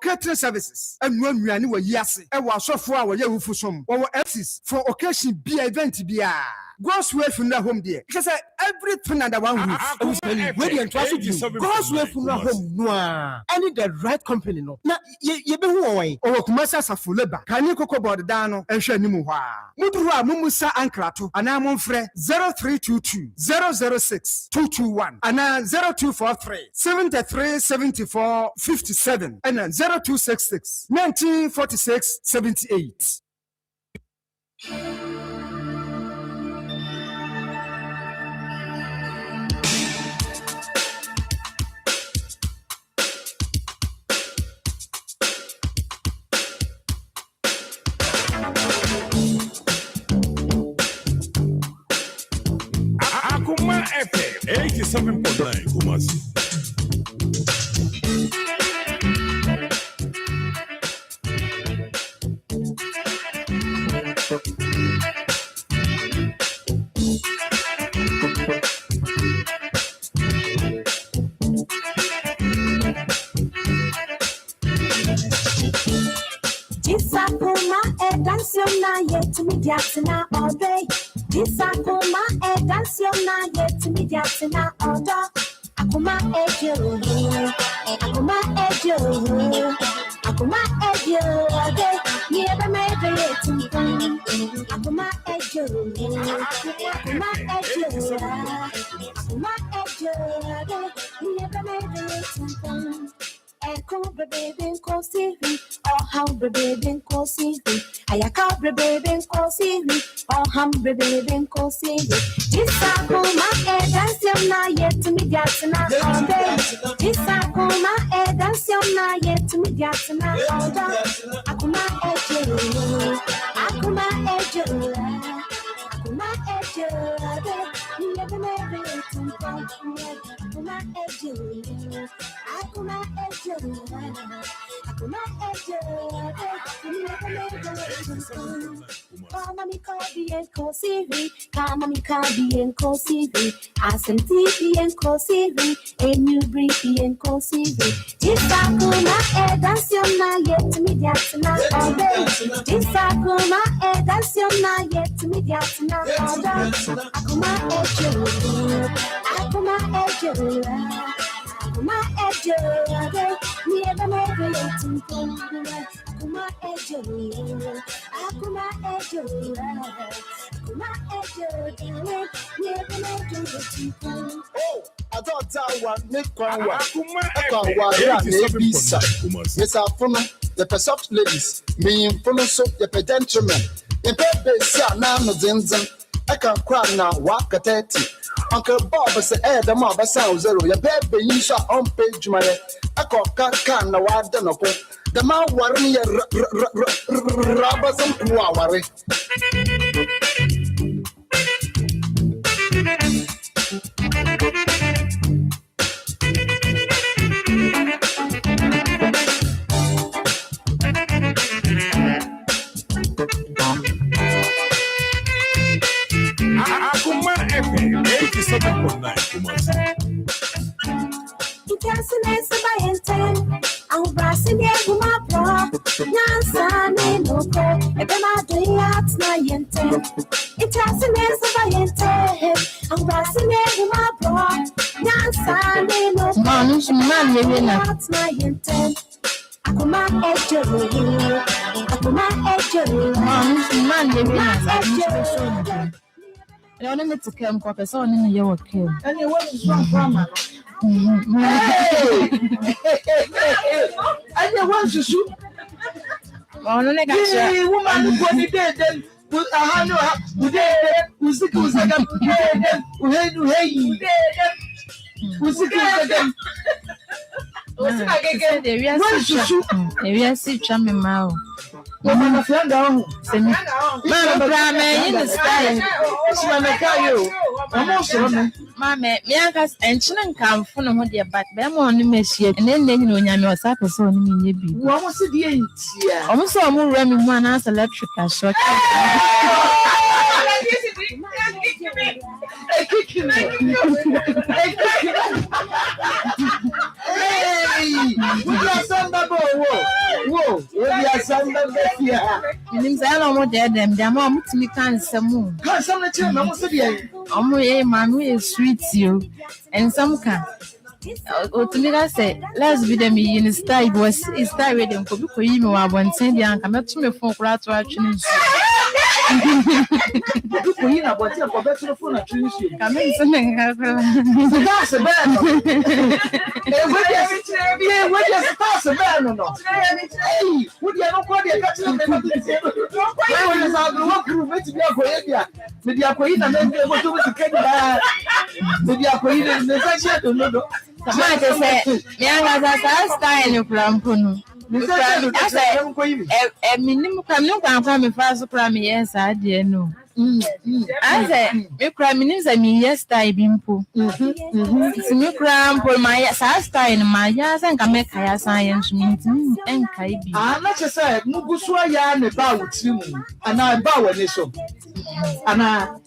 catering services. And when we are new yasi, and was so far away with some our FCs for occasion be event be a God's way from the home there. Because everything under one roof. Where and trust you. God's way from the home. No, I need the right company. No, now you be who or Kumasa Safuleba. Can you cook about the Dano and Shanimuha? Mudua Mumusa Ankrato, and I'm on Fre 0322 006 221 and 0243 73 74 57 and 0266 1946 78. Akoma FM 87.9 Kumasi. Yet to me, Jacksona all day. This Akoma, a dance yet to me, Jacksona all day. Akoma, Ejo, Akoma, Ejo, Akoma, Ejo, never made it to me. Akoma, Ejo, Akoma, Ejo, Akoma, Ejo, never made it to me. Echo baby ko sivi oh how baby ko sivi ayaka baby ko sivi oh ham baby ko sivi Akoma dance na yet to me jatsna all day Akoma dance na yet to me jatsna all day Akoma ejo Akoma ejo Akoma ejo never made it to Akoma ejo Akoma ejo Akoma ejo Kama mikabi en kosivi Kama mikabi en kosivi Asenti en kosivi Enubri en kosivi Akoma danciona yet me jatsna all day Akoma danciona yet me jatsna all day Akoma ejo Akoma ejo Akoma ejo never made it to Akoma ejo Akoma ejo Akoma ejo never made it to I thought that one make one Bisa. Yes, I follow the soft ladies, me in follow so the gentlemen. In bed, now no zinzan. I can cry now, walk at 30. Uncle Bob say, the mob sound zero. Your baby, you shall on page my I call can now. I don't know. The man worry rubbers and worry. Akoma FM 87.9 Kumasi. I'm brashing the my bro. Nansan no go. If I'm doing at my yente. It has an answer by yente. I'm brashing the my bro. Nansan no go. At my yente. Akoma ejo. Akoma ejo. Man, ejo. I don't need to come for a son in your kill. And you want to swap from her. And you want to shoot. Oh, no, I got a woman who got dead, then put a hand up, who dead, who's the goose again, who had to hey, who's the goose again. Maybe I see Chammy Mao. My friend, man, in the style. Mamma, Miagas and Chinan come from what dear back, them on the machine, and then you know, your supper so maybe. What was it? Almost a more running one as electric short. Hey, we got some bubble. Oh, we are some here. Menim say na mo de dem dem ma mo timi kan nsem. Kan some na chi na mo se dey. Omo ma no e sweet you. And some can. Otumiga say let's be them in style was style with them ko bi ko yi me wa bonten dia nka meto me phone kura to atwene nsu. Ko yi na bonten ko beto phone atwene nsu. Ka me nso me nka kura. That's a bad. What just pass a bad no. Hey, would you not call the catch them? I was out the work room to be a coya. Maybe a coin and then they want to get that. Maybe a coin and the fashion to know. Come on, say me anga style from Puno. Minimum come no can from me fast from me yes I dear no. I say me cry me say me yes style bimpo. Me cry for my style my yes and can make kaya science means and kai bi. Ah na che say mugusu ya ne ba wuti mu ana ba wani so. Ana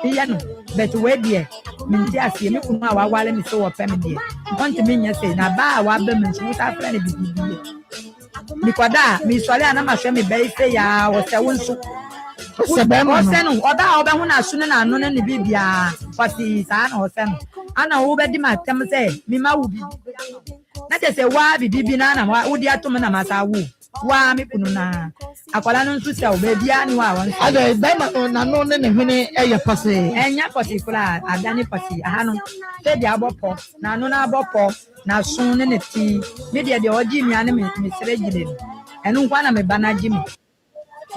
iya no but we there minti asie me kuma wa wale me so wo pem there want me nya say na ba wa ba me so ta fra ne bibi mi kwada mi sole ana ma hwe me be ife ya wo se wo nso se be mo no oda oba hu na so na no na ne bibia pati sa na o se no ana wo be di ma tem say mi ma wo bibi na je say wa bibi na wo di atom na ma sa wo wa me kunu na akwala no nso se be bia ni wa won ada be na no ne hwene eye pase enya particular adani party aha no se dia abopo na no na abopo na so ne ne ti me dia de oji mi ane me sere gide enu kwa na me bana jimi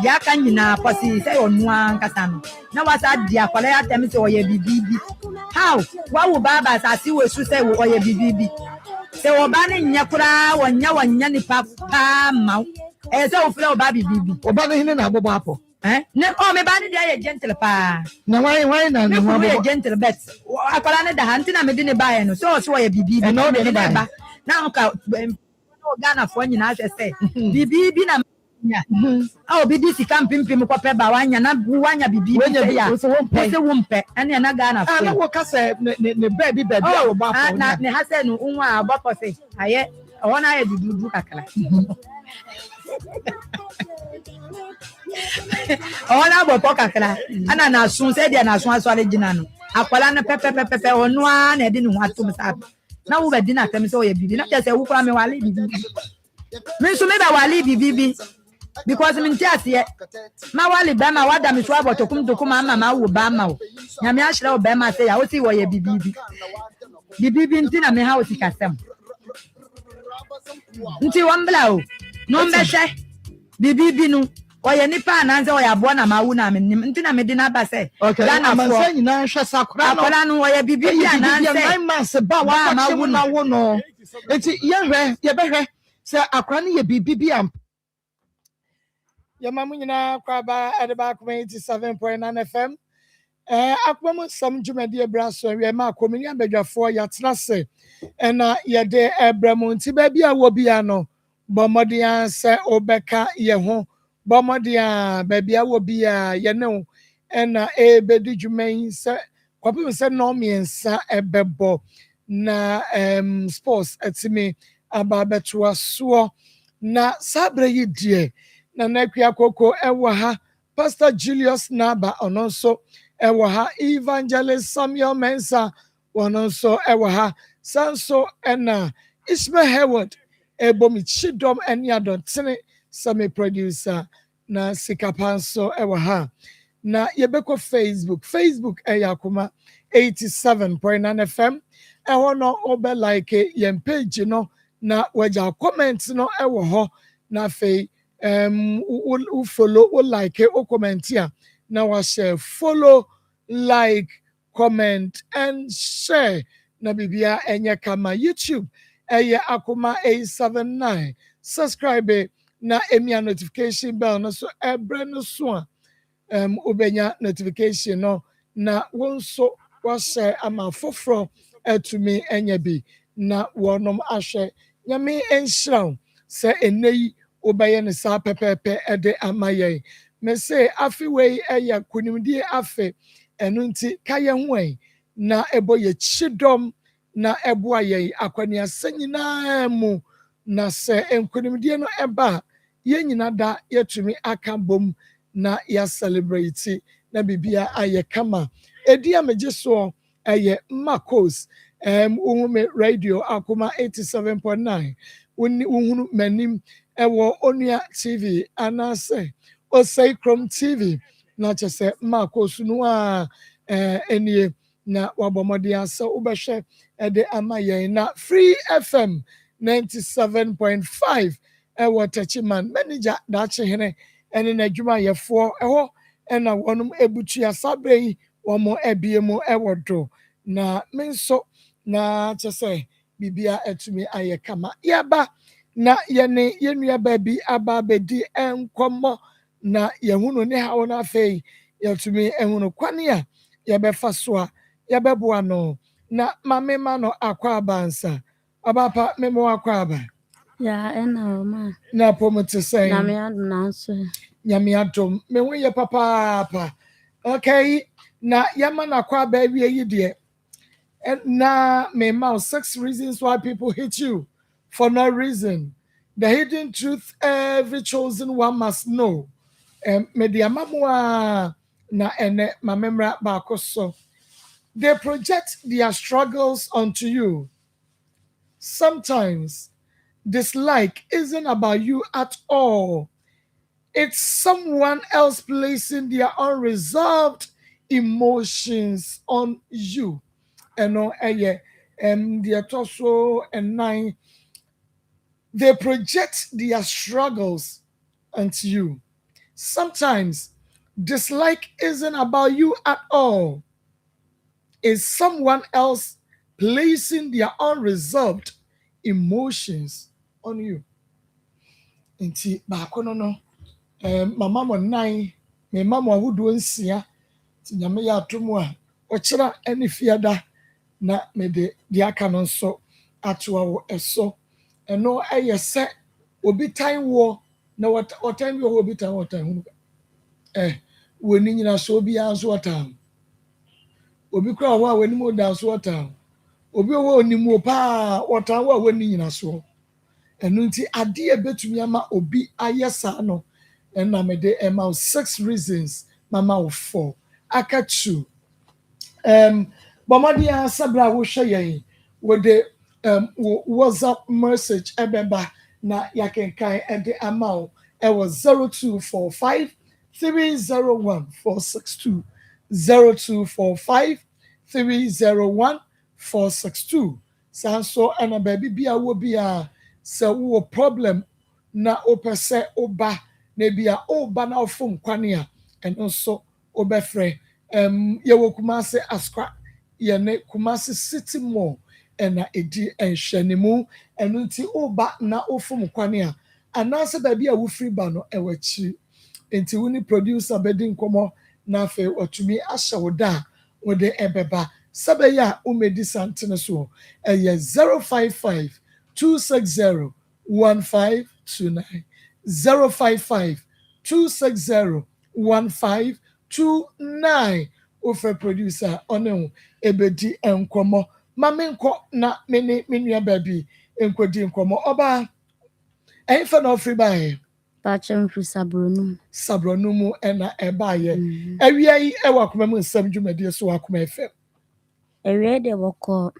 ya kan nyina party se onu ankasa no na wasa dia akwala ya temi se oye bibibi how wa wo baba sa si we su se oye bibibi se wo ba ne nyakura wonya ni papa ma se wo fle wo ba bibibi oba ne hine na abobo apo ne o me ba ne dia ye gentle pa na why na ne ho ye gentle bet akwala ne da hanti na me di ne ba ye no so ye bibibi no de ne ba na nka no Ghana fo nyina hwe se bibibi na nya obi di sika mpimpim ko pe ba wanya na wanya bibibi ya se wo mpe ene na Ghana fo na wo ka se ne baby a wo ba fo na ne ha se no unwa aboko se aye wona ye dududu kakala ona aboko kakala ana na sun se dia na sun aso ale gina no akwala na pepe onu a na de ne ho atom sa na wo be di na tem se o ye bibi na je se wo kura me wale bibi me so me ba wale bibi because me ntiase ma wale ba ma wada me so abotokum dokum ama ma wo ba ma wo nya me ahire wo ba ma se ya wo si wo ye bibi nti na me ha wo sikasem nti wambla o no mbehwe bibi no oye nipa na nze oye abo na mawu na me nti na me di na ba se Ghana fo nyina hwe sakura no akora no oye bibi ya na nze 9 months ba wa mawu na wo no enti ye behwe se akora no ye bibi am ya mamu nyina kwa ba edeba 87.9 FM akwamu sam jumadi ebraso we ma komini abadwafo ya tenase na ye de ebramu nti ba bia wo bia no bomodian se obeka ye ho bomodian ba bia wo bia ye ne na ebedi dwuman se kwapem se no miensa ebebo na sports atimi ababeto aso na sabre yi die na nakua koko ewo ha Pastor Julius Naba ononso ewo ha Evangelist Samuel Mensa ononso ewo ha sanso ena Ismail Howard ebomi chidom enya dotene same producer na sikapanso ewo ha na yebeko Facebook Akoma 87.9 FM ewo no obe like yem page no na waja comment no ewo ho na fe u follow u like u comment here now I share follow like comment and share na bibia enye kama YouTube Akoma 879 subscribe na emia notification bell no so ebre no so ubenya notification no na wonso wa share ama foforo etumi enye bi na wonom ahwe nyame enhiraw se eneyi obaye ne sa pepepe ede amaye me say afi we eya kunimdie afe enu nti kaye ho na ebo ye chidom na ebo aye akwani asanyina mu na sɛ nkonimdie no ɛba a yɛn nyinaa da yɛtumi aka bom na yɛaselebrate na biribia ayɛ kama ɛdi a megye soɔ ɛyɛ Marcos wohu me radio Akoma 87.9 wohunu m'anim ɛwɔ Onua TV anaasɛ Osei Krom TV na kyɛ sɛ Marcos no a ɛnie na wabɔ mmɔden asɛ wobɛhwɛ ɛde ama yɛn na Free FM 97.5 ɛwɔ Tachiman manager daakye hene ɛne n'adwumayɛfoɔ ɛhɔ ɛna wɔnom ebutua sabre yi wɔn ebie mu ɛwɔ do na me nso na kyɛ sɛ bibia ɛtumi ayɛ kama yɛba na yɛne yɛnua baabi aba abɛdi nkɔmmɔ na yɛhunu ne haw no afei yɛtumi ɛhunu kwane a yɛbɛfa so a yɛbɛboa no na mame ma no akɔ abansa abapa meme wakɔ aba Ya ena ma. na pomete sɛ Na me adu na so. nyame adom me ho yɛ papaapa okay na yɛma no akɔ aba awie yi deɛ na me ma 6 reasons why people hate you for no reason the hidden truth every chosen one must know me de ama mo a na ene ma memra baako so they project their struggles onto you sometimes dislike isn't about you at all. It's someone else placing their unresolved emotions on you. And the torso and nine, they project their struggles onto you. Sometimes dislike isn't about you at all. It's someone else placing their unresolved emotions on you. Nti baako no mama mo nan me mama ahodoɔ nsia ti nyame yɛ atom a ɔkyerɛ ɛne fiada na me de aka no nso atoa wo ɛso ɛno ɛyɛ sɛ obi tan wɔ na wɔtan bi wɔ obi tan wɔtan hu wɔ ni nyina so obi anso wɔtan obi kura wɔ a wɔ ni mu da so wɔtan obi wɔ ni mu paa wɔtan wɔ a wɔ ni nyina so ɛno nti adeɛ betumi ama obi ayɛ saa no ɛna me de ɛma 6 reasons mama wo 4 aka 2 bɔmɔde a sabra wo hwɛ yɛn wo de WhatsApp message ɛbɛba na yɛkenkan ɛde ama wo ɛwɔ 0245 301 462 0245 301 462 saa nso ɛna baabi bia wo bia sɛ wo problem na wopɛ sɛ woba na bia woba na wofom kwane a ɛno nso wobɛfrɛ yɛwɔ Kumase Askra yɛne Kumase City Mall ɛna ɛdi nhwɛnimu ɛno nti woba na wofom kwane a anaasɛ baabi a wofiri ba no ɛwɔ akyiri nti wo ne producer bɛdi nkɔmmɔ na afei watumi ahyɛ wo da a wode ɛbɛba sɛbɛyɛ a womɛdi santene so ɛyɛ 055 260 1529 055 260 1529 offer producer ɔne ebedi nkɔmmɔ mame nkɔ na mene menua baabi nkɔdi nkɔmmɔ ɔba ɛmfa na ɔfiri baeɛ Pachem fri sabronu mu ɛna ɛbaeɛ awia yi ɛwɔ akoma mu nsɛm dwumadie so wɔ akoma fm Ewe de woko.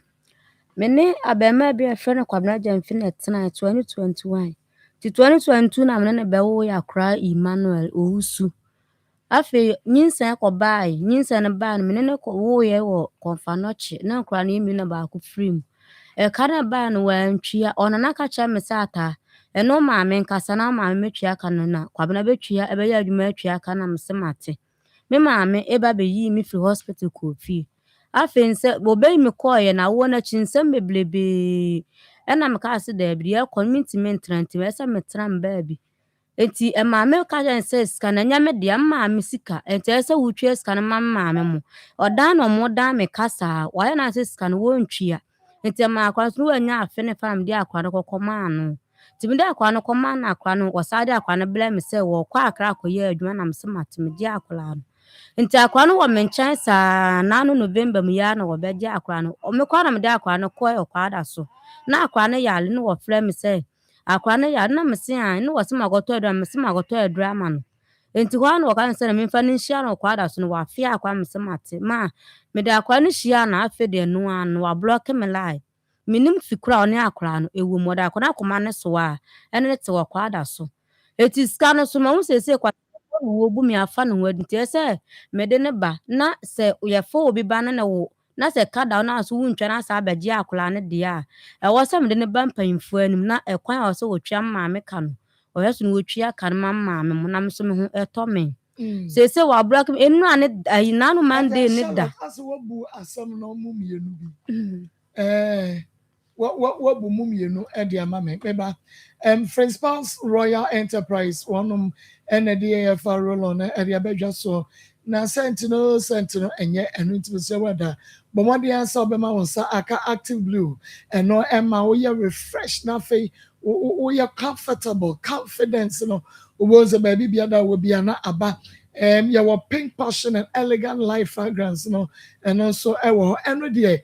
Mene abema bi afre na kwabna jamfi na tena 2021. Ti 2022 na mene be wo ya kra Emmanuel Owusu. Afe nyinsa ko bai, nyinsa na ba no mene ko wo ye wo konfanoche na kra na imi na ba ko frim. E kana ba no wantwia ona na ka cha mesata. Eno ma me nkasa na ma me twia ka no na kwabna betwia ebe ya adwuma twia ka na msemate. Me ma me eba be yi mi fi hospital ko fi. Afense bobe mi koye na wo na chinsem beblebe ena me ka ase da bi e community maintenance we se metram baabi enti e ma me ka jan se ska na nya me de ma me sika enti e se wutwe ska na ma me mo odan no mo dan me kasa wa ya na se ska no wo ntwia enti ma akwa so wo nya afe ne fam de akwa no kokoma no ti me de akwa no koma na akwa no wasade akwa no bla me se wo kwa akra akoye adwuma na me se matime de akwa no nti akwa no wo menchan sa na no November mu ya na wo beje akwa no o me kwa na me de akwa no koy okwa da so na akwa no yale no wo frɛ me say akora no ya na mese a no wose magoto adura mese magoto adura ama no enti hɔ na wɔka sɛ na memfa no nhyia no kwada so no wafia akwa mese mate ma me de akwa no hyia na afi de no an wa block me line minim fikura ɔne akora no ewu mo da akora akoma ne so a ɛne te wɔ kwada so eti ska no so ma wo sese kwa wo bu mi afa no wadi te sɛ me de ne ba na sɛ yɛ fo obi ba na wo na sɛ kada na so wuntwa na sa abegye akora ne de a ɛwɔ sɛ me de ne ba mpanyimfo anim na ɛkwan a wɔsɛ wotwa maame ka no ɔyɛ so no wotwa ka no maame mo na me so me ho ɛtɔ me sese wa block enu ane na no mande ne da asa wo bu asam no mu mienu bi what mu mienu e de ama me ba Principals Royal Enterprise one and the AFR roll on e de abedwa so na sentinel enye enu nti se wada but what the answer be ma won sa aka active blue and no emma we refresh na fe we comfortable confidence no was a baby biada will be ana aba your pink passion and elegant life fragrance no and also ewo eno de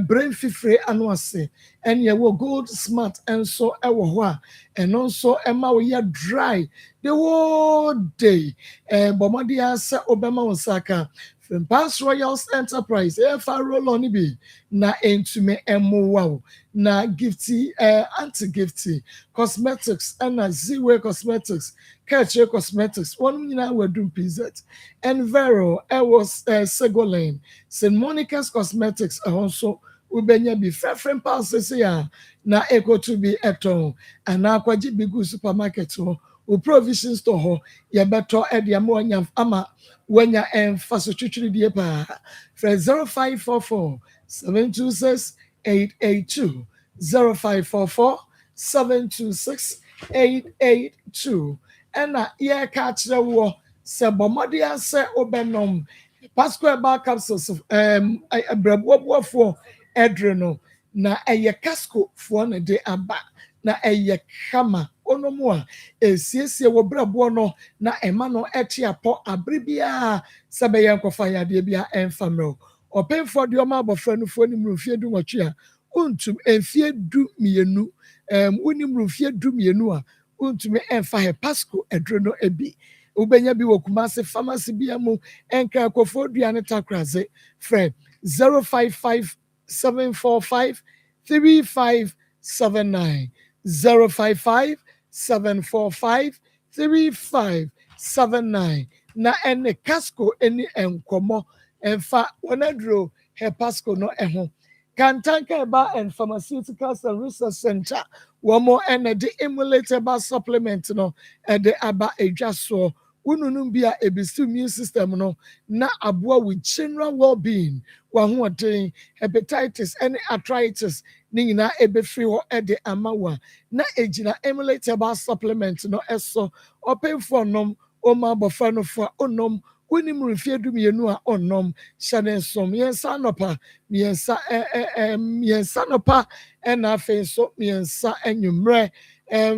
brain fifre anwase and your gold smart and so ewo ho and also emma we dry the whole day bomodia se obema osaka from Past Royals Enterprise roll on bi na entume emo wow na gifty anti-gifty cosmetics and zero cosmetics Catcher Cosmetics, one minute we're doing pizza, and Vero, was Segolane, St. Monica's Cosmetics, also Ubenya be fair friend passes here, na echo to be at home, and now quite big supermarket or provision store, ya better at the ammonia ama when ya and fasuchuchi dear pa, for 0544 726 882 0544 726 882. Ena ye catch the war se bomodia se obenom pasco ba capsules abrabofo edreno na eye casco fo na de aba na eye kama onomu a esiesie wo brabo no na ema no ete apo abribia se be yen kofa yade bia enfamro opemfo de oma abofra no fo ni mrofie du nwotwe a untum enfie du mienu unim rofie du mienu a untumi enfa he pasco edrono ebi ubenya bi wokumase pharmacy bi amu enka akofo duane takraze friend 055 745 3579 055 745 3579 na ene casco eni enkomo enfa onadro he pasco no eho Kantanka Eba and Pharmaceuticals and Research Center, one more and the emulator supplement no and the Aba Ejaso, Ununumbia ebisu immune system no na abua with general well-being, one who attain hepatitis and arthritis, nina ebe free or ede amawa, na ejina emulator supplement no eso, open for nom, oma bofano for onom. Winim refie du mienu a onnom hyane som yensa nopa yensa yensa nopa na afi so yensa enwumre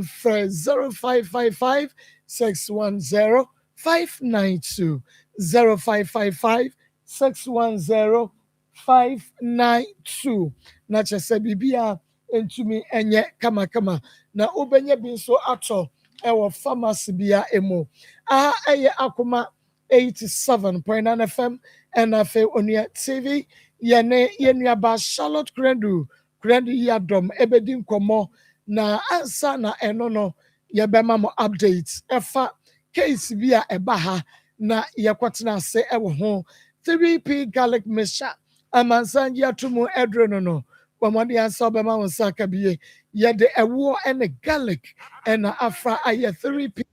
for 0555 610 592 0555 610 592 na chese bibia entumi enye kama na obenye bi so ato ewo pharmacy bia emo eye Akoma 87.9 FM and afe onia TV yene ba Charlotte Krendu yadom ebedi nkomo na ansa na eno no yebema mo updates efa case bi a eba ha na yekwatena se ewo ho 3p garlic mixture amansan yatumu edro no wamade ansa obema wonsa ka biye yede ewo ene garlic and afra aye 3p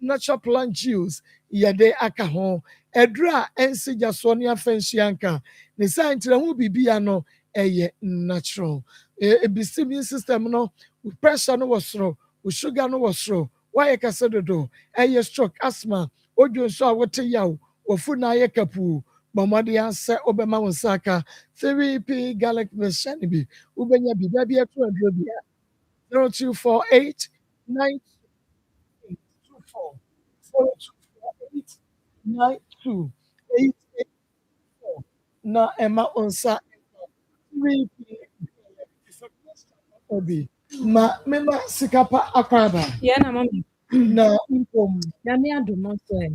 natural plant juice yade aka ho edra ensi jaso ne afenhyianka ne santre ho bibia no eye natural immune system no pressure no wasro sugar no wasro why kase dodo eye stroke asthma odwonso a wote yaw ofu na aye kapu bomode anse obema wonsaka 3p garlic mixture bi ubenya bi bia bia to adro bia 0248 92 na Emma onsa 3p ma mema sikapa akwaba Yeah, na mami. na impom Na me adom so e.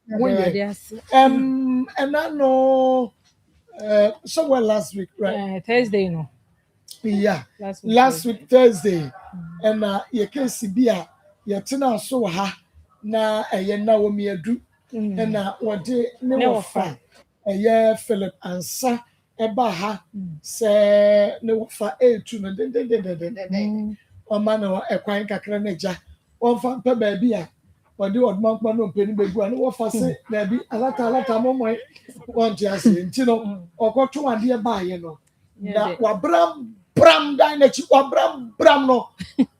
Na woyɛ de ase. and I know somewhere last week, right? Thursday no. Yeah, Last last week Thursday, and you can see beer, you turn so ha na na womi edu, and what day ne fa Philip ansa eba ha se ne fa etu no den ọma na ekwan kakra na ja wonfa pe baabi a wode odmankpa no peni begu ani wo fa se baabi alata momo won ti ase nti no okoto ade ba ye no na wabram bram dan na chi wabram bram no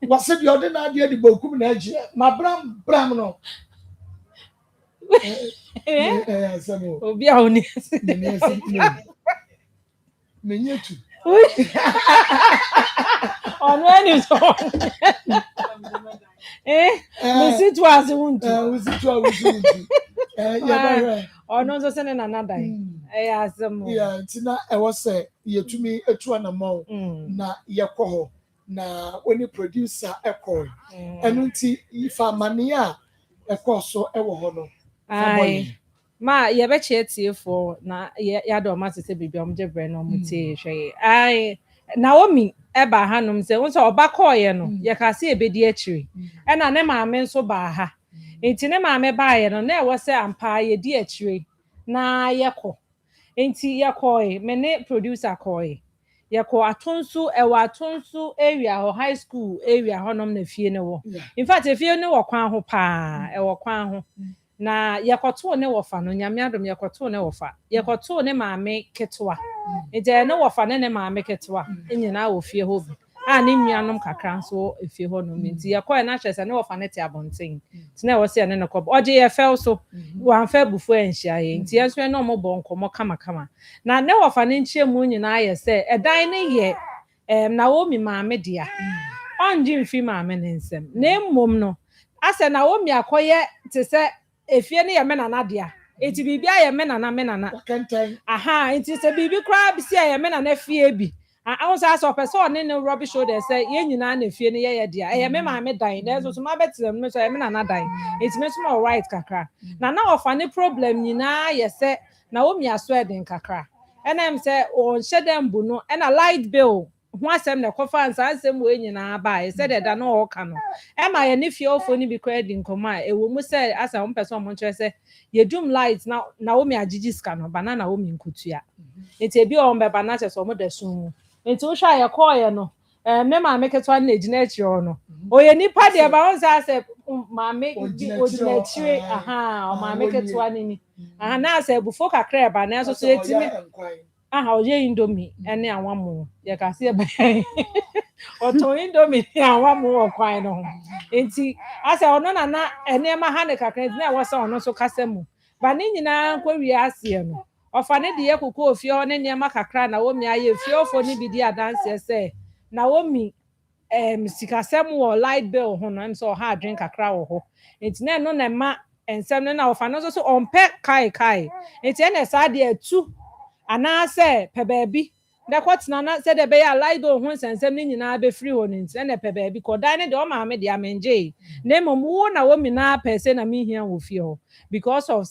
wase de ode na ade di bokum na agi ma bram no samo Obi a oni. menyetu Ono ani so. Me tu as wuntu. Ono so se na nadan. Asem. Yeah, ntina ewo se yetumi etu anamọ na yekọ ho na oni producer ekọ. Enu nti ifa mane a ekọ so ewo ho no. Ai. Ma ye be chietiefo na ya do ma se bibia omje bre no mutie hwe. Ai Naomi eba hanom se won so oba koye no ye ka se ebedi akiri. E na ne maame nso ba ha. Enti ne maame ba ye no na ewo se ampa ye di akiri na yekọ. Enti yekọ me ne producer koye. Yekọ atonsu ewa atonsu area ho high school area honom na fie ne wo. In fact fie ne wo kwan ho pa ewo kwan ho. Na yekoto ne wofa no nyame adom yekoto ne wofa yekoto ne maame ketwa eje ne wofa ne maame ketwa enyina wo fie ho bi a ne nuanom kakra nso efie ho no menti yekoe na hwese ne wofa ne te abonten tena wo se ne ne kob oje ye fel so wan fa bufu enhia ye nti yeso ne omo bo nkomo kama na ne wofa ne nchiemu nyina ye se edan ne ye Naomi maame dia onji mfi maame ne nsem na mmom no ase Naomi akoye te se efie ne ye me nana dia enti bibia ye me nana aha enti se bibi kra bi se ye me nana fie bi ahun sa so person ne rubbish shoulder say ye nyina na fie ne ye dia ye me ma me dan na so ma betlem me so ye me nana dan enti me so ma right kakra na ofa ne problem nyina ye se na wo mi aso eden kakra enem se o hyedem bu no na light bill ho asem na kofa ansa asem we nyina ba e se de da no o ka no e ma ye ne fie ofo ni bi kwa di nkoma e wo mu se asa wo person mo nkyere se ye dum light na wo mi agigi ska no banana wo mi nkutua enti ebi o mbe banana so mo da sun enti wo hwa ye call ye no me ma me ketwa na ejina echi o no o ye nipa de ba won sa se ma me ojina echi aha o ma me ketwa ni aha na se bufo kakra ba na so so etimi aha oje indomie ene anwamu ye ka se ba oto indomie ni anwamu okwan no enti ase ono na ene ma ha ne kakra na wo se ono so kasemu ba ni nyina nkwawi ase no ofa ne de yekoko ofie ho ne nema kakra na wo mi aye fie ofo ni bidi adanse se na wo mi sikasem wo light bill ho no so ha drink kakra wo ho enti na no na ma ensem no na ofa no so onpe kai enti ene sa de atu ana se pe baabi na kwatena na se de be ya light bill ho nsensem ni nyina be free ho enti na pe baabi ko dan ne de o ma me de amenje na mom wo na wo mi na pese na mi hia wo fie ho because of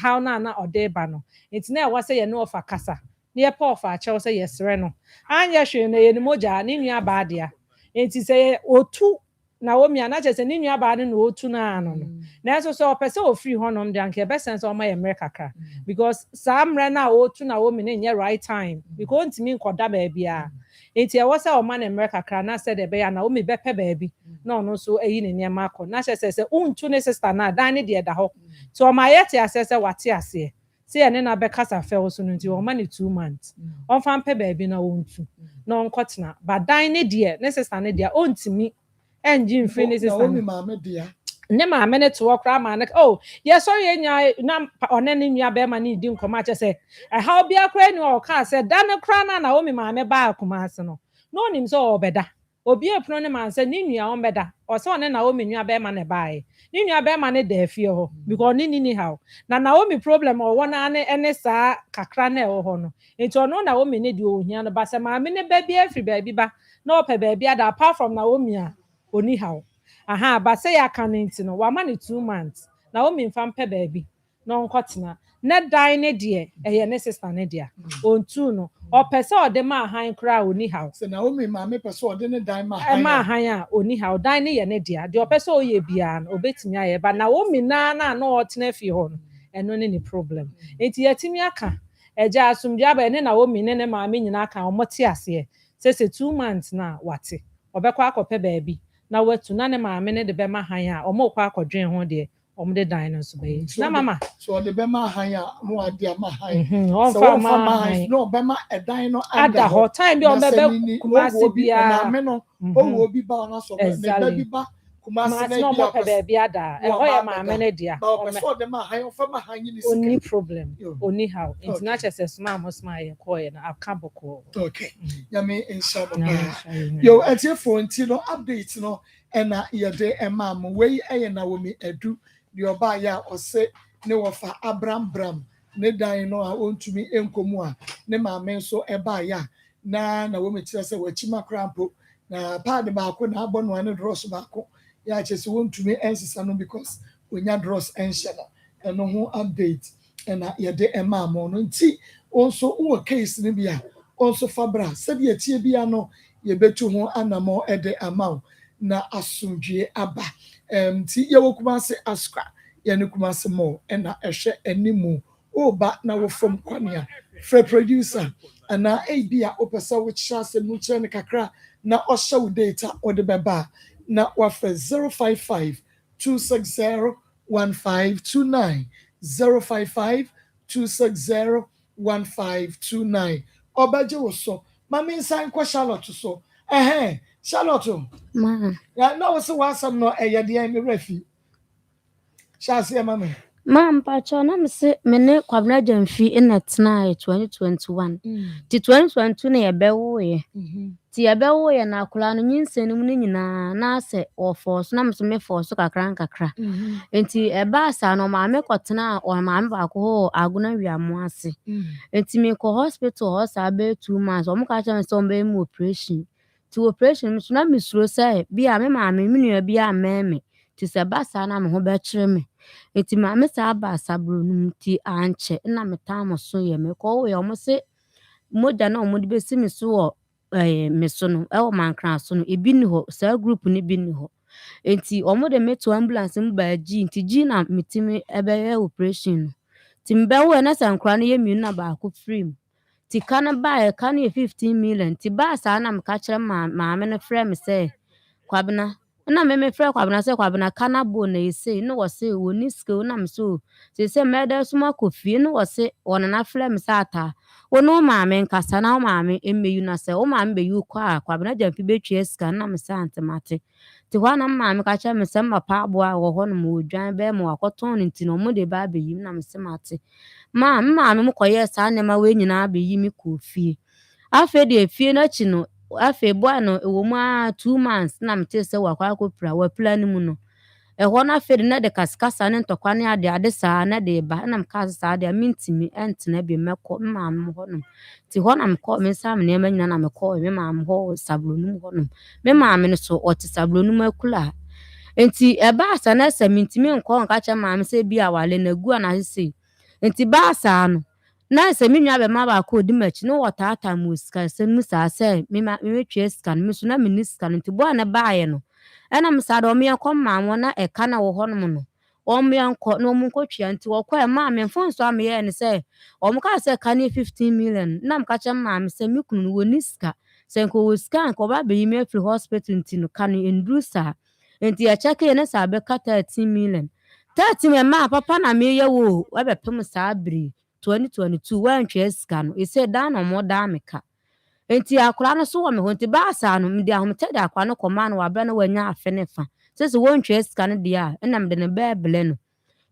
how na odeba no enti na wa se ye no ofa kasa na ye pa ofa ache se ye sere no anya hwe na ye ni moja ni nua ba dia enti se otu na wo mi ana che se ni nua ba ne no otu na ano no na so so pese o free honom de anke be sense o ma ye mrekaka because samre na otu na wo mi ne nye right time because ntimi nkoda ba bia enti e wo se o ma ne mrekaka na se de be ya na wo mi be pe ba bi na ono so eyi ne niam akọ na se untu ne sister na dan ne de da ho so o ma yete asese wate ase se ene na be kasa fe wo so no nti o ma ne 2 months on fan pe ba bi na wontu na onkotena ba dan ne de ne sister ne de ontimi enji mfiri ne sister ne maame de ne maame ne to okra ma ne oh ye sorry enya na one ne nua be ma ne di nkoma che se ha obi akra ni o ka se dan kra na o mi maame ba akoma ase no no nim so obeda obi epono ne man say ni nua on beda o say one Naomi nua be ma ne bae ni nua be ma ne da afie ho because ni how na Naomi problem o wona ne saa kakra na e ho no enti ono Naomi ne di ohia no ba say ma me ne ba bi afri ba bi ba na ope ba bi ada apart from Naomi a oni how aha ba say ya kan enti no wa ma ne 2 months Naomi mfa mpe ba bi na onkotena na dan ne de eye ne sister ne dia ontu no opese ode ma han kra oni how sɛ Naomi maame pɛ sɛ ɔde ne dan ma ma han a oni how dan ne ye ne dia de opese oye bia no obetimi aye ba Naomi na otena fi ho no eno ne ni problem enti yetimi aka eja asumdwe aba ne Naomi ne maame nyina aka omote ase se 2 months na wate obekwa akɔpɛ baabi na watu na ne maame ne de be ma han a omokwa akɔdwen ho de de dan no so be na mama so the bema hanya no ade ama han so on ma han no bema edan no ada ho time bi on be kumase bia na me no o obi ba na so be bi ba kumase na bia be ada e ho ya maame ne dia o so de ma han on ma han ni only problem only how international smart mo smart ye ko ye na akaboko okay ya me inshallah yo etie phone ti no update no na ye de ema mo we eye na wo mi edu the oba ya ose ne wofa Abraham ne dan no a ontumi enkomu a ne maame nso eba ya na wo metire se wachima krampo na pad ba ko na abɔ no ane dross ba ko ya chese wontumi ensesa no because onya dross enhyela eno ho update na ye de ema mo no nti onso wo case ne bia onso fabra se de atie bia no ye betu ho anamo ede amount na asumdwe aba nti ye wokuma se askra ye ne kuma se mo na ehwe animu oba na wo from kwania free producer ana bia opesa wo chase mu kire ne kakra na ohye wo data o de beba na wa 055 260 1529 055 260 1529 obaje wo so mama nsan kwa Charlotte so Charlotte Ma. Ya na wo se wasam no eyede me rafi. Shase mama. Ma mpacho na mse mene kwabna jamfi ina tena 2021. Ti 2022 na yebewo ye. Ti yebewo ye na akula no nyinsenu mu nyina na se ofo so na mse me force kakra. Enti eba sa no ma me kotena o ma me ba ko ho aguna wiamo ase. Enti me ko hospital ho sa be 2 months o mo ka cha so be mu operation. Ti operation mi so na misuro say bia me ma me nua bia meme. Ti se ba sa na me ho be kire me. Eti maame sa ba sabro num ti anche na metamo so ye me ko we omo se moja na omo de besi me so wo me so no e wo mankran so no ebi ni ho sa group ni bi ni ho enti omo de meto ambulance mba ji nti ji na metimi ebe ye operation ti mbe wo na sankra no ye mienu na ba ko free ti kana ba ye kana ye 15 million ti ba sa na mka kire maame no frɛ me se kwabena na me frɛ kwabena se kwabena kana bo na ese no wo se woni ske na me so se meda suma kofi no wo se wona na frɛ me sa ata wono maame nkasa na maame emeyu na se wo maame beyu kwa kwabena jampi betwe ska na me sa antemate ti hwa na maame ka kye me se mapa abo a wo ho no mo dwan be mo akoton nti no mo de ba beyi na me se mate maame mo koye sa ne ma we nyina beyi mi kofi afa de fie na chi no afa boa no ewo mu 2 months na mte se wakwa akopra wa plan mu no eho na afa de na de kaskasa ne ntokwa ne ade saa na de ba na mka saa de mintimi entena bi mekọ maam ho no ti ho na mkọ me sa me ne ma nyina na mekọ me maam ho sablonum ho no me maam no so o ti sablonum akula enti eba asa na sa mintimi nkọ nka cha maam se bi awale na gu na sese enti ba asa no na se mi nwa be ma ba ko di machi no wotata muska se musa se me twa scan me so na me scan nti bo na ba ye no ena msa do me kom ma wona e kana wo honom no o me anko no mu nkotwa nti wo kwa ma me fon so am ye ne se o mu ka se kana 15 million na mka cha ma me se me kunu wo niska se nko wo scan ko ba be yi me free hospital nti no kana endrusa nti ya cheke ne sa be ka 13 million 13 me ma papa na me ye wo wa be pem sa abri 2022 wan twa no ise da no mo da meka enti akora no so wo me ho enti ba sa no me di ahomte da akwa no koma no wabra no wanya afene fa sese won twa no dia na me de ne bebele no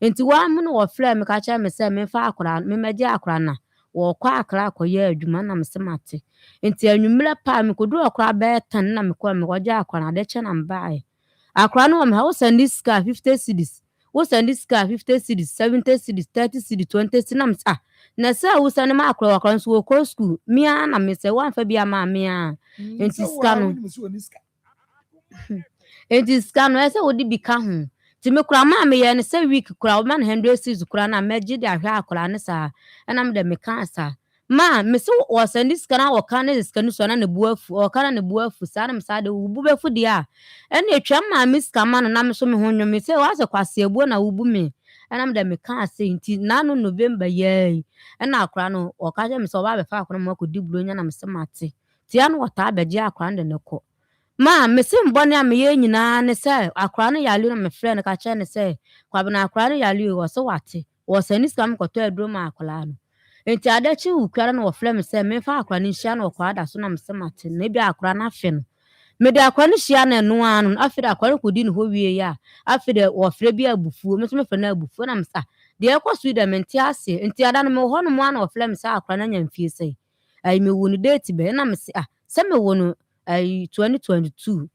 enti wa mu no wo frɛ me ka kya me se me fa akora me meje akora na wɔkɔ akra akɔyɛ adwuma na mese mate nti anwummerɛ paa mekodu akra bɛyɛ 10 na mekɔgye akra na ade kyɛ na mbaeɛ akra no wɔ me ha wo send sika 50 cedis wo send sika 50 cedis 70 cedis 30 cedis 20 cedis na mese na sɛ wo send ma akra nso wɔkɔ school mia na mese wɔamfa bi ama mia nti sika no enti sika no ɛsɛ wodi bi ka ho ti me kura ma me yɛ ne sɛ week kura wo ma ne 100 cedis kura na megye de ahwɛ akra ne saa ɛna me de me ka saa ma me se wo send sika na wo ka ne sika no so na ne buafu wo ka na ne buafu saa na me saa de wo bu befu de a ɛna etwa ma me sika ma no na me so me ho nwom me se wo ase kwase abuo na wo bu me ɛna me de me ka ase nti na no November yɛ ɛna akra no wo ka je me se wo ba be fa akra mo akodi bulonya na me se mate ti ya no wo ta begye akra de ne kɔ ma me se mbɔne a me yɛ nyinaa ne sɛ akra no yale no me frɛ no ka kyɛ ne sɛ kwabena akra no yale wo se wate wo send sika me kɔtɔ aduro ma akra no enti adachi ukara na wɔfrɛ me sɛ memfa akra no hyia na wɔkɔ ada so na mesɛ mate na bi akra no afe no mede akra no hyia na ɛno ano afi de akra no kɔdi ne hɔ wie ya afi de wɔfrɛ bi abufuo me so mefrɛ no abufuo na mesa deɛ ɛkɔ so de mente ase enti ada no me hɔ no mu ana wɔfrɛ me sɛ akra no nya mfie sɛ ai me wo no date bɛ na mese sɛ me wo no 2022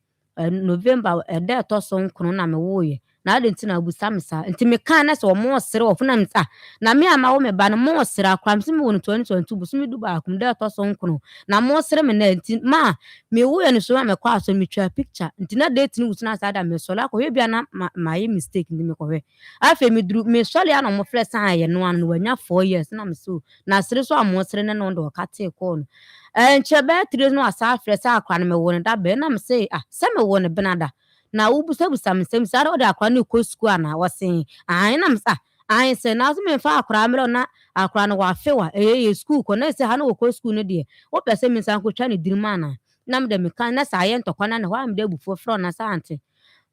November ɛda ɛtɔ so nkron na me wo ye na ade nti na abusa me sa nti me kan na sɛ ɔmo sere wɔfo na mesa na me ama wo me ba no mo sere akra me se me wo no 2022 buso me du ba akum da ɛtɔ so nkron na mo sere me na nti ma me wo ye no so ma me kɔ aso me twa picture nti na date ni wusu na sa da me so la kɔ bia na ma ye mistake ndi me kɔ hwe afa me duru me so ya na mo frɛ san ye no anu wanya 4 years na me so na sere so amo sere ne no ndo ka te kɔ no enche be 3 no asa frɛ sa akra no me wo no da be na me se sɛ me wo no benada na ubusa msem sara ode akra no kɔ school ana wɔsen na msa se na so me fa akra mero na akra no wa fewa school kɔ na se ha no kɔ school no de wo pɛ sɛ me san kɔ twa ne dirima na me de me kan na sa ye ntɔkwa na ne hɔ am de bufuo frɔ na sa ante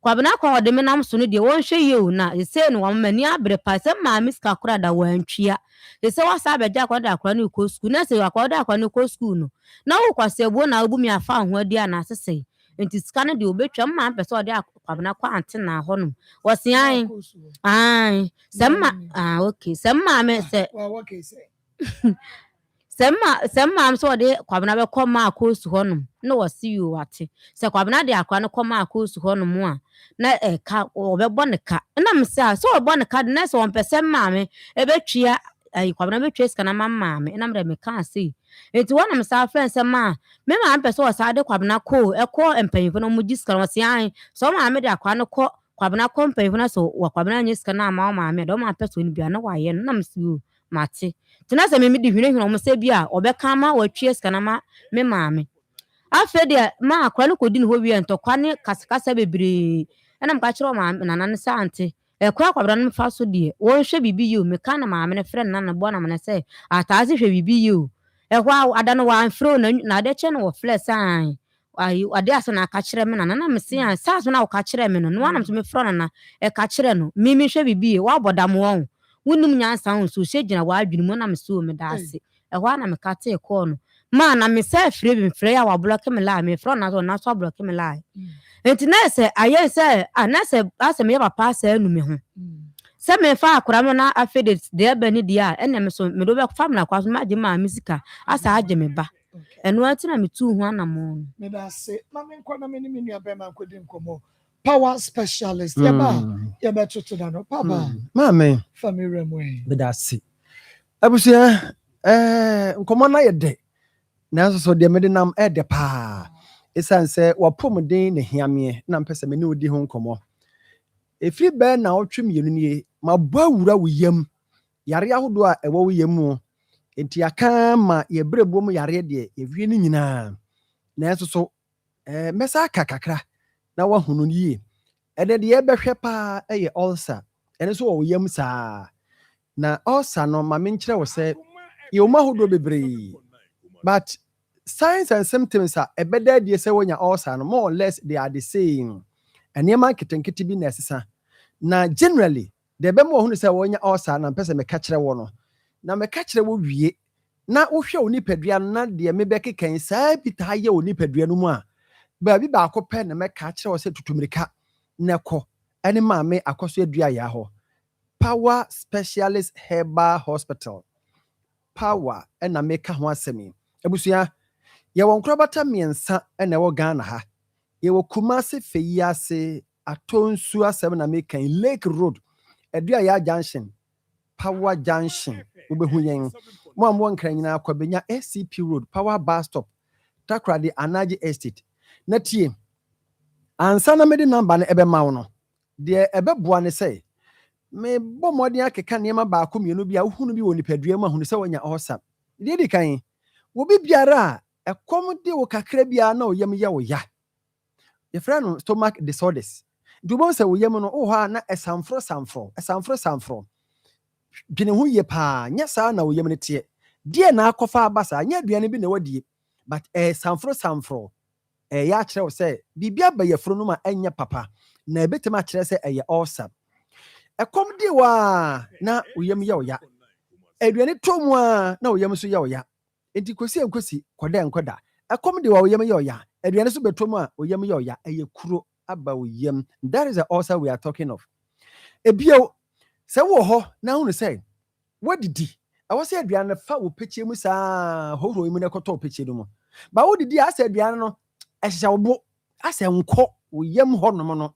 kwabena kɔ ode me nam so no de wɔn hwɛ ye o na se no wɔn mani abre pa sɛ ma miska kora da wantwia se wasa abɛgya akra da akra no kɔ school na se akra da akra no kɔ school no na wo kwase bo na obu mi afa ho adi ana sese enti sika no de obetwa ma pese ode kwabena kwa ante na hɔ no wɔse semma okay semma me se semma am so ode kwabena be kɔ ma akosu hɔ no na wɔse yo wate se kwabena de akwa no kɔ ma akosu hɔ no mu a na ka obɛbɔ ne ka na me se so obɔ ne ka de na se wɔn pese ma me ebetwia kwabena betwa sika na ma me na me de me ka ase enti wona me sa friend se ma me ma pese wo sa de kwabena kɔ ɛkɔ empanyifo no mu giska no wɔse so ma me de akwa no kɔ kwabena kɔ empanyifo no so wa kwabena nya sika na ma me de ma pese oni bia na wa ye no na me se yo mate tina sɛ me di hwene hwene mo sɛ bia obɛka ma watwie sika na ma me maame afa de ma akwa no kɔdi ne hɔ wie ntɔkwa ne kasakasa bebre ɛna mka kyerɛ ma nana ne sa ante ɛkwa kwabra no fa so de wɔn hwɛ bibi yo me ka na maame ne frɛ nana bɔ na me sɛ ataase hwɛ bibi yo ɛhɔ ada no wa mfrɛ na ade kyɛ no wɔ flɛ san ade asa na aka kyerɛ me nana na me se sa so na wo ka kyerɛ me no wanam so me frɛ nana ɛka kyerɛ no mimi hwɛ bibi yo wa bɔdam wɔn wonum nyansa ho so hye gyina wadwene mu na me so me da ase ɛhɔ na me ka te kɔ no ma na me sɛ frɛ ya wa block me la me frɛ na so na so block me la enti na sɛ ayɛ sɛ na sɛ ase me papa sɛ anu me ho sɛ me fa akora me na afede de ba ni dia ɛna me so me do be fa me na kwa so ma gye ma musika asa agye me ba ɛno ati na me tu ho anamo me da se ma me nkɔ na me ni me nua ba ma nkɔdi nkɔmɔ power specialist yaba to da no papa mame family remwe bedasi abusia nkomo na yede na so de me de nam de pa esan se wapom den ne hiame na mpese me ne odi ho nkomo efri be na otwem yenu nie mabwa wura wo yam yare ahodo a ewo wo yam mu enti aka ma ye brebo mu yare de ye wie ni nyina na so mesa kakakra na wahunu yie ede de ebehwe pa eye ulcer ene so wo yam saa na ulcer no ma me nkyere wo se ye o mahodo bebre but signs and symptoms are ebeda de se wonya ulcer no more or less they are the same enema kitenkete bi na esesa na generally de be mo hunu se wonya ulcer na mpese me ka kire wo no na me ka kire wo wie na wo hwe oni padua na de me be keken saa bi ta ye oni padua no mu a ba bi ba akopɛ na me ka kire wo se tutumirika na kɔ ene ma me akoso adua ya ho Power Specialist Herbal Hospital power ɛna meka ho asɛm abusua yɛwɔ nkorabata miɛnsa ɛna ɛwɔ Ghana ha yɛwɔ Kumasi Feyiase Atonsu asɛm na meka Lake Road Aduaya Junction Power Junction wobɛhu yɛn mo amwo nkra nyina kwabenya SCP Road Power Bus Stop Takrade Anaji Estate na tie ansa na mede number no ɛbɛma wo no de ɛbɛboa ne sɛ me bɔ mmɔden akeka nneɛma baako mmienu bi a wohunu bi wɔ nipadua mu ahunu sɛ wonya ɔsa de di kan wo bi biara a ɛkɔm de wo kakra biara na oyam yɛ wo ya yɛfrɛ no stomach disorders dubo sɛ wo yam no wo hɔ a na ɛsamforo dwene ho yɛ paa nyɛ saa na wo yam no teɛ deɛ na akɔfa aba saa nyɛ aduane bi na wadie but samforo ɛyɛ akyerɛ wo sɛ biribia ba yɛforo no ma ɛnyɛ papa na ɛbɛtumi akyerɛ sɛ ɛyɛ ɔsa ɛkɔm de wa na oyam yɛ wo ya aduane to mu a na oyam so yɛ wo ya enti kosi kɔda nkɔda ɛkɔm de wa oyam yɛ wo ya aduane so beto mu a oyam yɛ wo ya ɛyɛ kuro aba oyam that is the ulcer we are talking of ebio sɛ wo hɔ na hunu sɛ wadidi ɛwɔ sɛ aduane fa wo pekye mu saa horo mu na kɔtɔ pekye no mu ba wodidi asɛ aduane no ɛhyehyɛ wo bo asɛ nkɔ oyam hɔ nom no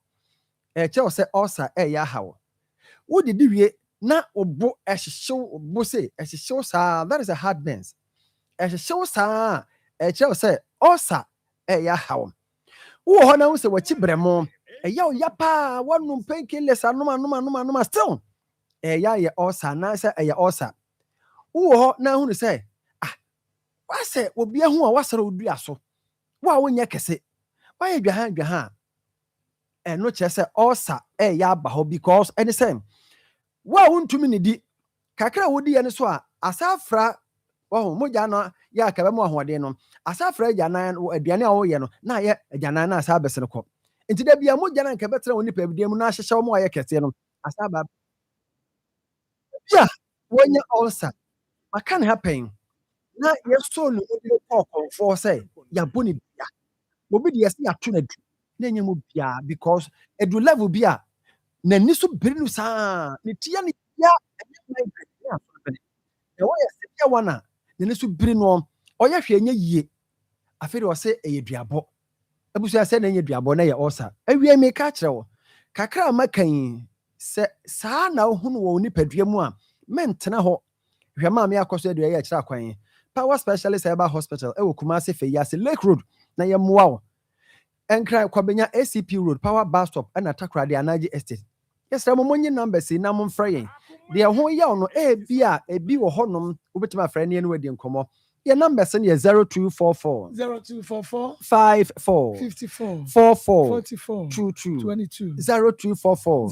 ɛkyɛ wo sɛ ulcer ɛyɛ ahawo wodidi wie na obo ɛhyehyɛ bo se ɛhyehyɛ saa that is a heartburns ɛhyehyɛ saa ɛkyɛ wo sɛ ulcer ɛyɛ ahawo wo hɔ na wo sɛ wachi brɛmo ɛyɛ wo ya pa wanum painkillers anoma still ɛyɛ ulcer na sɛ ɛyɛ ulcer wo hɔ na hunu sɛ wasɛ obi ahu a wasɛre odua so wo a wonyɛ kɛse wayɛ dwaha ɛno kyerɛ sɛ ulcer ɛyɛ aba hɔ because ɛne sɛ wo a wontumi ne di kakra wodi yɛ ne so a asafra mogya no yɛ akaba mu ahoɔden no asafra agyanan aduane a woyɛ no na yɛ agyanan na asa abɛsene kɔ nti da bia mogya na nkaba tra wo nipa bidie mu na ahyehyɛ wo ma yɛ kɛse no asaba bia wonya ulcer maka ne happen na yɛso no odire kɔkɔfo sɛ yɛbɔ ne bia obi de yɛse yɛato na du na nyɛ mu bia because edu level bia na ni so biri no saa ne tia ne ya ɛwɔ yɛ sɛ yɛ wana ne ni so biri no ɔyɛ hwɛ nyɛ yie afei de ɔsɛ ɛyɛ duabɔ abusua sɛ na ɛyɛ duabɔ na yɛ ulcer awie me ka kyerɛ wo kakra makan sɛ saa na wohunu wɔ nipadua mu a mentena hɔ hwɛ ma me akɔso adua yɛ kyerɛ kwan Power Specialist Herbal Hospital ɛwɔ Kumasi Feyiase Lake Road na yɛ mmoa wo ɛnkra kwabenya ACP Road Power Bus Stop ɛna Takrade Anaji Estate yɛsrɛ mo monyi numbers na mo mfrɛ yɛn deɛ ho yɛ no ebi wɔ hɔ nom wobɛtumi afrɛ ne wadi nkɔmmɔ yɛ numbers no yɛ 0244 54 44 22 0244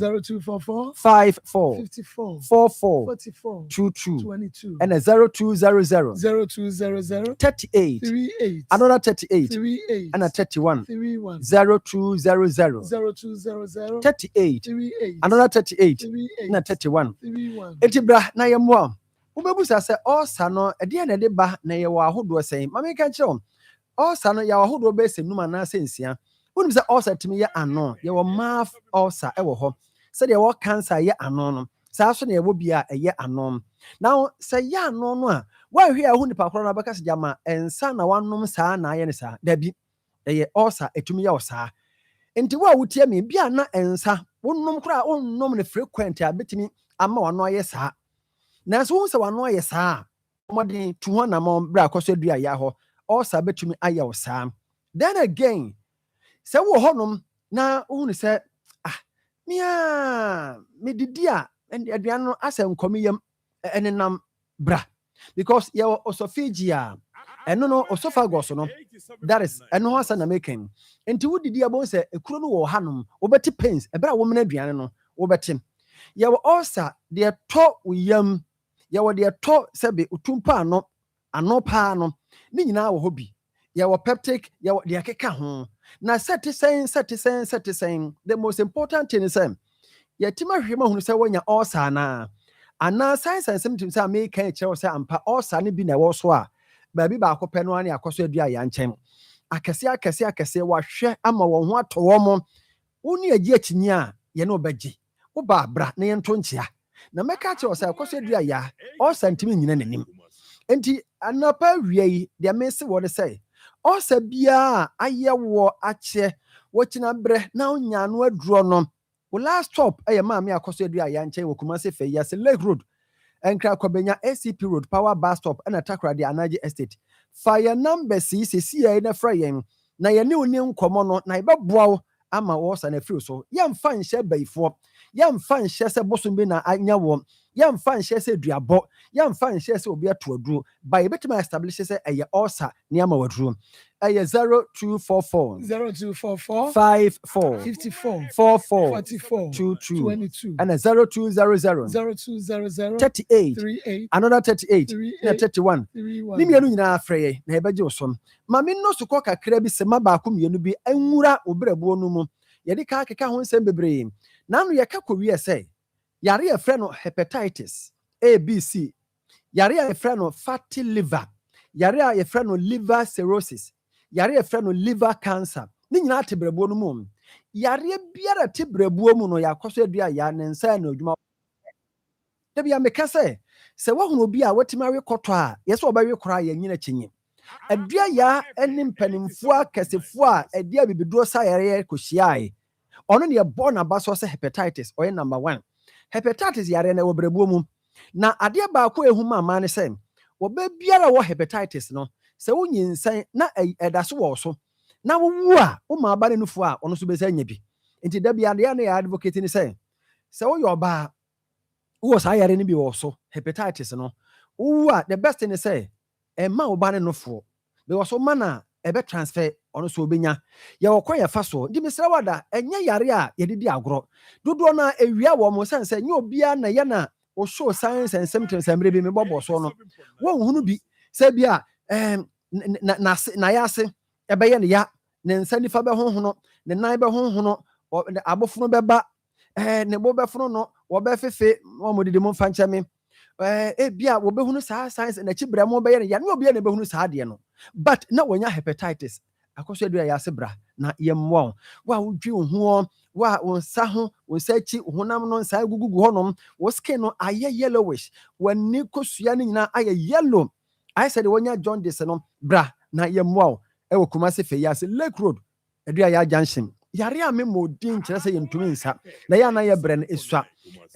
54 44 22 and 0200 38 another 38 and a 31 0200 38 another 38 and a 31 etibra na yɛmmoa ubebusa sɛ ulcer no ɛdeɛ na ɛde ba na yɛwɔ ahodoɔ sɛn ma meka kyerɛ ulcer no yɛwɔ ahodoɔ bɛsɛ num anaa sɛ nsia wonim sɛ ulcer tumi yɛ ano yɛwɔ mouth ulcer ɛwɔ hɔ sɛdeɛ ɛwɔ cancer yɛ ano no saa so na yɛwɔ bi a ɛyɛ ano now sɛ yɛ ano no a woahwɛ a ho nipa korɔ no bɛka sɛ gyama ɛnsa na wanom saa na ayɛ ne saa dabi ɛyɛ ulcer ɛtumi yɛ wo saa nti wo a wotie me bia na ɛnsa wonom koraa wonnom ne frequent a bɛtumi ama wano ayɛ saa nanso wo sɛ wano ayɛ saa modern to ho na mo bra akɔso adua ya hɔ ulcer betumi ayɛ wo saa then again sɛ wo hɔnom na wo hu sɛ me didi a aduane no asɛ nkɔmiyam ɛnenam bra because yɛ osophagia ɛno no esophagus no that is ɛno ho asa na making enti wo didi abɔ sɛ ekuro no wɔ hanom wobɛte pains ɛbra wo mena aduane no wobɛte yɛ ulcer de to uyam yɛwɔ deɛ tɔ sɛbe utumpa ano paa no ne nyinaa wɔ hɔ bi yɛwɔ peptic yɛwɔ deɛ keka ho na sɛte the most important thing is yɛtima hwɛ ma hunu sɛ wonya ulcer na ana signs and symptoms a me kan kyerɛw sɛ ampa ulcer ne bi na ɛwɔ so a baabi baako pɛ no ane akɔso adua ya nkyɛn akɛse wahwɛ ama wɔn ho atɔ wɔn mo woni agi akyinyi a yɛ no bɛgye wo ba bra na yɛnto nkyea na mɛka kyerɛ sɛ akɔso adua ya ulcer ntimi nyina nanim enti anapa wie de mese wo de say osa bia aye wo ache wo kina bre na onya no aduro no wo last stop eye ma me akoso adu aya nche wo kuma se fe ya se Lake Road enkra kwabenya ACP Road Power Bus Stop na Takra de Anaje Estate fire number CCCA na fra yen na ye ne oni nkomo no na ibeboa wo ama wo sa na free so yamfa nhye baifo yamfa nhye se bosom bi na anya wo yamfa nhye se duabo yamfa nhye se obi ato aduro ba yebetima establish se eye osa ne ama waduro eye 0244 54 44 22 and 0200 38 another 38 na 31 ni mienu nyina afreye na ebeje osom ma me no sokọ kakra bi se ma ba ko mienu bi anwura obrabo no mu ye de ka keka ho nsem bebre na no ye ka kowie se yare ye frɛ no hepatitis ABC yare ye frɛ no fatty liver yare ye frɛ no liver cirrhosis yare ye frɛ no liver cancer ni nyina tebrebo no mu yare biara tebrebo mu no yakoso adua ya ne nsa na odwuma da bia meka se wahunu obi a watima we kɔtɔ a yeso obawe kora ya nyina kyinye adua ya enim panimfo akasefo a adia bibido sa yare kohyiae ono ne bo na ba so se hepatitis oye number 1 hepatitis yare na wobrebo mu na ade ba ko ehuma ama ne se oba biara wo hepatitis no se wonyinsan na edaso wo so na wo a wo ma ba ne nufo a ono so be sa nya bi enti da bia de na ya advocate ni se wo yo ba wo sa yare ni bi wo so hepatitis no wo a the best thing is say ma wo ba ne nufo be wo so mana ebe transfer ono so obenya ye wo kwa fa so ndi misra wada enya yare a ye didi agro dodo na ewia wo mo sense nya obia na ye na o show signs and symptoms amre bi me bobo so no wo hunu bi se bia na ya se ebe ye ne ya ne nsa nifa be honhono ne nan be honhono abofunu beba ne bo be funu no wo be fefe wo mo didi mo fa nche me bia wo be hunu sa signs na chibra mo be ye ne ya ne obia ne be hunu sa de no but na wonya hepatitis akoso edu ya sebra na yemwo wa wudwi ho wa wonsa ho wonsa chi honam no nsa gugugu honom wo skin no aye yellowish wani kosua ni nyina aye yellow I said wonya John this no bra na yemwo e wo kuma se fe ya se Lake Road edu ya junction yare a memo din kire se yentumi nsa na ya na ye bre no esua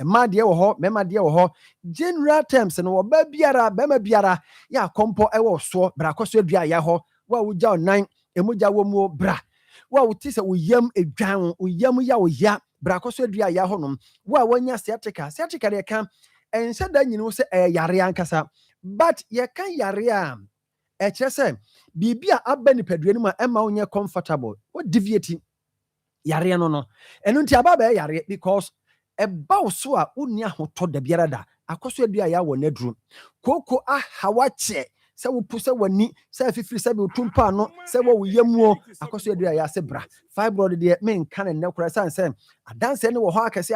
ma de wo ho mema de wo ho general terms no wo ba biara ba ma biara ya kompo e wo so bra koso edu ya ho wa wugya onan emuja wo mu bra wa wuti se wo yam edwan wo yam ya wo ya bra koso edu ya ho wa wonya sciatica de kan ense da nyini wo se yare ankasa but ye kan yare a e kire se bibia aba ni padua ni ma ema wonye comfortable wo deviate yare no enu nti aba ba yare because eba so a uni ahoto da biara da akoso edu ya wo nadru koko ahawache se wo pu se wani se afifiri se be tumpa no se wo yemuo akoso edu ya se bra fibroid de men kan ne kora sanse adanse ne wo ho akese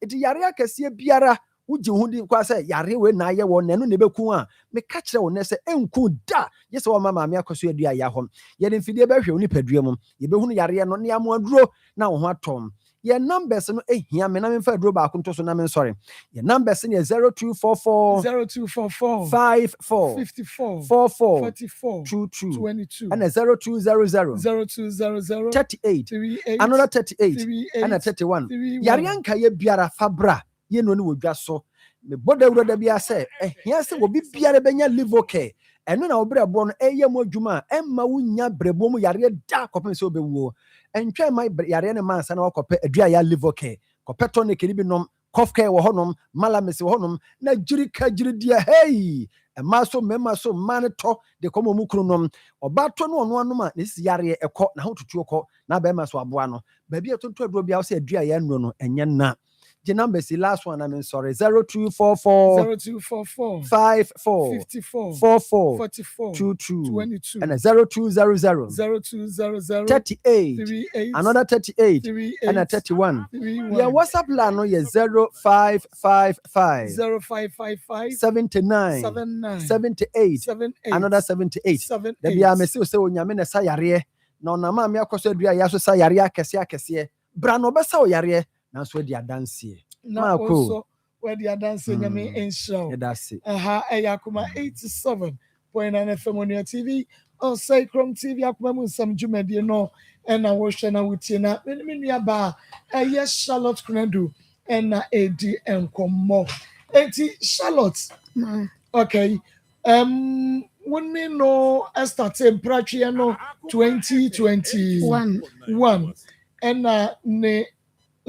eti yare akese biara uji hundi kwa se yare we na ye wo nanu ne beku a me ka kire wo ne se enku da ye se wo mama me akoso edu ya ho ye de mfidie behwe oni padua mu ye behunu yare no ne amoaduro na wo ho atom ye numbers no ehia me na me fa duro ba ko ntoso na me sorry ye numbers ne 0244 54 44 22 and 0200 38 another 38 and 31 yare anka ye biara fabra ye no ne wodwa so me boda wuro da bia se ehia se wo bi biara benya live okay eno na obrebo no eye mo adwuma emma wunya brebo mu yare da kopem se obewuo entwe mai yare ne mansa na wakope adua ya live okay kopɛ tonic ni bi nom cough care wo honom malamis wo honom na jirika dia hey ema so mema so man to de komo mu kunu nom oba to no ono anoma ne si yare ekɔ na ho tutu ekɔ na ba ema so aboa no ba bia to aduro bia wo se adua ya nuro no enye na the number is the last one I'm sorry 0244 54 44 22 and 0200 38 another 38 and a 31 yeah WhatsApp line no is 0555 79 78 another 78 there be am say onyame na sa yare na na ma me akoso adua ya so sa yare akese bra no be sa yare na so di adanse na also where the dance in me in show. That's it. Akoma 87.9 FM on your TV. On Sacrum TV, Akoma some Jumedi no, and I was shana with you now. Many bar, yes, Charlotte Kunadu, and AD and Como. Charlotte. Okay. When me know I started Prachi no 2021 and ne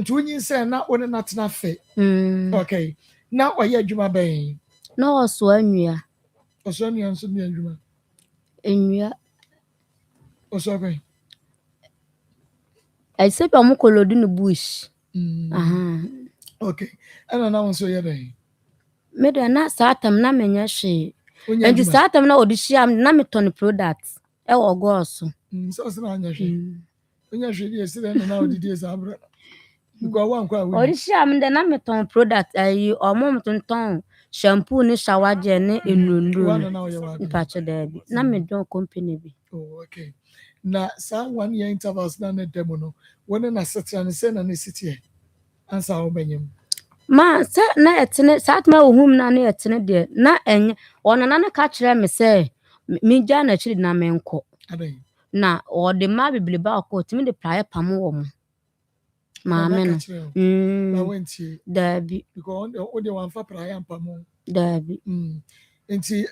20 say na one not na fe. Okay. Now why you adwuma ben? No so anwia. Oso nua nso bi adwuma. Enwia. Oso ben. I say pa mo kolodu no bush. Okay. And now so ye ben. Me do na satam na menya hwe. And satam na odihia na me ton products. E wo go so. So na anya hwe. Onya hwe di esi na odidi esa abra. Because one kwa we. Odihia me de na me ton product ayi omo ton shampoo ni shower gel ni enundu. Mpacho dabi. Na me don company bi. Oh, okay. Na sa 1 year intervals na demo no. When na setya ne se na ne sitie. Ansa obenyem. Ma se na etene satma ohum na na etene de na enye ona na ne ka kire me se mi gya na chiri na menko na o de ma bibili ba ko timi de praye pam wo mo ma me no na wenti dabi because o de wan fa praye pam dabi enti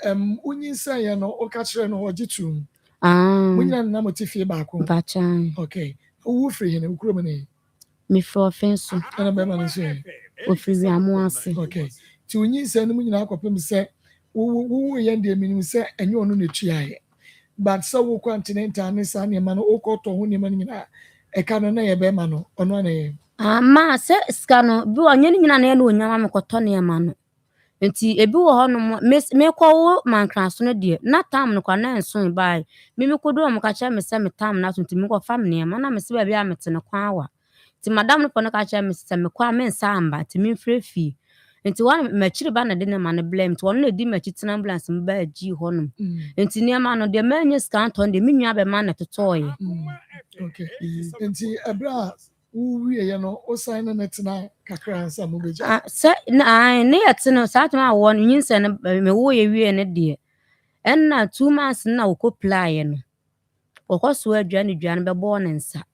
unyi san ye no o ka kire no ogitu munya na motifi ba ko bachan okay wo free he na ukuro me ne mi fro fenso ana be ma ne so ofiri amuase okay ti unyi san no munya akopem se wo ye ndie minim se enye onu na tuae but so wo continental ne sa ne ma no okoto ho ne ma nyina e ka no na ye be ma no ono na ye ma se ska no bi onye ne nyina na ye no onyama me koto ne ma no enti ebi wo ho no me ko wo mankraso no de na tam no kwa na enso bai me kodo mo ka cha me se me tam na tunti me ko fam ne ma na me se ba bia mete ne kwa wa ti madam no pono ka cha me se me kwa me nsa amba ti me mfrefi enti wan machiri ba na de ne ma ne blame ti won na di machi tina ambulance me ba ji ho no enti ne ma no de manye scan ton de minwa be ma na totoye okay enti abra uwie ye no o sign na tina kakra nsa mo beja se na ne yetino satma won nyinse ne me wo ye wie ne de enna 2 months na okoply no okoso adwane dwane be bo ne nsa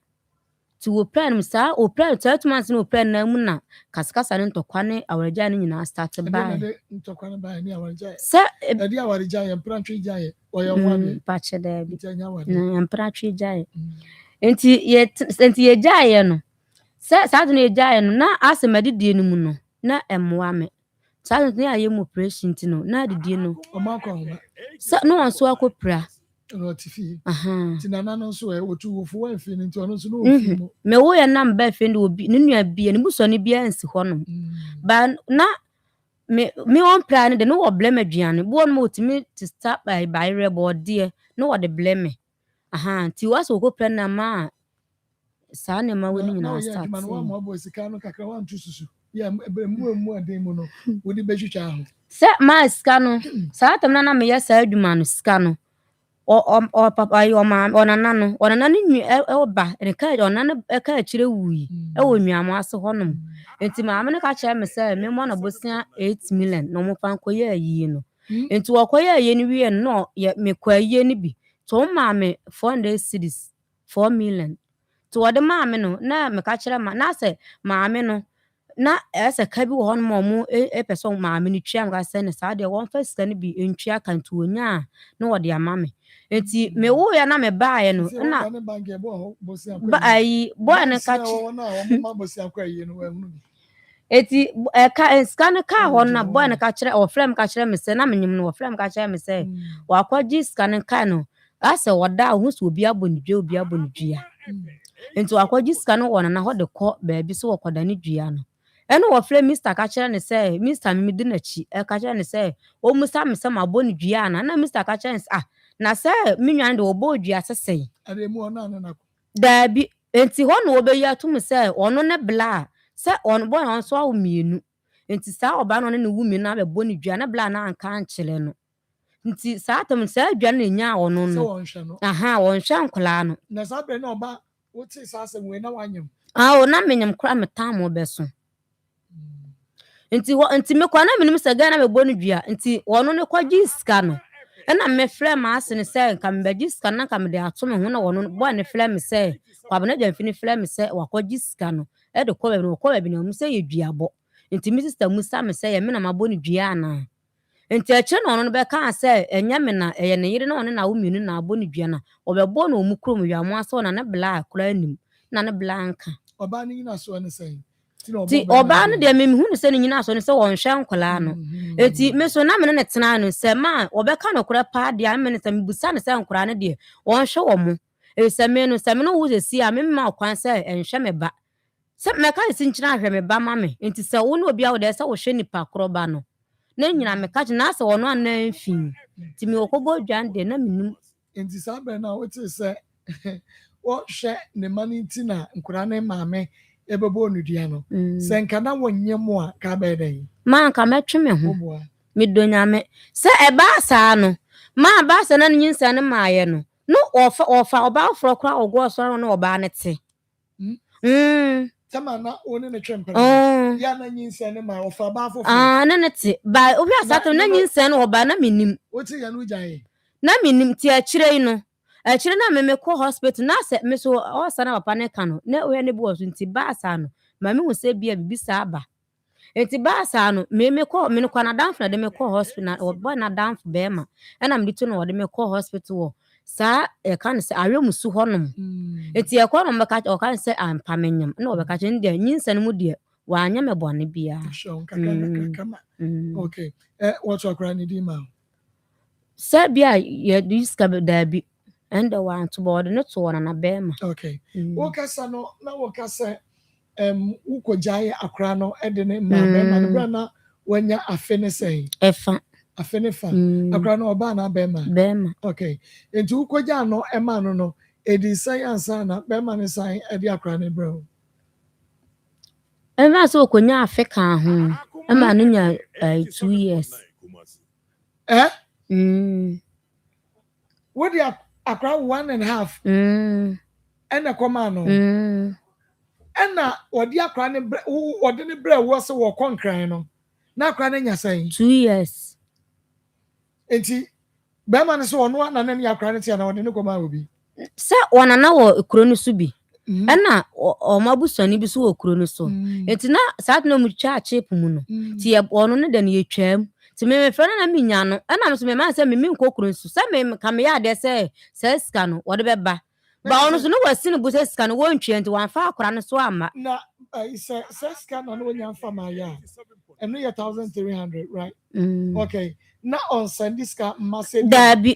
ti wo plan sa o plan 2 months na o plan na mu na kaskasa ne ntokwa ne awarja ne nyina start by ntokwa ne by ne awarja se edi awarja ye prantwe jaye o ye wan pa chede bi na prantwe jaye enti ye jaye no se sa de ne jaye no na asemade die no mu no na emwa me sa de ya ye mu operation ti no na didie no o ma kwa ho se no onso akopra no tifi ti nana no so e otu wo fu wan fi ni ti ono so no fi mo me wo ye na mba fi ndi obi ne nua bia ne buso ne bia nsi ho no ba na me on plan de no wo blame aduane bo no otimi to start by rebo de no wo de blame ti was wo ko plan na ma sa ne ma we ni na start man wa mo bo sika no kakra wan tu susu ya mu adem mo no wo di behwehwa ho se ma sika no sa tam na me ya sa adwuma no sika no o papa yo ma onana no nyu e ba ne ka onana e ka kire wuyi e wo nnuamo ase honom enti ma amene ka kire me se me mo na bosia 8 million no mo fan koye ayi no enti wo koye ayi ni wie no me kwa ayi ni bi to ma me 400 cedis 4 million to wo de ma me no na me ka kire ma na se ma me no na ese ka bi wo honom mo e person ma me ni twia ga se ne sa de won fa sika ni bi entwia kan to onya na wo de ama me enti me wo ya na me baaye no na ba ayi boy na ka eti ka scan ka ho na boy na ka kire o frame ka kire me se na menyim no o frame ka kire me se wa kwaji scan ka no ase woda hu so obi abonidua enti wa kwaji scan wo na ho de ko baabi so wo kwada ne dua no eno wo frame Mr. ka kire ne se Mr. me di na chi ka kire ne se o musa me se ma bonidua na Mr. ka kire na se minwan de obo dua sesei ademu ona na da bi enti ho no obeyi atum se ono ne bla se on boy on so awu mienu enti sa oba no ne wu mienu abe boni dua na bla na anka ankyele no nti sa atum se dua na nya ono no won hwa nkola no na sa bre na oba wo ti sa asem we na wanyem o na menyem kra metam obeso nti me kwa na menim se Ghana me bonu dua nti wono ne kwaji sika no na me frɛ ma ase ne sɛ nka me bagi sika na nka me de ato me ho na wono bo ne frɛ me sɛ kwabena jamfi ne frɛ me sɛ wakwaji sika no e de kwa bi na mu sɛ ye duabɔ nti me sister mu sa me sɛ ye me na mabɔ ne dua ana nti akye na wono be ka sɛ enya me na ye ne yire na wono na wo mienu na abɔ ne dua na obɛbɔ na omu krom wi amo aso na ne bla akora anim na ne bla nka oba ni nyina so ne sɛ ti oba no de me hu ne sɛ ne nyina so ne sɛ won hwɛ nkola no eti me so na me ne tena no sɛ ma obɛka no kora pa de am ne sɛ me busa ne sɛ nkora ne de won hwɛ wo mo e sɛ me no wo sɛ si a me ma kwan sɛ enhwɛ me ba sɛ me ka si nkyina hwɛ me ba ma me enti sɛ wo ne obi a wo de sɛ wo hwɛ nipa koro ba no na nyina me ka na sɛ wono anan mfin ti me okobɔ dwan de na menum enti sa bɛ na wo te sɛ wo hwɛ ne mani nti na nkora ne maame ebebo onudua no sɛ nka na wonye mo a ka bɛ dɛn ma nka metwe me ho me donyame sɛ eba saa no ma ba sa na nyinsa ne maaye no no ofa oba afro kra ogo so no oba ne te tama na one ne twempa ya na nyinsa ne ma ofa ba afofo ne te ba obi asato na nyinsa ne oba na menim woti ya no gyae na menim ti akire no akire na me kɔ hospital na sɛ me so o sa na papa ne ka no na o ne bo so nti ba sa no ma me hu sɛ bia bibi sa aba enti ba sa no me kɔ na danfo na de me kɔ hospital na obo na danfo be ma na me to no de me kɔ hospital wo sa e ka ne sɛ awɛmusu hɔnom enti e kɔ no me ka o ka sɛ ampa menyam na o be ka che ndi nyinsa no mu de wa anya me bɔne bia okay what's your crying di ma sɛ bia ye diska da bi and the one to board no to one na be ma okay wo kasa no na wo kasa ukojaye akra no e de ne ma be ma no bra na wanya afe ne sei efa afe ne fa akra no oba na be ma okay enti ukoja no e ma no no e di science na be ma ne sai e di akra ne bro e ma so konya afe ka ho e ma no nya 2 years what the akra 1.5 and Akoma no and na wodi akra ne wodi ne bra wo se wo konkran no na akra ne nya sai 2 years enti be ma ne so ono na ne akra ne tia na wodi ne koma obi se wona na wo kuro no so bi na o mabusani bi so wo kuro no so enti na saat no mu cha chip mu no ti ono ne de ne yetwam ti me frɛ na me nya no na me so me man sɛ me nkokuro nso sɛ me ka me ya de sɛ ska no wode bɛba ba ono so no wasi no bu sɛ ska no wontwe nti wan fa akora no so ama na sɛ ska no wonya fa ma ya eno ye 1300 right okay na on send ska massive dabi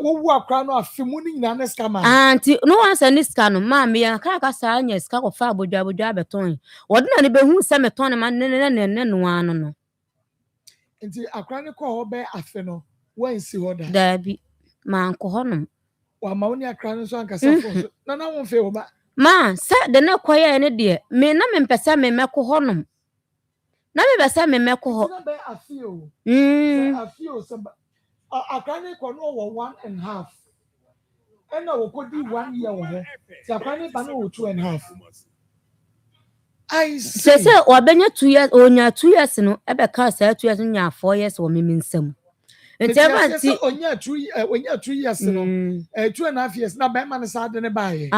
wo akora no afi mu ni nyina ne ska ma anti no wan send ska no ma me ya ka sa anya ska ko fa abodwa beton wode na ne behu sɛ meton ne ma ne no ano no nti akra ne kɔ hɔ bɛ afe no wansi hɔ da dabi ma nkɔ hɔ no wa ma woni akra ne so ankasa fo na won fe hɔ ba ma sɛ de ne kɔ yɛ ne de me na me mpɛsɛ me mɛkɔ hɔ no na me bɛsɛ me mɛkɔ hɔ na bɛ afi o afi o sɛ akra ne kɔ no wɔ 1.5 ɛna wo kɔdi 1 year wɔ hɔ ti akra ne ba no wɔ 2.5 I see. Say obenya 2 years onya 2 years no ebe ka say 2 years nya 4 years wo memi nsam. Enti abanti onya 2 years no 2.5 years na be ma ne sa de ne baaye.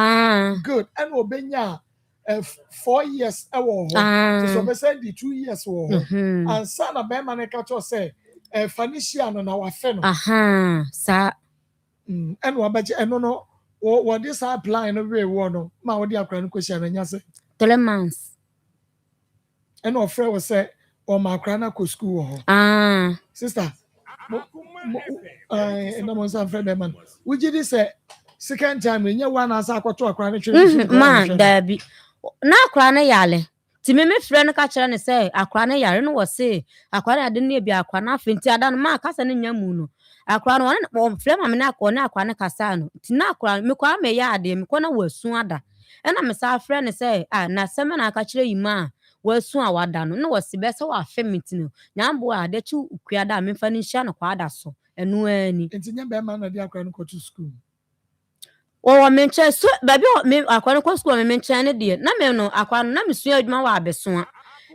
Good. And obenya 4 years e wo ho. So be say the 2 years wo ho. And sa na be ma ne ka to say financial no na wa fe no. Sa. And wa baje eno no what this apply no we wo no ma wo di akra no question na nya say 3 months. And our friend was said, "Oh, my grandma go school." Sister, and I'm on friend man. Would you say second time when you want us to go to man, Debbie? Na grandma yale. Ti me friend ka kire ne say akwa ne yare no wo say akwa na de ne bi akwa na afenti ada no ma kasa ne nyamu no akwa no one friend ma me na akwa ne kasa no ti na akwa me kwa me ya ade me kwa na wasu ada na me sa friend ne say na sema na ka kire yima wasu awada no na wasi be say wa afemiti no nyambo ade chi ukua da me fa ni hia no kwa ada so enu ani enti nya be ma na de akwa no go to school wo menche so baby me akwa no school me menche ne de na me no akwa no na me sua adwuma wa abeso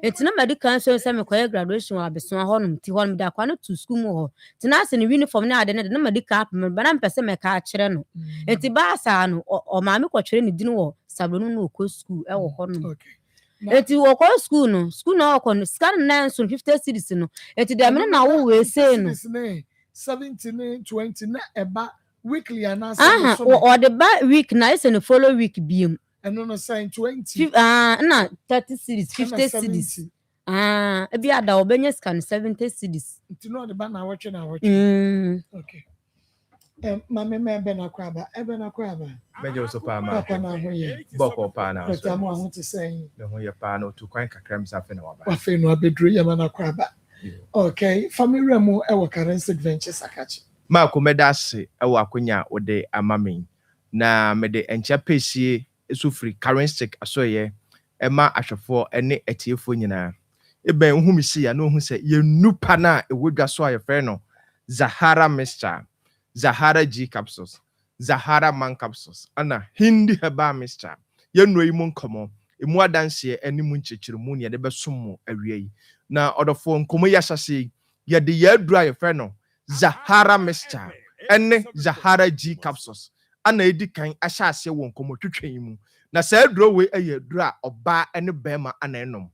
Enti na medical so say me koye graduation wa beso honum ti honum da kwa no to school mu ho. Ti na se ne uniform na ade na medical me ba na mpese me ka akere no. Enti ba sa no o ma me kwotwere ne din wo sabronu no ko school e wo honum. Okay. Enti wo ko school no ko no scan na so 50 cedis no. Enti de me na wo we say no 17 20 na eba weekly and or the back week na is the follow week biem. And no sign 20. Na 30 cities, 50 cities. Ebi ada obenya scan 70 cities. To know the ban na watching. Okay. Mama be na kwaba, ebe na kwaba. Mejo so pa ma. Papa na ho ye. Boko pa na. But am want to say. Me ho ye pa no to kwan kakram sa fe na waba. Wa fe no abedru ye na kwaba. Okay, family mu e wo currency ventures akachi. Ma ko medase e wo akonya ode amamen. Na mede encha pesie esufri currency asoye e ma ahwefo ene etiefo nyina. E ben hu mi si ya no hu se ye nupa na e wodwa so aye fe no Zahara mixture, Zahara G capsules, Zahara man capsules, ana hindi heba mixture. Ye no imun komo, imu adanse eni mu nchechiru mu ne de besom awie yi. Na odofo nkomo yasase ye de ye dry ye fe no Zahara mixture, ene Zahara G capsules. Ana edi kan ahya ase wo nkomo twetwen mu. Na sa dro we eye dro oba ene bema ana enom.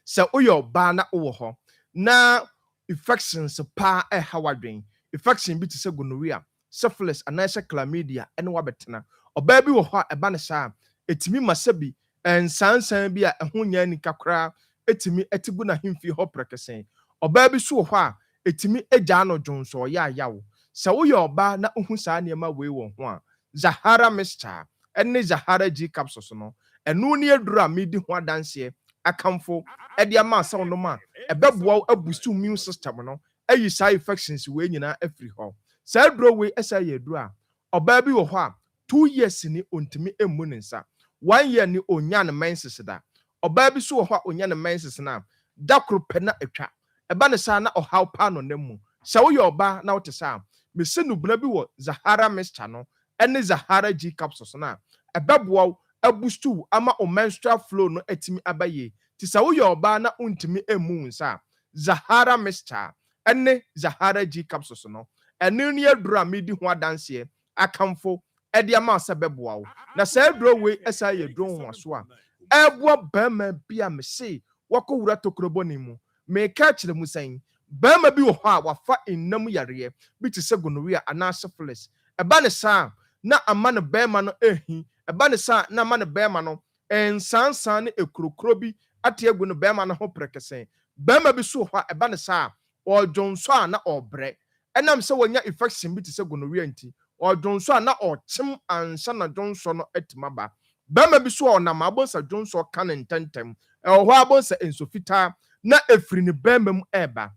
Sa uyo oba na wo ho na infections pa hawadwen infection bi te se gonorrhea syphilis anasa chlamydia ene wabetena oba bi wo ho eba ne sha etimi masabi ensansan bi a eho nya ni kakra etimi etigu na himfi ho prekesen oba bi so wo ho a etimi egya no dwonso ya yawo se wo ye oba na ohu sa ne ma we wo ho a Zahara mixture ene Zahara G capsules no enu ne adura medi ho adanse akamfo edia ma sa no ma ebeboa abustu immune system no ayi side infections we nyina afri ho sa duro we esa ye duro a oba bi wo ho a 2 years ni ontimi emu ne nsa 1 year ni onya ne menses da oba bi so wo ho a onya ne menses na dakro pena atwa eba ne sa na ohaw pa no nemu sa wo ye oba na wo te sa me se no buna bi wo Zahara mixture no ene Zahara G capsules na ebeboa abustu ama o menstrual flow no etimi abaye ti sa wo ye oba na untimi emu nsa Zahara mixture ene Zahara G capsules no ene ne adura medi ho adanse akamfo ede ama asebeboa wo na sa aduro we esa ye duro ho aso a eboa bema bia me se wakowura tokroboni mu me ka kire mu san bema bi wo ho a wafa innam yare bi ti se gonorrhea ana syphilis eba ne sa na amane bema no ehi eba ne sa na amane bema no ensansan ne ekrokro bi ate agu no bema no ho prekesen bema bi so ho eba ne sa o jonso a na obre enam se wonya infection bi te se gonorrhea nti o jonso a na o chim ansa na jonso no etimaba bema bi so o na mabonsa jonso kan ntentem e ho abonsa ensofita na efri ne bema mu eba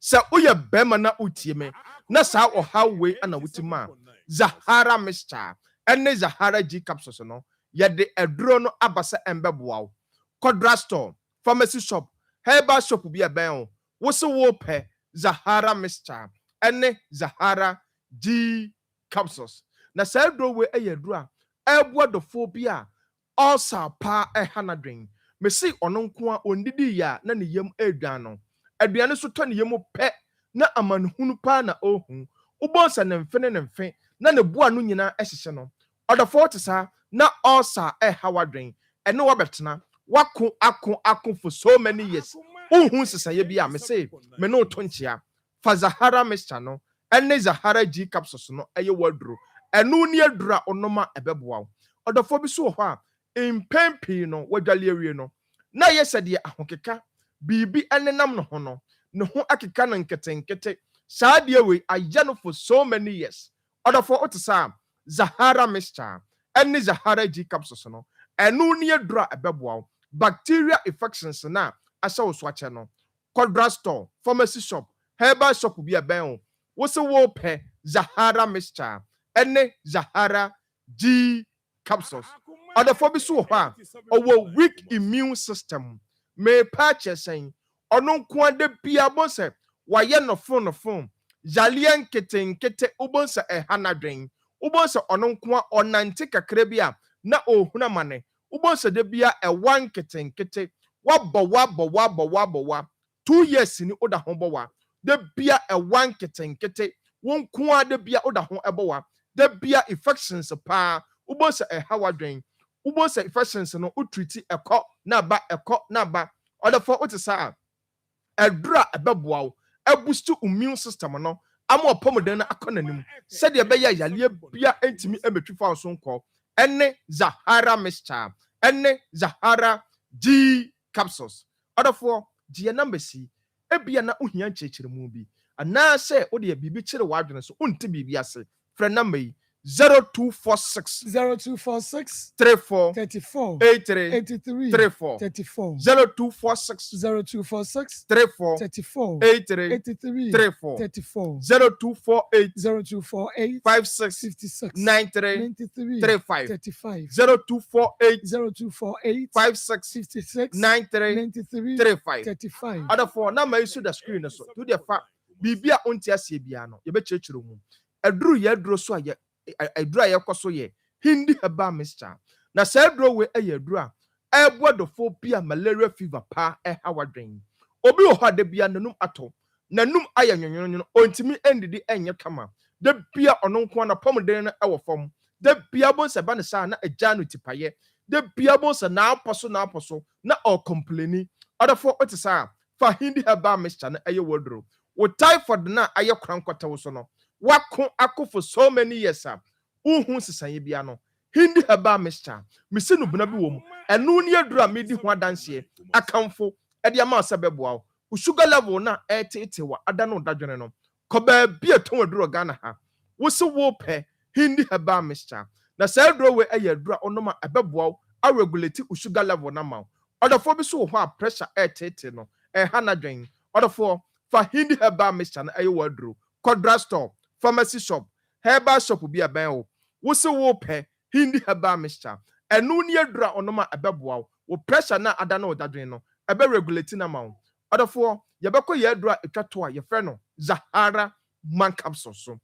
se uye bema na utie me na sa o hawe ana wutima Zahara mixture ene Zahara G capsules no yede edro no abasa embeboa Kodra store pharmacy shop herbal shop bi eben o wo se wo pe Zahara mixture ene Zahara G capsules na sa edro we eyedro a ebo dofo bi a ulcer pa ehanadwen me see ono nko a ondidi ya na ne yam edwan no aduane so to ne yam pe na amanhunu pa na ohun ubonsa ne mfe na ne bua no nyina ehihye no odafo te sa na ulcer hawadwen ene wabetena wako ako for so many years uhun sesaye bi a me say me no to nchia fa Zahara mixture no ene Zahara G capsules no eye waduro enu ne adura onoma ebeboa odafo bi so ho a impempi no wadwale awie no na yesede ahokeka bibi enenam no ho no ne ho akeka na nketenkete saa de we aya no for so many years odafo otisa Zahara mixture ene Zahara G capsules no enu ne adura ebeboa bacteria infections na asa wo so ache no Kodra store pharmacy shop herbal shop bi aben o wo se wo pe Zahara mixture ene Zahara G capsules odafo bi so ho a owo weak immune system me purchase ono nko ade bia bonse waye no phone jalien kete ubonse hanadwen ubonse ono nko onante kakra bia na ohuna mane ubonse de bia wan kete wabɔ 2 years ni oda ho bɔ wa de bia ɛwan ketenkete won koa de bia oda ho ɛbɔ wa de bia infections pa ubo se ɛha wadwen ubo se infections no utriti ɛkɔ na ba order for otisa ɛdura ɛbɛboa wo ɛboost immune system no ama ɔpɔmuden no akɔ nanim sɛdeɛ ɛbɛyɛ yaleɛ bia entimi emetwi fa so nkɔ ɛne Zahara mixture ɛne Zahara G capsules order for G number C ebia na ohia nkyerɛkyerɛmu bi anaasɛ wo de bibi kyerɛ wadwene so unti bibi ase frɛ number yi 0246 34 83 34 0246 34 83 34 0248 56 93 35 0248 56 93 35 other for na ma isu da screen so to the fa bibia onti asie bia no ye be kyerɛkyerɛ mu aduru ye aduro so aye aduru aye kɔso ye hindi heba mixture na sa aduro we aye aduru a ɛbɔdofo bia malaria fever pa ɛha wadwen obi wo ha de bia nanum ato nanum aye nwonwonwo ontimi endidi enye kama de bia ɔno nko na pɔmden no ɛwɔ fam de bia bon se ba ne sa na agya no tipaye de bia bon se na aposo na o complaini odafo otisa fa hindi heba mixture na ɛyɛ wodro wo typhoid na aye krankota wo so no wako ako for so many years uhu sisaye bia no hindi heba mixture misi no buna bi wo mu enu ne adura medi ho adanse akamfo e de ama sebeboa wo sugar level na etete wa adano dadwene no koba bi eton aduro Ghana ha wo se wo pe hindi heba mixture na sa aduro we aye adura onoma ebeboa a regulate sugar level na ma odafo bi so ho a pressure etete no ha na dwen odafo fa hindi heba mixture na aye waduro Kodra store pharmacy shop herbal shop bi aban wo se wo pe hindi heba mixture enu ne adura onoma ebeboa wo pressure na ada na odadwen no ebe regulate na ma odafo ye beko ye adura etwato a ye frɛ no Zahara man capsule so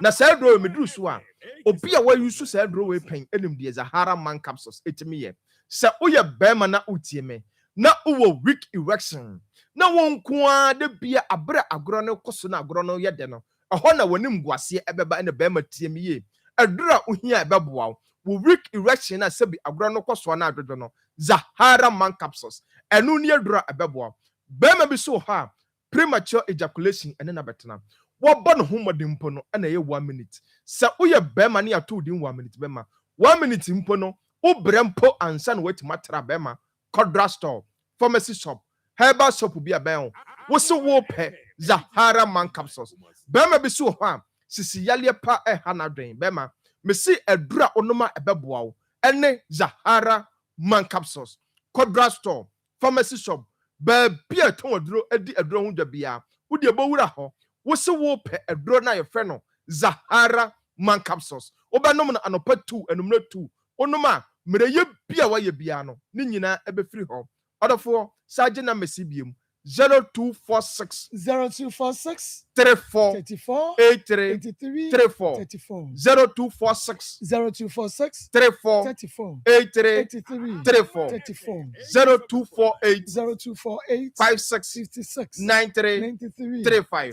na sa adura meduru so a obi a wa use sa adura we pen enim de Zahara man capsules etimi ye sa uye bema na utie me na uwo weak erection na won koa de bia abre agoro no koso na agoro no ye de no ɛhɔ na wanim guase ɛbɛba ne bɛma tie me ye adura ohia ɛbɛboa wo weak erection na sebi agoro no koso na adodo no Zahara man capsules ɛno ne adura ɛbɛboa bɛma bi so ha premature ejaculation ɛne na betena wo bɔ no homɔden mpo no ɛna ye 1 minute sɛ woyɛ bɛma ne ato din 1 minute bɛma 1 minute mpo no wo brempo ansa na watima tra bɛma Kodra store pharmacy shop herbal shop bi aban wo se wo pɛ Zahara man capsules bema bi so ho a sisi yale pa ha na dwen bema me si adura onoma ebeboa wo ene Zahara man capsules Kodra store pharmacy shop ba bi aton aduro adi aduro ho dwabia wo de bowura ho wo se wo pɛ aduro na ye frɛ no Zahara man capsules wo ba nom na anopa 2 enumre 2 onoma mereye bia wa ye bia no ni nyina ebefiri ho odofo saje na mesi biem 0246 34 83 34 0246 34 83 34 0248 56 93 35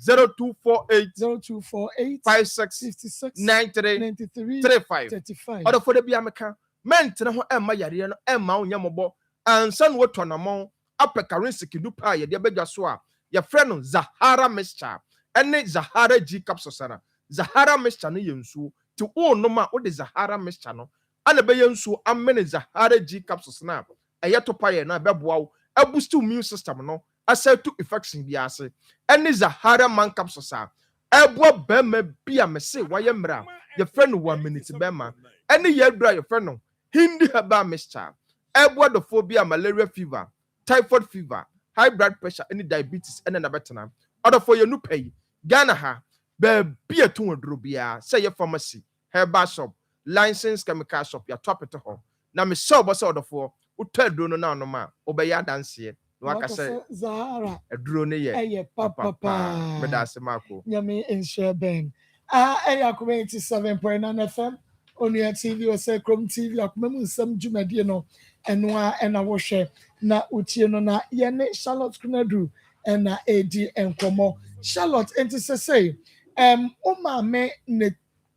0248 56 93 35 odofo de bia meka mentene ho emma yare no emma onyamobo ansa no tonamon apekarensi kidupa ye de bedwa so a ye frɛ no Zahara mixture ene Zahara G capsule sara Zahara mixture no ye nsuo ti wo no ma wo de Zahara mixture no ana be ye nsuo amene Zahara G capsules na eye topa ye na beboa wo aboost immune system no asset to infection bi ase ene Zahara man capsules a eboa bema bia me se waye mra ye frɛ no 1 minute bema ene ye dura ye frɛ no hindi heba mixture eboa the phobia malaria fever typhoid fever high blood pressure any diabetes and na betena order for you no pay Ghana ha be bia to wodro bia say your pharmacy herbal shop licensed chemical shop ya top it ho na me sure boss order for utadro no na no ma obeya danse no aka say Zahara adro ne ye papa me da se mako nyame enhwe ben Akoma 87.9 FM Onua TV or say Chrome TV akoma mu nsɛm dwumadie no ɛno a ɛna wɔhwɛ na utie no na yɛne Charlotte Kunadu ɛna edi nkɔmɔ Charlotte enti say o maame ne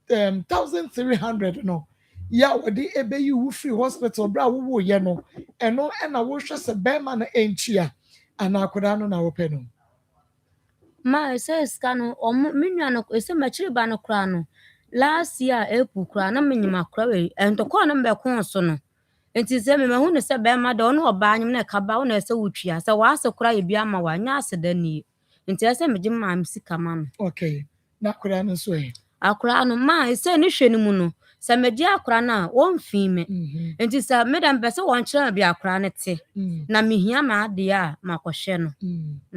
1300 no ya wɔde ebeyi wo free hospital bra wo ye no ɛno ɛna wɔhwɛ sɛ bɛrima no entua ana akoda no na wɔpɛ no ma ska no menua no machiri ba no kra no last year April kra na menyima kra we entokɔ no mbɛko so no enti sɛ me mahu ne sɛ bɛrima de ɔno ɔbaa nyim na kaba wo na sɛ wotua sɛ waase kra ye bia ma wanya ase da nie enti sɛ megye ma am sika ma no okay na akoda no so akra no ma sɛ ne hwɛ no mu no sɛ megye akra na wɔmfi me enti sɛ medam pɛ sɛ wɔnkyerɛ bi akra ne te na mehia ma ade a makɔhwɛ no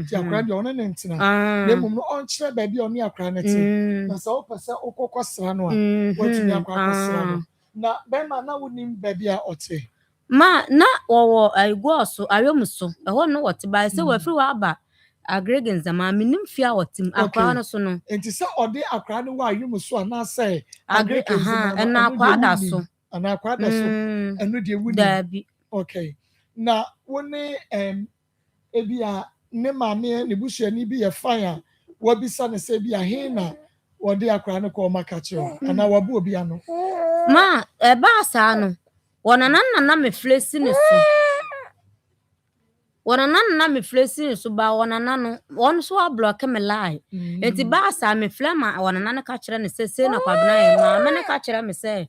ti akra de ɔno ne ntina na mum no ɔnkyerɛ ba bi ɔne akra ne te na sɛ wopɛ sɛ wokɔkɔ sra no a watumi akɔ sra no na bɛrima na wonim ba bi a ɔte ma na wɔwɔ aigua so awɛm so ɛhɔ no wɔte ba sɛ wafiri wɔ aba agrege nzama menim fia wɔtem akra no so no enti sɛ ɔde akra no wɔ awɛm so ana sɛ agrege nzama ɛna akwa da so ana akwa da so ɛno de wuni dabi okay na wone ebi a ne maame ne busuani bi yɛ fan a wabisa ne sɛ bi a he na wɔde akra no kɔ ɔma ka kyerɛ ana wabu obi ano ma ɛba saa no wɔnana me flesi ne so wɔnana me flesi ne so ba wɔnana no wɔn so ablock me lie enti ba saa me flema wɔnana no ka kyerɛ ne sɛ sɛ na kwabena yɛ ma me ne ka kyerɛ me sɛ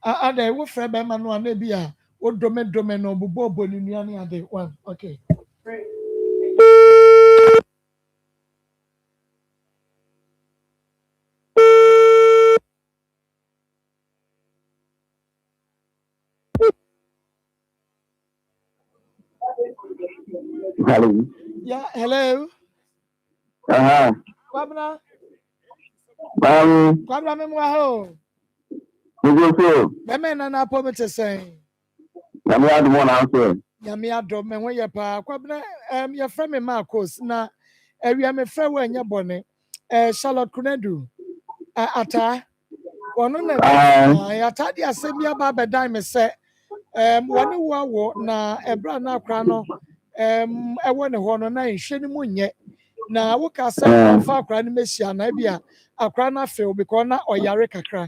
ada wo frɛ bɛrima no ana bi a wo dome no bobɔ ne nua ne ade one okay Hello. Yeah, hello. Kwabena. Kwabena me mwa ho. Meme na na po me te sen. Nyame adom na so. Nyame adom me ho ye pa. Kwabena ye frɛ me Marcos na awia me frɛ wo anya bone. Charlotte Kunadu. Ata. Wono na ata dia asɛm ya ba bedan me sɛ wone wo na ebra na akra no ɛwɔ ne hɔ no na nhwɛ no mu nyɛ na woka sɛ fa akra no mehyia na bia akra no afew because na ɔyare kakra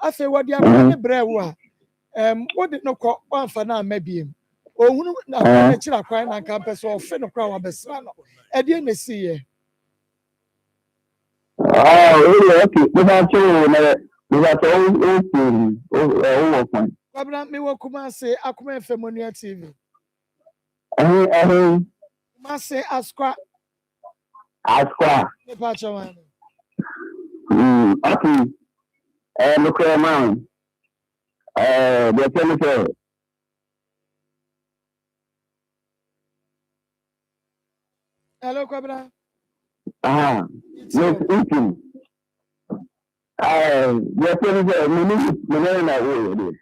afei wɔde akra no brɛ wo a wode no kɔ ɔmfa no ama biem ohunu na akra no kyira akra na nka mpɛ sɛ ɔfe no kora wabɛsra no ɛdeɛ na siyɛ Kwabena me wo kuma se Akoma Femonia TV Mase Askwa. Ne pacha man. Okay. Look at man. The chemical. Hello, Kwabena. Yes, eating. The chemical. Me na wo.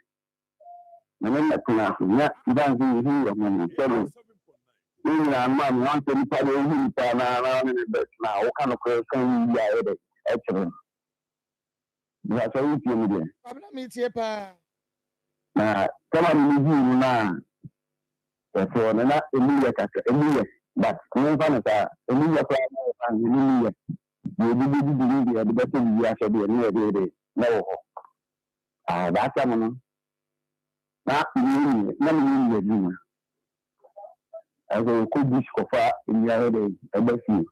Me kuna na idan zi yo seven. Na man want to be part of it na o kan ko kan ya e de actually ya so yi mi de Kwabena me tie pa na kama ni zi na so na emilia ka emilia but ko fa na ta emilia ko na emilia ye bi de ba to bi ya so de ni de na wo da ka mo na ni also could be scofa in the other embassy.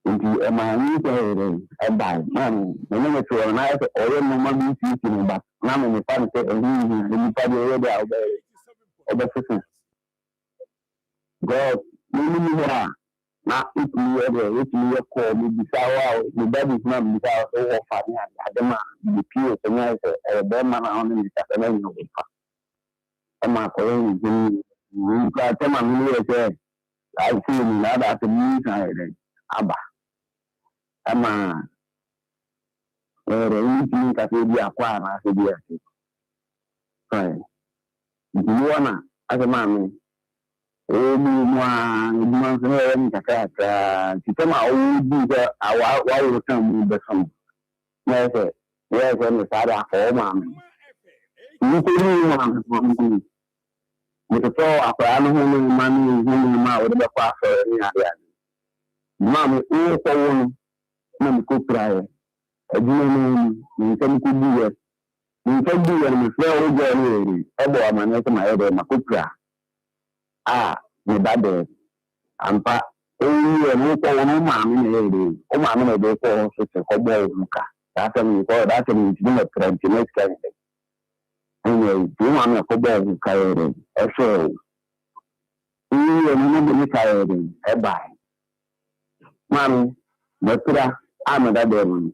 Into a man and by man, the minute to a night or no man teaching, but now in the family and you probably already out there. God, you are not if you ever, if you call me, the bed is not without over family. I don't know the peers and I say, a bad man on the Saturday. I'm not going we got them on the way. I see that at the meantime. Abba. Ama. Anything that will be acquired as a dear. Right. You wanna, as a man, to come out, our come with the sum. Yes, yes, and the side of home, mammy. You can do with the floor of animal money, woman, out of the pastor, and the other. Mammy, all for one, no could try. A woman, you can do it. You can do it, and the floor will go. Ever, my neck, my head, my cooker. Ah, the bad. Ampa eyi emu ko no maami na ere o maami na be ko so se ko bo nka that me ti na trend next kind anyway you maami ko bo nka ere e so eyi emu no be ka ere e ba maami matura amada de mu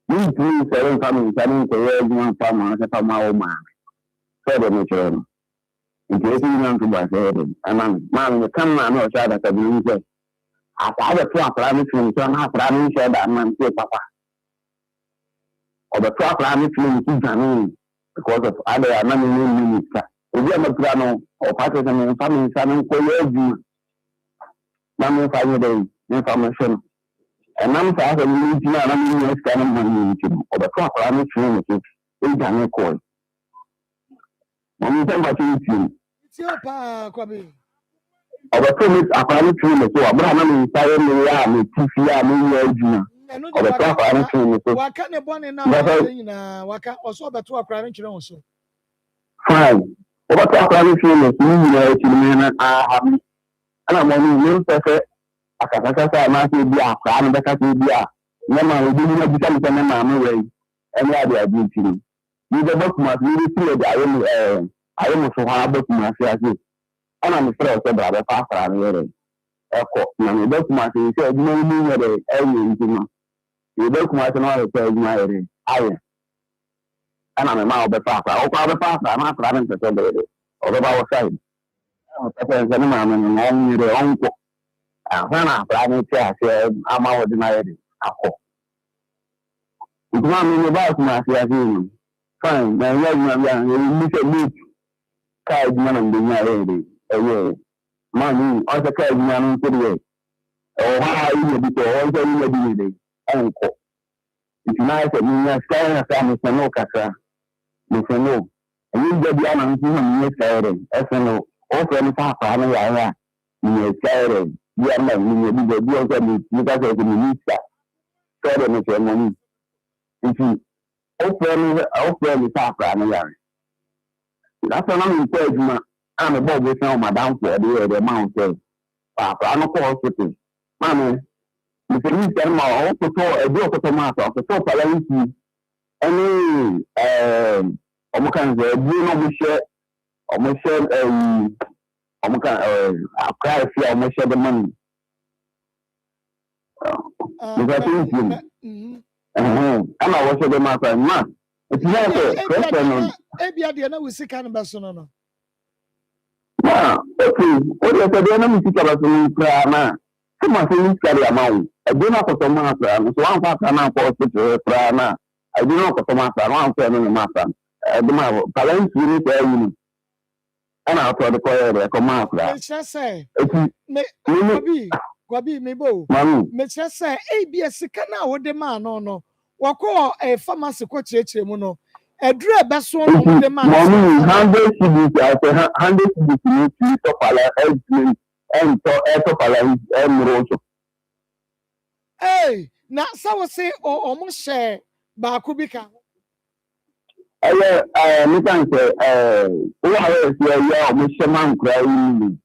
ni ti se ren family tani ko ye ju pa ma se pa ma o maami so de me chere nti na ntu ba se ere anan maami kan na no sha da ka bi ni se apa ada tuan pelani film tuan pelani saya dah nanti papa. Ada tuan pelani film itu jangan because of ada yang namanya minista. Jadi ada pelani opasi sama family sama kolegi. Nama saya dari information. Nama saya dari minista nama sekarang minista. Ada tuan pelani film itu jangan kol. Mami saya baca itu. Siapa Kwabi? Ọbẹ tó mi àfààní tún mi so àbúrò àná mi sáré mi yá mi tí fi yá mi yẹ ẹdùnà ọbẹ tó àfààní tún mi so. Waka ne bọ́ ni náà wọ́n ṣe yìnyín waka ọ̀ṣọ́ ọbẹ̀ tó àkùrà ní kyerẹ́ wọn so. Fine ọbẹ tó àfààní tún mi so yìnyín ẹtì mi ní àhàmì ẹnna mo ní ìlú pẹpẹ àkàtàkàtà máa ṣe bí àkùrà ní bẹ́ẹ̀ ṣe bí à ní ma ojú ní ẹbí sábì sẹ́ni máa mú rẹ̀ ẹni àdé àdé ìtìrì ní ìjọba bọ́kùnmá sí ní sílẹ̀ dé ayé mo sọ wọn abọ́kùnmá sí àṣẹ. Ana mi fẹ́ ọ̀sẹ̀ bàbá fàáfàá mi rẹ̀ ẹ̀kọ́ na mi bẹ́ẹ̀ kuma ṣe iṣẹ́ ẹ̀dúnmọ́ ní yẹrẹ ẹ̀yẹ ìdúná ìbẹ́ kuma ṣe náà ẹ̀kọ́ ẹ̀dúnmọ́ rẹ̀ ayẹ ẹ̀nà mi máa ọbẹ̀ fàáfàá ọkọ̀ ọbẹ̀ fàáfàá máa fàá mi pẹ̀pẹ̀ bẹ̀rẹ̀ ọbẹ̀ bá wọ sáyid pẹ̀pẹ̀ ẹ̀sẹ̀ ní màmí ni wọ́n ń yẹrẹ ọ̀nkọ̀ àfẹ́ náà fàá mi tí a ṣe amáwọ̀ dín náà yẹrẹ akọ̀ ìtumọ̀ mi ni báyìí kuma ṣe àṣẹ yìí fine na ẹ̀yẹ ìgbìmọ̀ bí i àwọn ìmúṣẹ́ lóòtù káà ìgbìmọ̀ náà ń gbé ní ayé rẹ̀ ẹyẹ maami ọsẹ ká ẹdínwó anú nkiri yẹ ọwọ ha ilẹ bi tọ ọwọ nsọ ilẹ bi yẹlẹ ẹnkọ ìtumọ̀ ayẹsẹ mi nyẹ sikayi na sá mi sẹ ní ọkasa mi sẹ ní o ẹni ìjẹ bi ama nso hàn mi nyẹ sikayi rẹ ẹsẹ ní o ọfẹ ní fàáfà ní yàrá mi nyẹ sikayi rẹ bí ama mi nyẹ bi bẹ bí ọsẹ mi kásẹ ẹsẹ mi ní sika sọ dẹ mi sẹ mọ mi nti ọfẹ ní fàáfà ní yàrá lásán náà mi kọ ẹdwuma. I'm a boy with no madam for the mountain. Papa, I'm a hospital. Mammy, if you need them all, a block of tomato, a top of any Omokan, Bruno Michel, Omokan, a cry for Omokan the money. I'm a watcher the matter, man. It's not a question. Maybe I didn't know we see kind of person. Okay, what is the dynamic of the prana? Come on, please carry a mount. I do not put a master, so one part and I'm forced to prana. I do not put a master, one fan in the master. I do my parents, we need to you. And I'll try to call a command. Let's just say, Kwabi, me bo. Let's just say, ABS, can now with the man, no. Wako a pharmacy coach, mono. A dread best one of the man. 100 CDs, 100 CDs, and Rosso. Hey, now so say or almost share Bakubika. Me can say, who are you, Miss Man crying?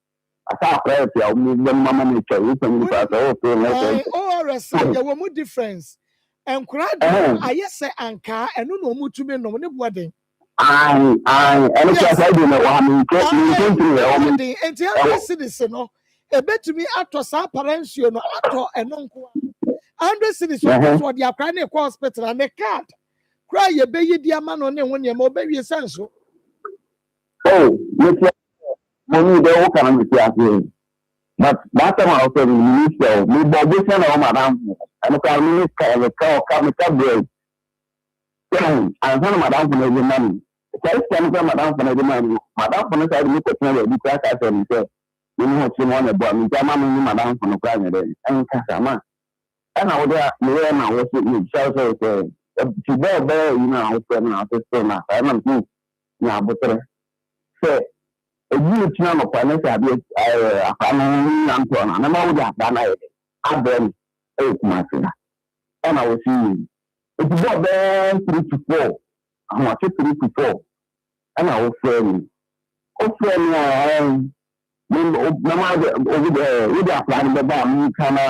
I saw prayer, when Mamma nature, you can look at the woman difference. And crowd, I say, Anka, and no more to be no wedding. And I do know one and tell citizen, a bet to me after some parents, you know, and uncle. 100 citizens for the Ukrainian hospital and a cat. Cry your baby, dear man, on them when you're more baby essential. Oh, money, they all come with you. But that time I was a minister, we bought this and all madam, and a minister and a cow come bread. And some madam for the money. The first time madam for the money, madam for the side, look at me, we crack as and say, you know what you want about me, Jamma, madam for the climate, and Cassama. And I would have, I was with me, Charles, ti bɛɛ yi na ahofɛ no ase so na saa nam tu na abotere sɛ ebi ekyina no kwa ne sɛ adeɛ afa no na ntɔ na ma wode afa na yɛ abɛɛ no ɛyɛ kumase na ɛna wɔsi yi eti bɛɛ 3 to 4 ahoɔkye 3 to 4 ɛna wɔfrɛ mi ofrɛ mi a na ma wode afa no bɛba a meka na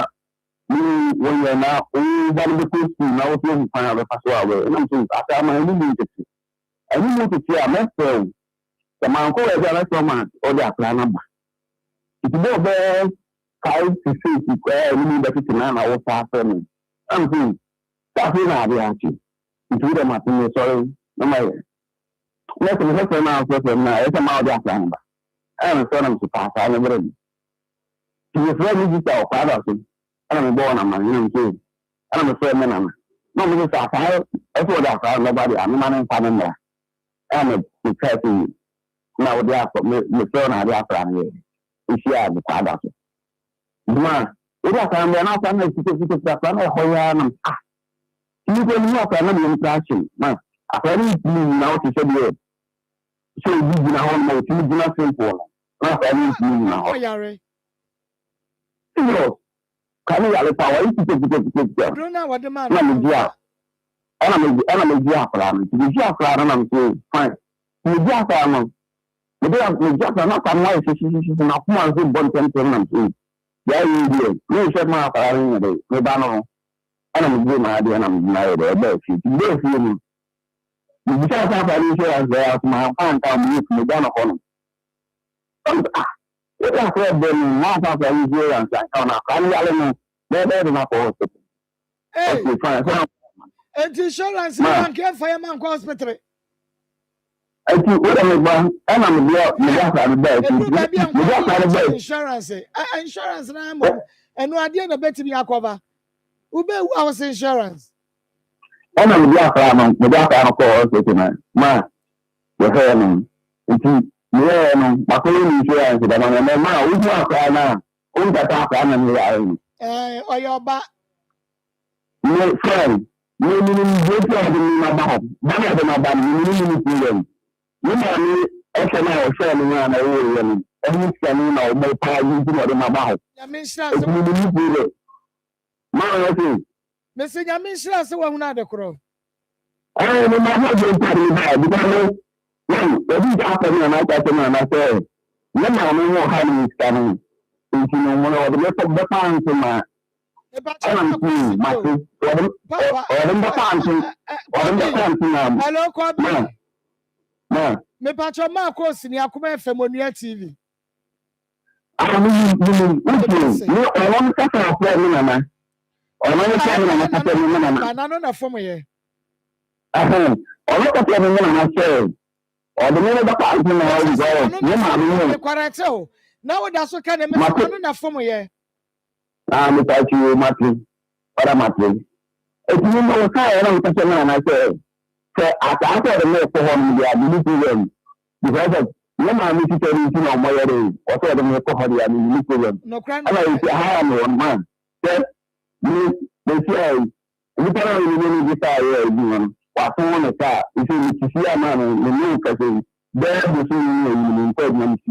when you're now, that is the school now, to find out the first hour. And I'm saying, after my new to I need to see a message. The man called as a restaurant or the plan number. It's more bad 5 to 6 square, we need to 9 hours after me. I'm saying, that's not the answer. It's with a Martin, sorry, no matter. Let's look for now, it's a mouth of number. I'm sorry to pass, I never ready. To your friend, is our father. I'm born on my young kid. I'm a friend, man. No, because I thought that nobody, I'm not in family. I'm a person. Now, they are the phone, I have family. If you are the father. Ma, it was a man, I'm a plan of Hoyan. You can not a family interaction. Ma, I can't now to say you. So you know, my two do not simple. Not any now. Kami ya lepa wa iti te. Bruna wa demand. Na mejia. Ana mejia fra mi. Mejia fra na mse fine. Mejia fra no. Mejia fra na kwa mwa sisi na kuma nse bon temtem na mse. Ya yi die. Ni se ma fra ni de. Me ba no. Ana mejia ma de ana mejia de be fi. De fi ni. Mejia fra ni se as there ma fan ta mi me ba no kono. It has been one of the insurance on a family. They're not for hospital. And insurance, man can't fireman hospital. I think what I'm and I'm the best. Insurance, insurance, and no idea the bet to be a cover. Ube was insurance. And I'm the hospital. Ma, you're hearing it. Yeah, no, but insurance, but I'm a man who's not now. Who's that happening? Or your back. No, friend, no, about them. You know, SMI selling around the area, and you can know more power using my mouth. Mr. Yamisha, so one other crow. I don't know how to tell you because. Every afternoon, and I say, let me know how it's coming. If you know one of the rest of the time to my hello, Kobe. Me patcho Marco Senior Akoma FM TV. I want to talk about Mama. I want to talk about Mama. I from here. I want to talk about Mama. Or the minute the party now go. Now that's what kind of man from here. I'm without you, Martin. What am I doing? If you know, I don't touch a man, I say, after the milk for him, they are deleting them. Because of no man, you tell on my way, or the milk for the deleting no crime. I say, I am one man. They say, we can't really decide. Someone a car, if you see a man in the new cousin, there was in pregnant.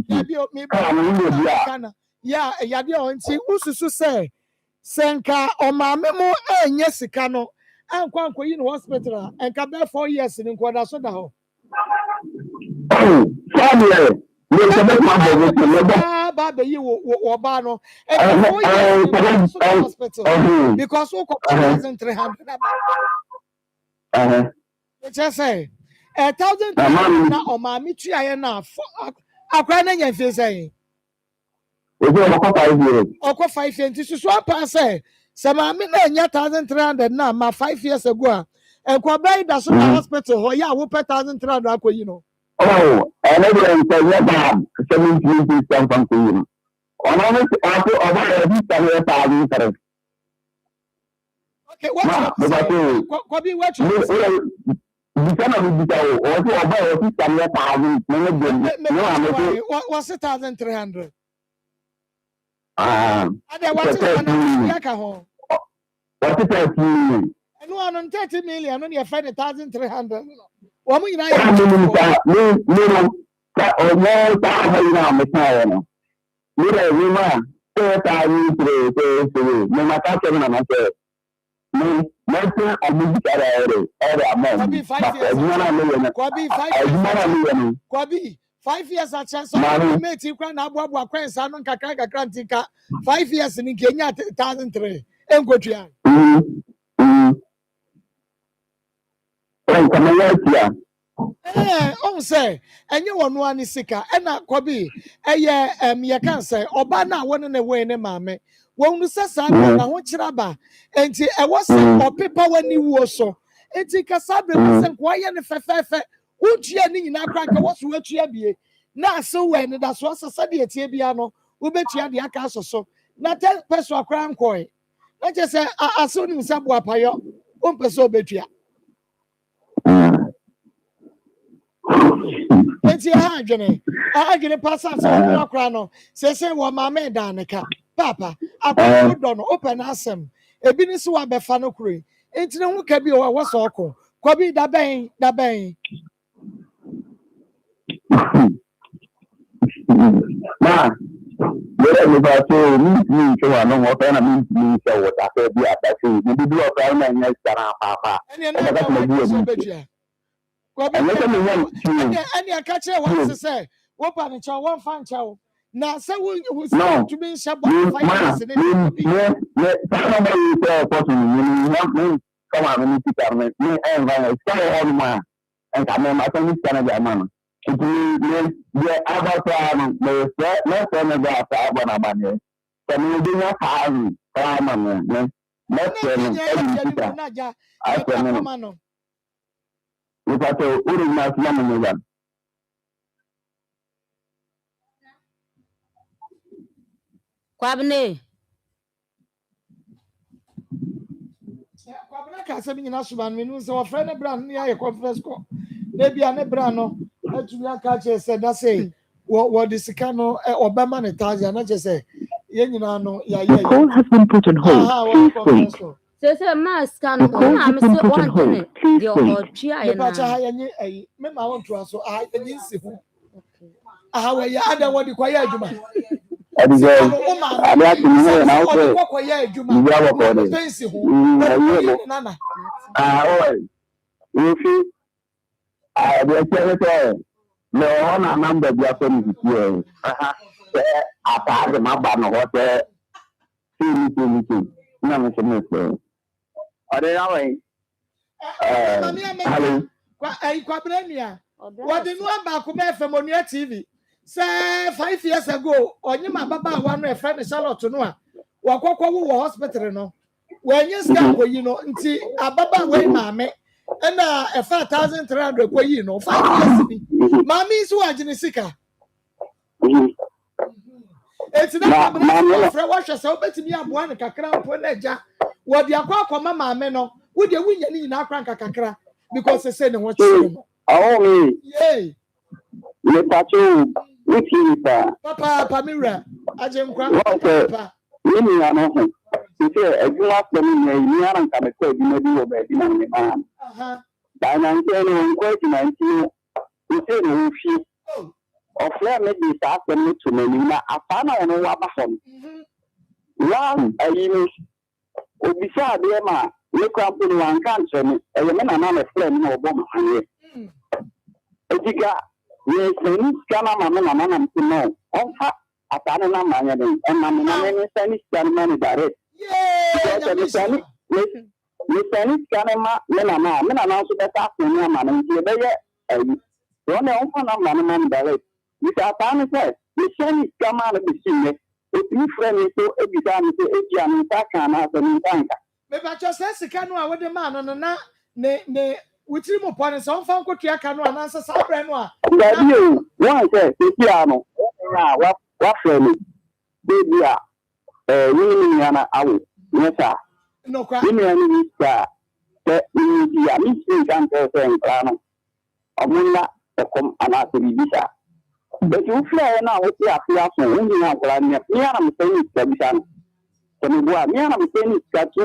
Yeah, Yadio, and see who's say, Senka or my memo, and yes, Cano, and Quanco in hospital, and come back 4 years in Quadasoda. Oh, Samuel, there's a bit more Baba, you or Bano, and 4 years in hospital because 1,300. Just say 1,000 now or my mitri enough. I'll cry and you say. Oko 5 years. This is what I say. Some I mean, 1,300 now, my 5 years ago. And Quabai does not hospital. Oh, yeah, we pay 1,300, you know. Oh, I never said what bad. 17 something to you. On honest, after over okay, what you what's 1,300? What's it? no on 30 million on your friend 1,300. Woman, no or more time the time. Mira, woman, 4,000 no matter no matter a music every month. 5 years a chance of mate you can have what friends are non kakrantika 5 years in Kenya 1,003 and go to say, and you want one is sicker, and not Kobi. You can say, Obana one in a way, and mammy. When you say something, I want Chiraba, and I was or paper when you were so. And take a sabre was quiet and fefe. Would you in a crack? What's what you be? Now, so when that's what society at Tibiano, we bet you had the acas or so. Not 10 peso crown coin. Not just say, I saw him some wapayo, 1 peso betia. It's your agony. I get a pass out of crano. Say, what my man Danica. Papa, I don't open Nsem. A business one be fanocry. It's no can be or was all. Quabi da bang, da bang. Ma, whatever about so me, so I know what I mean to me, so what I said, yeah, that's it. You do a crime and next Papa. And you're not going to and you catch it once to say, what on a one fan chow. Now, so will you to be shabby? Come on, me and I and I mean, I think Canada, man. The other time, no son of that, I want a man. Can you do not have man? I can. If I tell you, not young. Kwabne. Kwabna say me na suban me no say o friend brand near your conference call. Maybe an brano to be a catcher said that say what the sicano Obama and Taja, not just say, no, yeah. Call has been put on hold. Please wait. Say, mask can I'm still wanting it. Remember, I want to ask, I didn't see who. How are you? I don't want to quiet you. I got to know now. I no one number Japanese here. I pass my banner water. No, are they away? What the one back from on your TV? Say 5 years ago, on your Baba one friend Charlotte to know. Wakwa hospital no. When you start, you know, until a Baba way, mammy. And a 5,300 per year, 5 years. Mammy is watching a sicker. It's not a friend. Watch us open to me. I'm one a crown for Nedja. What the aqua mamma meno would you win in our crank a cacra because they said what you oh, yay. With you, Papa, Pamira, I didn't cry. You say a glass of me, and come a quite maybe obey the man. Diamond, quite 19. You say, no, she or flare maybe after me to me. I found out what happened. One, I use beside the Emma, look up in one country, and the men are not a friend no woman. Ediga, yes, can a man to know. I can't know and my Spanish can manage it. Yes, Spanish canema, men are also the task in your man and the don't know for man ballet. With our time said, the Spanish come out of the scene. If you friend is so every time to Asia and Takan as an Tanka. Maybe I just says the canoe with the man on the ne which him upon his own phone could you canoe and answer Sabrina. You one says, Piano, what friend? Baby, Yana, I will. Yes, sir. No crap. That India, Miss Canto and Plano. Amunda, the come and after the but you fly now with the affairs when you have planned your saying, Sabisan. Can you go? I'm saying it's got you.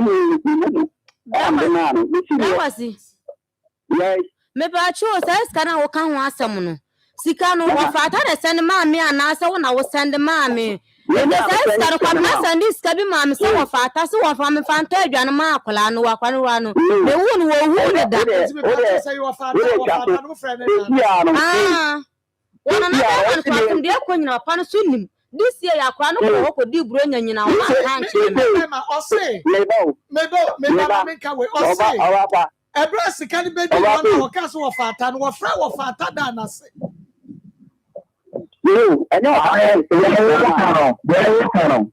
Yes. Maybe I chose as can I walk on someone. Sikano or father send mammy and answer when I was send the mammy. And this cabin mammy, so of father, so of family fantasy and Marcolano, Aquano. The one who wounded that. One another one, dear Queen upon swimming. This year, I can't walk deep brain in our country. Maybe Ebrasi can be one castle of fat and what flower of fat than us. You, I know I am very calm.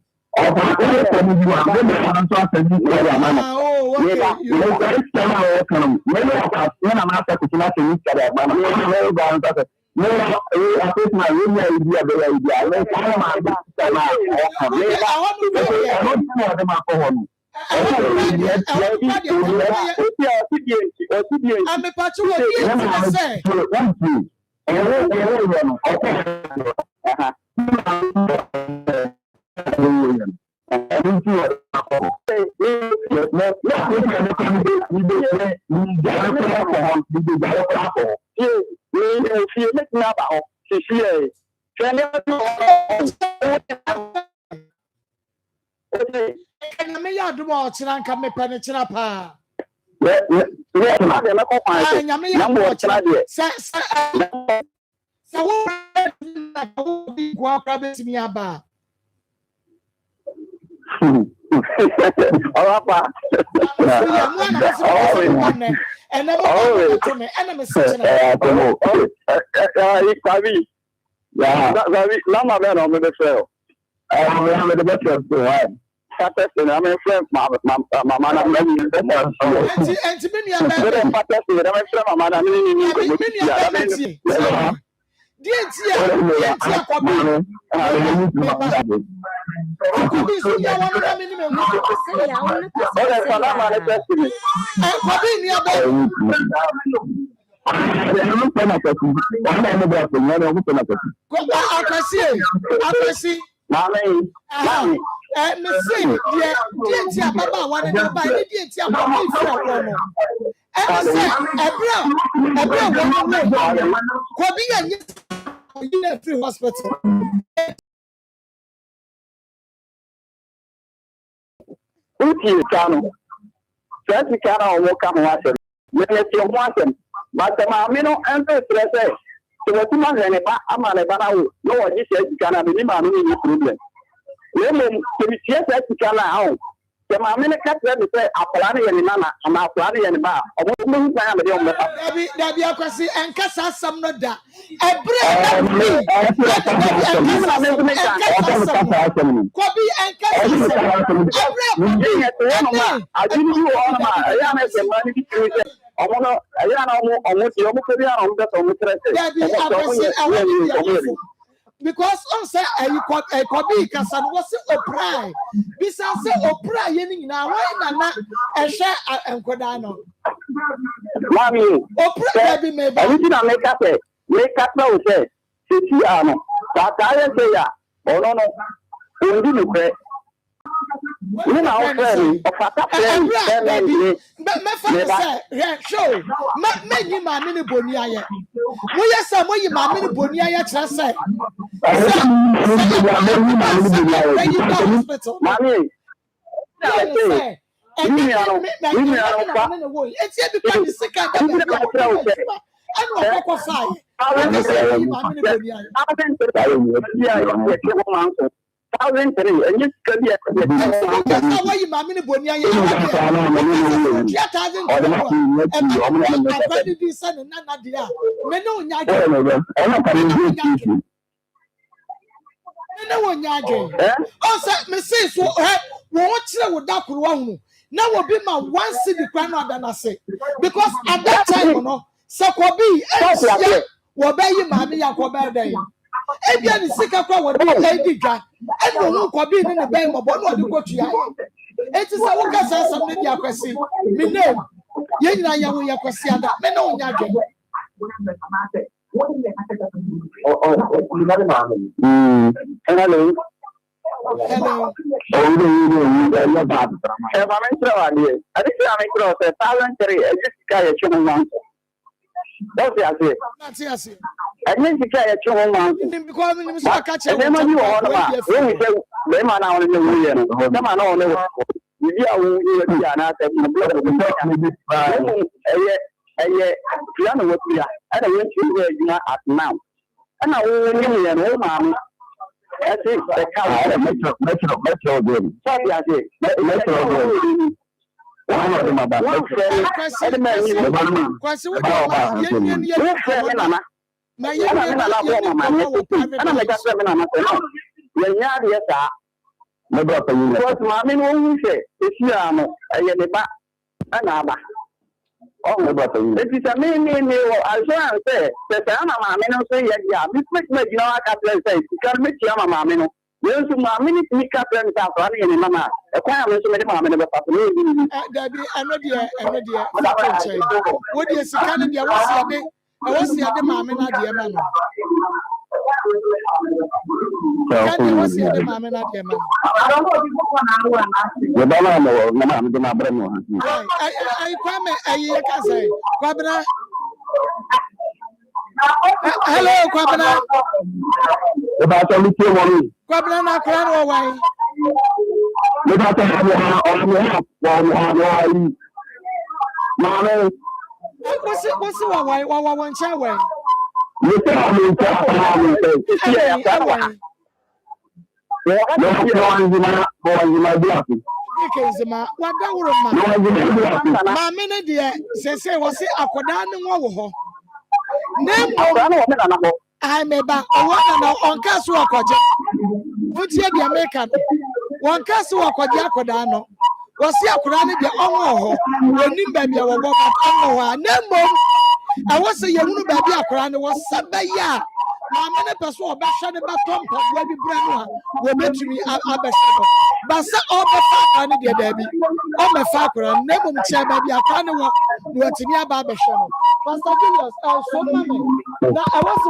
But the Mamino and the Stress. So what you want to Amana, no, this is Ghana, the Mamma problem. Women, to be yes, that's Ghana home. The Mamina cat say, Apolani and Nana, and Apolani and Bar. I won't move and Casa some not that. Because on say you could be Cassan was a pride. Besides, say, oh, pry now, why not? Share and Codano. Mommy, oh, pray, maybe I make up it. Make up no say, Siciano. But I say, oh, no, no, no. You know, friend, show, make you my mini bonia. We are some way my mini bonia just say. Mommy, it's yet to be sick. And you could be a mammy bonia. Now will be my one city crown than I say. Because at that time, you know, Sakobi, will buy you, mammy, and Koba Day. Ebian is sick of what lady got, and no one be in the bank of what you go to you. It is a worker says something you can see. Me name, Yana Yakwasianda, Meno Yagi. Hello. Hello, Kwabena. Kwabena na kran wo wai. What's wa wai wa ncha wai. Zima wada wuro ma. Ma me ne de sese wo se akoda ne wo wo ho. Nemo I meba owana na onka so akoje. Futie de America. Wonka so akoje akoda no. Wo se akoda ne de onwo ho. Onim ba bia wo bo onwo ha. Nemo I was a young baby akoda ne wo sabaya. Mama ne person obehwe ne batom pabua bi brano wo metumi abehwe basa obefa akane de dabi o mefa akora na mum che baby akane wo watimi aba abehwe no Pastor Julius so mama na I was so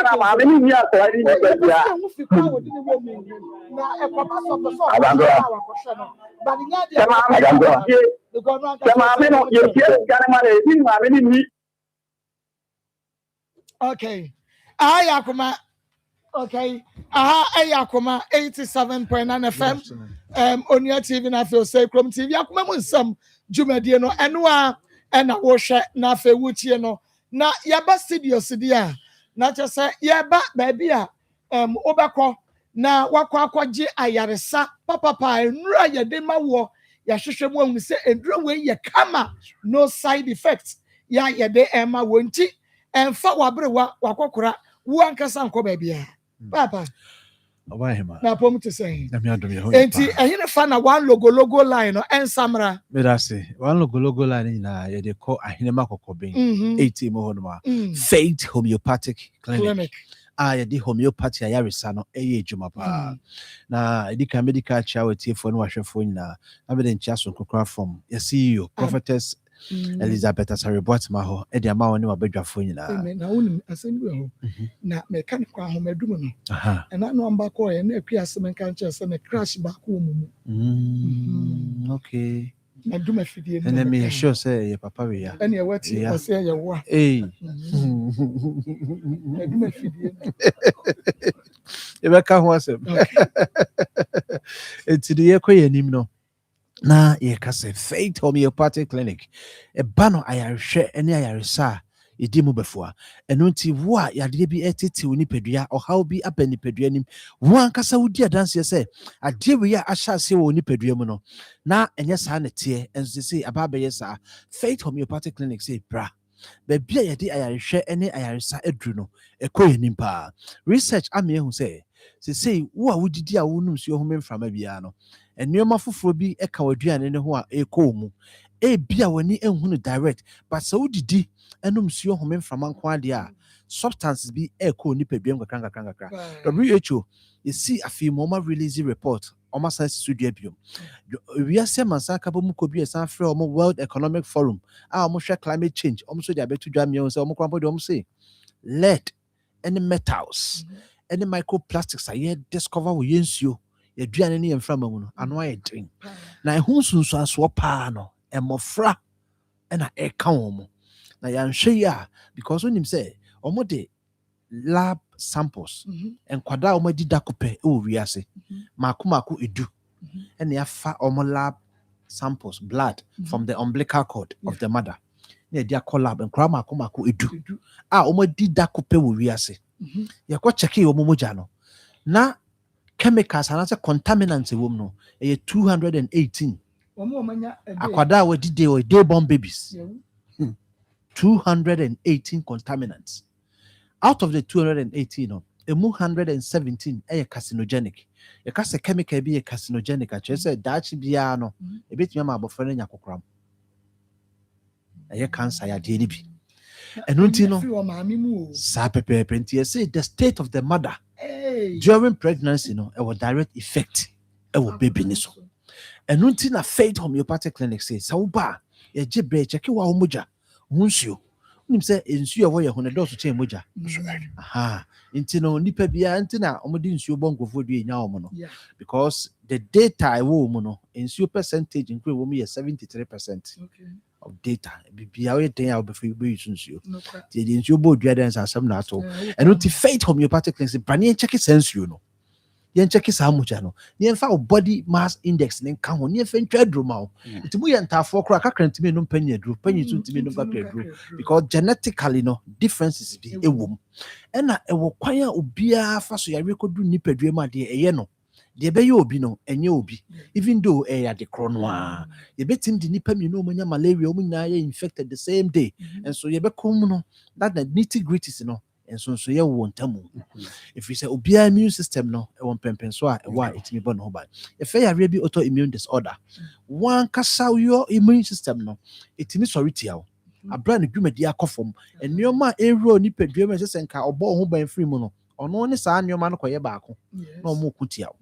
na mama ni mi akora ni bia na e papa so so but nya de mama no ye gana mare ni mama ni mi. Okay. Akoma. Okay. Akoma 87.9 FM. On your TV na feel say Chrome TV. Akoma mo nsam dwumadie no eno a na wo hwe na fe wutie no. Na yaba studio sidia. Na chese yaba baabi a obekọ na wakọ akọje ayaresa papa enura ye de mawo ya hwehwe mu ahunu se enduro we ye kama no side effects ya ye de ema wonti emfa wabrewa wakọkora wo ankasa nko baabia papa Obahema na pom to say na me adom ye ho enti ehine fa na one logo line no ensamra me da say one logo line na ye de call ahine makokoben 80 mo hono ma Faith Homeopathic Clinic ye de homeopathy ayaresa no eye adwuma pa na edika medical charity for no ahwefo nyina na be de nchiaso kokora from your CEO prophetess Elizabeth Asariboatma ho e de ama woni wabadwafo nyina na woni asembu ho na mechanical ahomadum no na no amba ko ye na akua asem kan chese na crash ba ko mu okay na duma fidie na me sure say ye papa we ya ene wati ase ye wo na duma fidie e be ka ho asem etidi ye ko ye nim no na ye ka say Faith Homeopathic Clinic e ba no ayarehwe ene ayaresa edi mu befua eno nti wo a yade bi etete oni pedua o how bi abani pedua nim wo ankasa wodi adanse say ade we ya ahyase wo oni pedua mu no na enye sa na tie enso say aba be yesa Faith Homeopathic Clinic say bra be bia yade ayarehwe ene ayaresa edru no ekoye nimpa research ame hu say wo a wodidi a wonum so ho memframa bia no enema foforo bi eka waduane ne ho a ekomu bia wani ehunu direct but so didi enum suo ho memframa nko ade a substances bi eko ni pedwem kakra WHO you see afi moma release report oma science studio biom we are say mansaka bo muko bi san frɛ omo World Economic Forum a omo hwɛ climate change omo so dia betu dwa me say omo kwampo de omo say lead any metals any microplastics are discover we yensuo yɛduane ne yɛmfra ma mu no ano ayɛ den na ɛho nsunsuasoɔ paa no mmɔfra ɛna ɛka wɔn mo na yɛanhwɛ yi a because wonim sɛ ɔmo de lab samples nkwadaa a ɔmo adi da kopɛ ɛwɔ wiase maako edu ɛna yɛafa ɔmo lab samples blood from the umbilical cord of the mother na yɛde akɔ lab nkwadaa maako edu a ɔmo adi da kopɛ wɔ wiase yɛkɔ kyɛke ɔmo mogya no na chemicals anaasɛ contaminants ɛwɔ mu no ɛyɛ 218 akwadaa a wɔadi day born babies 218 contaminants. Out of the 218, emu 117 are carcinogenic. You can say chemical be carcinogenic. I just said that bia no. A bit yama abofra nya kokram. Aye cancer ya DNB. And untino sa pepe penti say the state of the mother during pregnancy no a direct effect e baby ni so. And untina faith homeopathic clinic say sauba ye jebre check wa homoja hunsuo nim say ensuo wo ye ho ne dɔso kyɛn moja aha nti no nipa bia nti na ɔmode nsuo bɔ nkofo du enya ɔmo no because the data I wo mu no ensuo percentage nkwe wo mu yɛ 73% of data bibia we den a obefa be use nsuo ti de nsuo bɔ dua den asɛm na ato ɛno ti faith homeopathic clinic brane check sensuo no yen check sa moja no yen fa body mass index ne nka ho ne fa ntwa aduro ma ho nti mu ye ntafo kora kakra ntimi no panyi aduro panyi so ntimi no kakra aduro because genetically no differences bi ewom ɛna ɛwɔ kwan a obia fa so yare kodu nipadua ma de ɛyɛ no de be ye obi no enye obi even though ya de krono a ye betim de nipa mi no manya malaria o munya ye infected the same day and so ye be kom no that the nitty gritties no and so ye wo ntamu if you say obia immune system no e won pempen so a e wa etimi bo no ho ba e fe yare bi autoimmune disorder one kasa your immune system no etimi sorry tia o abra ne dwumadi akofom enioma ero nipadua me se nka obo ho ban free mu no ono ne saa enioma no koye baako na omo kutia o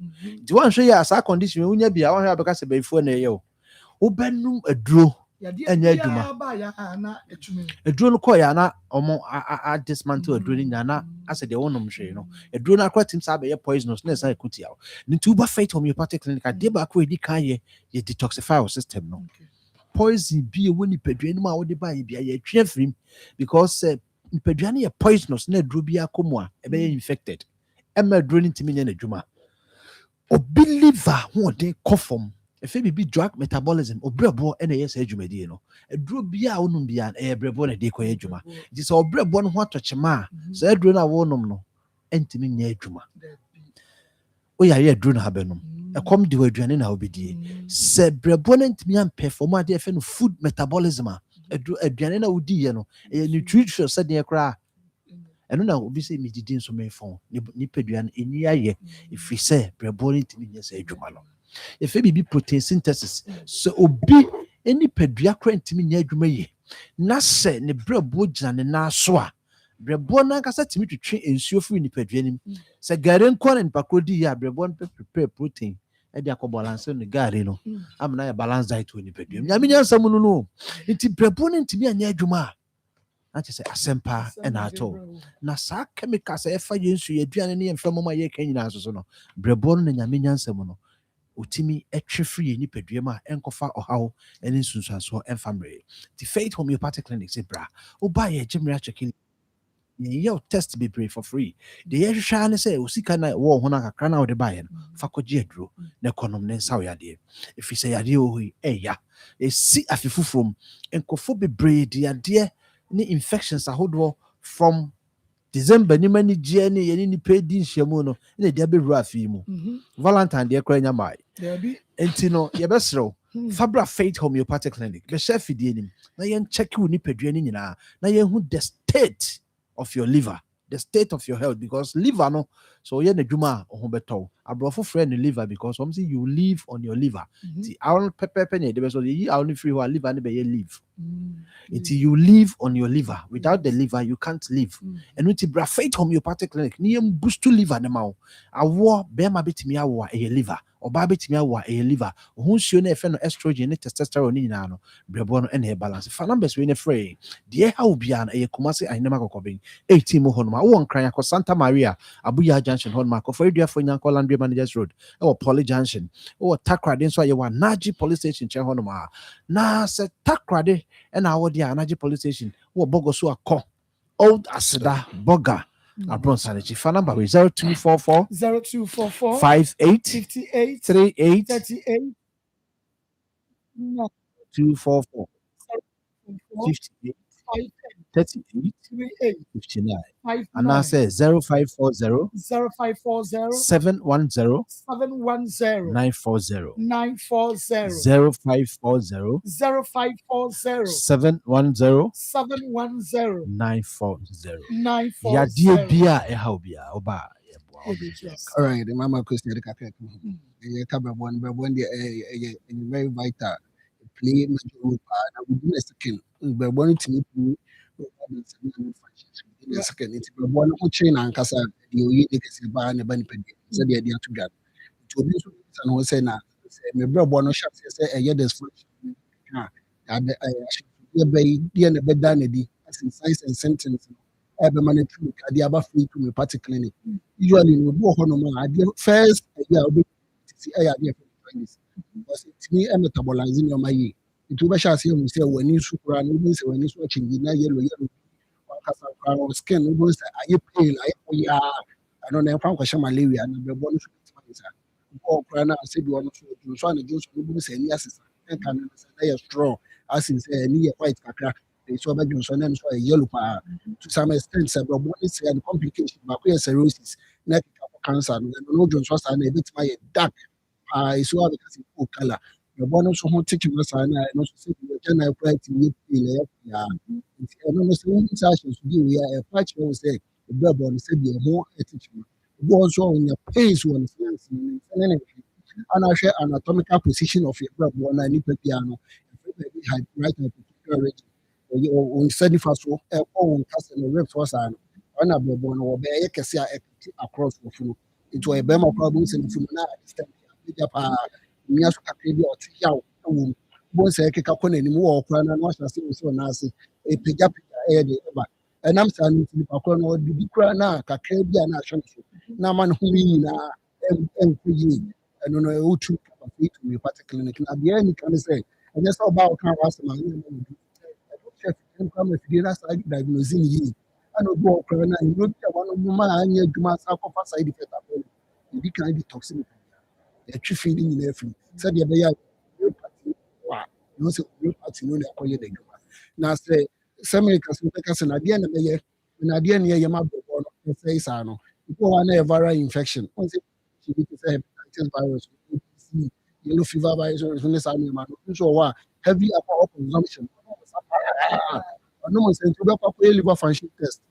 di wan hwe ya saa condition unya bia wan hwe abeka se baifo na ye o obenum aduro enya aduma aduro no koya na omo a dismantle aduro ni na ase de wonom hwe no aduro na akwatim sa be ye poisonous na sa kutia o nti uba fight homeopathic clinic de ba ko edi kan ye detoxify our system no poison be woni padua no ma wo de ba ye bia ye twa frim because padua no ye poisonous na aduro bia komu a e be infected emma aduro ni ntimi nya na adwuma obi liver ho de kofom efe bibi drug metabolism obrebo na yes adwumadi no aduro bia wonum bia e brebo na de koye adwuma it is obrebo no ho atochema so aduro na wonum no entimi nya adwuma o ya ye aduro na habenum ekom de aduane na obedie se brebo na entimi am perform ade efe no food metabolism aduane na wodi ye no e nutrition said de kra eno na obi se mi didi nso me fon ni peduane eni aye if we say brebo na entimi nya se adwuma no if bibi protein synthesis so obi any pedua kra ntimi nya adwuma ye na se ne brebo gina ne na so a brebo na kasa timi twetwe ensuo firi ni pedua nim se gare nko na npakodi ya brebo no prepare protein e de akobalance no gare no amna ya balance diet we ni pedua nya me nyansa mu no nti brebo na ntimi anya adwuma a che se asempa e na ato na sa chemicals e fa yensu ye aduane ne yemfa mama ye kan nyina so no brebo no na nya me nyansa mu no utimi etwe free ni padua ma enkofa ohaw ene sunsuaso enfamre the faith homeopathic clinic say bra oba ye gemra checking ye test be pray for free the ye hwa ne say osika na wo ho na kakra na wo de ba ye no fa koje aduro na ekonom ne nsaw yade if you say yade o ya e si afifufrom enkofo be breed yade ni infections ahodo from December ni mani je ni ye ni pedi nhyiamu no na dia be wura afi mu Valentine de kra nya mai enti no ye be srew Fabra Faith Homeopathic Clinic be chef fidie nim na ye check wu ni padua ni nyina na ye hu the state of your liver, the state of your health, because liver no so ye na dwuma ho beto abrofo friend liver because some say you live on your liver ti our pepper ne de so ye only free wa liver ne be ye live until you live on your liver. Without the liver you can't live and with Faith Homeopathic Clinic ni boost to liver ne ma wo awo be ma betimi awo e liver ɔbaa bɛtumi awo a ɛyɛ liver ho nsuo no ɛfɛ no estrogen ne testosterone ne nyinaa no brɛboɔ no ɛna ɛbalance fa numbers wei ne frɛ deɛ ɛha wo biara no ɛyɛ Kumasi Ahenema Kɔkɔbɛn 18 mu hɔ nom a wowɔ nkran akɔ Santa Maria Abuya Junction hɔ nom akɔfɔ aduafo nyankɔ Landry Managers Road ɛwɔ Poly Junction wowɔ Takrade nso a yɛwɔ Anaji Police Station kyɛn hɔ nom a na sɛ Takrade ɛna awɔ deɛ Anaji Police Station wowɔ Bogo so akɔ Old Aseda Boga Abron Sanichi. Phone number 0244 58 38 244 58 38 59. And I say 0540 710 940 0540 710 940. Yadia bia ehaubia oba. All right, the mama question the kaka. Cover one by one very vital. Play major role within a second. But one to in a second, it's one chain and Casa, the Oyeka and the Baniped, said the idea to get. To be and was saying, my brother, one shot says, a year there's I should be the bed done, as in size and sentence. Every man to the other free to my party clinic. Usually, we go on idea first, a year to see a idea for this. Because it's me and metabolizing your money. It will be sure to say when you super and when you watching the yellow skin, we will say, are you pale? I don't know if I'm question malaria and the bonus. Go Prana said you want to try to do some yes, and can say a straw, as in say, near white cacra. They saw back on Sunday a yellow power to some extent, several bodies and complications, but we are cirrhosis, neck cancer, and no Jones was a bit my dark. I saw because it's color. The bonus who take you and I also say the general pride to you. Yeah, enormous sessions to give you a patch will say the Bourbon said you're more attitude. Also in your pace one and I share anatomical position of your Bourbon and Nipper piano. Right on 71st own customer reps was an honorable one or bear across the food. It was a Bema problems in the Fumana. Miasu kakrebi oti ya wo bon se keka kone ni mu wo kra na no hya se so na ase e pega e de eba enam sa ni nipa kra no di kra na kakrebi na ahwe so na ma no hu nyina enkuyi eno no e otu fit me particular clinic na bia ni kan say enya so ba o kan wase ma ni mo du chef en kam e fidira sa diagnosing yi ano bo kra na ni no bia wano mu ma anya adwuma sa ko fa side effect apol di kan di toxin a tree feeding in every said the bear no party no acquire the guma. Now say some Americans and again the year and again near Yama say Sano. People want a viral infection. Once she say hepatitis virus, yellow fever virus, so heavy alcohol consumption. No one said to liver function test.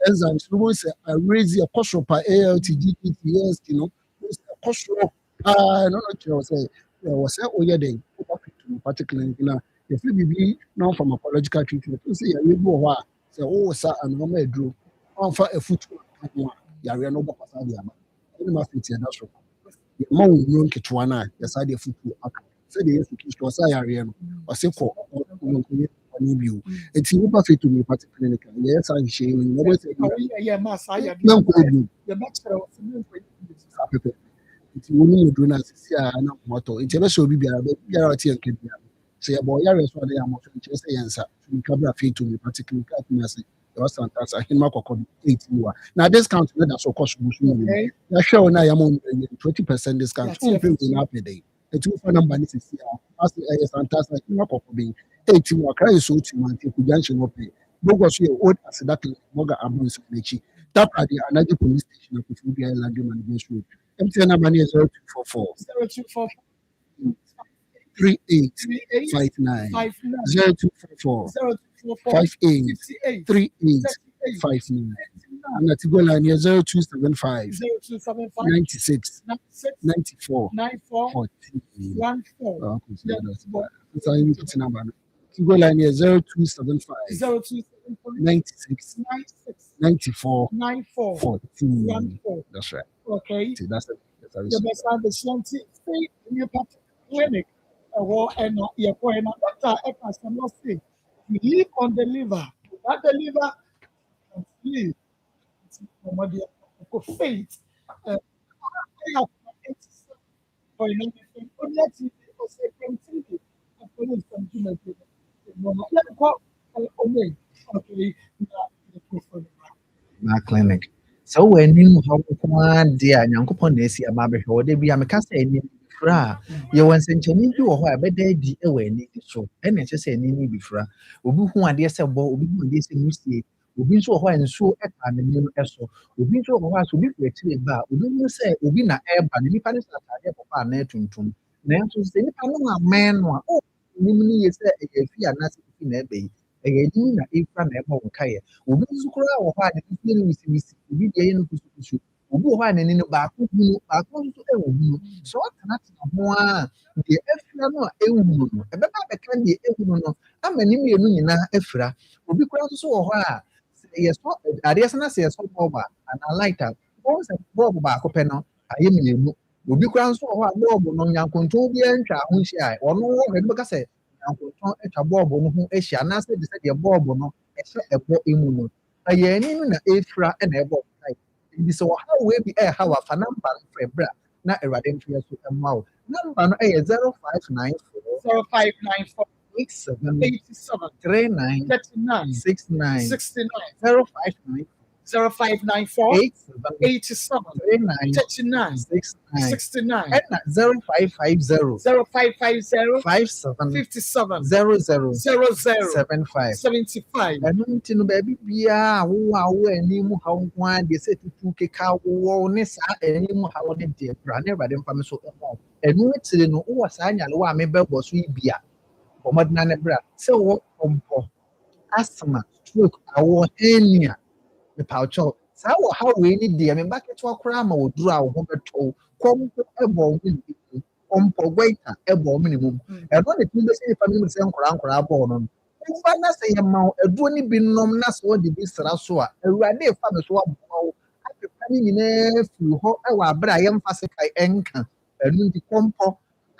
Enzymes, no one say I raise your cost per ALT, GPTS, you know, cost no, say, was a year day, particularly, if you be known from a biological treatment, you see, you go, say, oh, sir, and no may drew on for a foot. Yari no Basadia. You must be that's right. The Mount Young Kitwana, the side of foot. Say the institution was Arian or say for you. It's super fit to me, particularly. Yes, I'm shaming. Nobody said, yeah, Mass, I have no good. The master of it's only doing as a motto. It's ever so be a tea and kid. Say about Yaris what they are more just answer. You come fit to me, particularly. There was some answer. Him Marco 8 more. Now, this count, that's of course, I show now I'm on 20% discount. 2 a day. A 2 for number is here. As a fantastic Marco being 8 more. Cry so to my junction of pay. Bogos here, old as that Moga Abus Mechi. Tap at the another police station of the Landry Managers Road. MTN number is 0244 3859 0244 58 3859 and at go line 0275 96 94 14 go line 0275 96 94 14. That's right. Okay. See, that's it. very You soon. must understand the state homeopathic clinic. And your point, doctor, as I must say, you live on the liver. That the liver can live. Faith. I have 87.9 only to say continue. I follow some human being. Let me call Omeg. Okay, My clinic. So when you have one dear Yankupon Nesi Amabe, or they be a Macassa fra. You want sentient you or whatever they did away need so. And it's just say any before. Ubu who are dear Sabo, Ubu this in Musti, Ubi so when so at and the new Esso, Ubi so was to be actually about, Ubi say Ubina air, but the Nipanis are for Netuntum. Now to say Nipanuma man, oh, Nimini is a fear Nasi in a bay. Again, if I'm a Kaya. Obi nso koraa wɔ hɔ a ne tiri no wisimisi obi deɛ yɛ no kusukusu obi wɔ hɔ a n'ani no baako hunu baako nso ɛwɔ hunu so ɔtenatena ho a deɛ afira no a ɛhunu no ɛbɛba abɛka deɛ ɛhunu no ama ne mmienu nyinaa afira obi koraa nso wɔ hɔ a yɛsɔ adeɛ sɛ na sɛ yɛsɔ bɔɔbo a anaa light a wɔn sɛ bɔɔbo baako pɛ no ayɛ mmienu obi koraa nso wɔ hɔ a bɔɔbo no nyankontɔn biara ntwa ho hyia a ɔno wɔ hɔ ɛde bɛka sɛ nyankontɔn atwa bɔɔbo no ho ahyia anaasɛ de sɛ deɛ bɔɔbo no ɛhyɛ ɛbɔ emu no na yɛn ani no na efira ɛna ɛbɔ ɔtae ebi sɛ ɔha wei bi ɛha wɔ afa namba no frɛ bra na awurade ntoyɛ so ɛmoa wo namba no ɛyɛ 0594 87 39 39 69 69 059 0594 87 39 39 69 69 ɛna 0550 0550 57 57 00 00 75 75 ɛno nti no baabi biara a wowɔ a wowɔ anim ha wo nko ara deɛ sɛ tutu keka wowɔ ne saa anim ha wo ne deɛ kura ne awurade mfa me so ɛma wo ɛno tiri no wowɔ saa nyalewa a mebɛbɔ so yi bia bɔ mmɔdena ne bra sɛ wowɔ pɔmpɔ asthma stroke awɔ hernia mepawkyɛw saa wɔ ha wei ni deɛ memba ketewa koraa ma wɔduru a wo ho bɛtɔw kɔmpo ɛbɔ wo ne mu kɔmpɔ goita ɛbɔ wo ne mu ɛno ne tumi bɛsɛ nipa no mu sɛ nkoraa bɔɔ no wofa na sɛ yɛma wo aduro ne bi nom na sɛ wɔde bi sra so a awurade ɛfa me so waboa wo apepa ne nyinaa firi hɔ ɛwɔ aberɛ a yɛmfa se kae ɛnka ɛno nti kɔmpɔ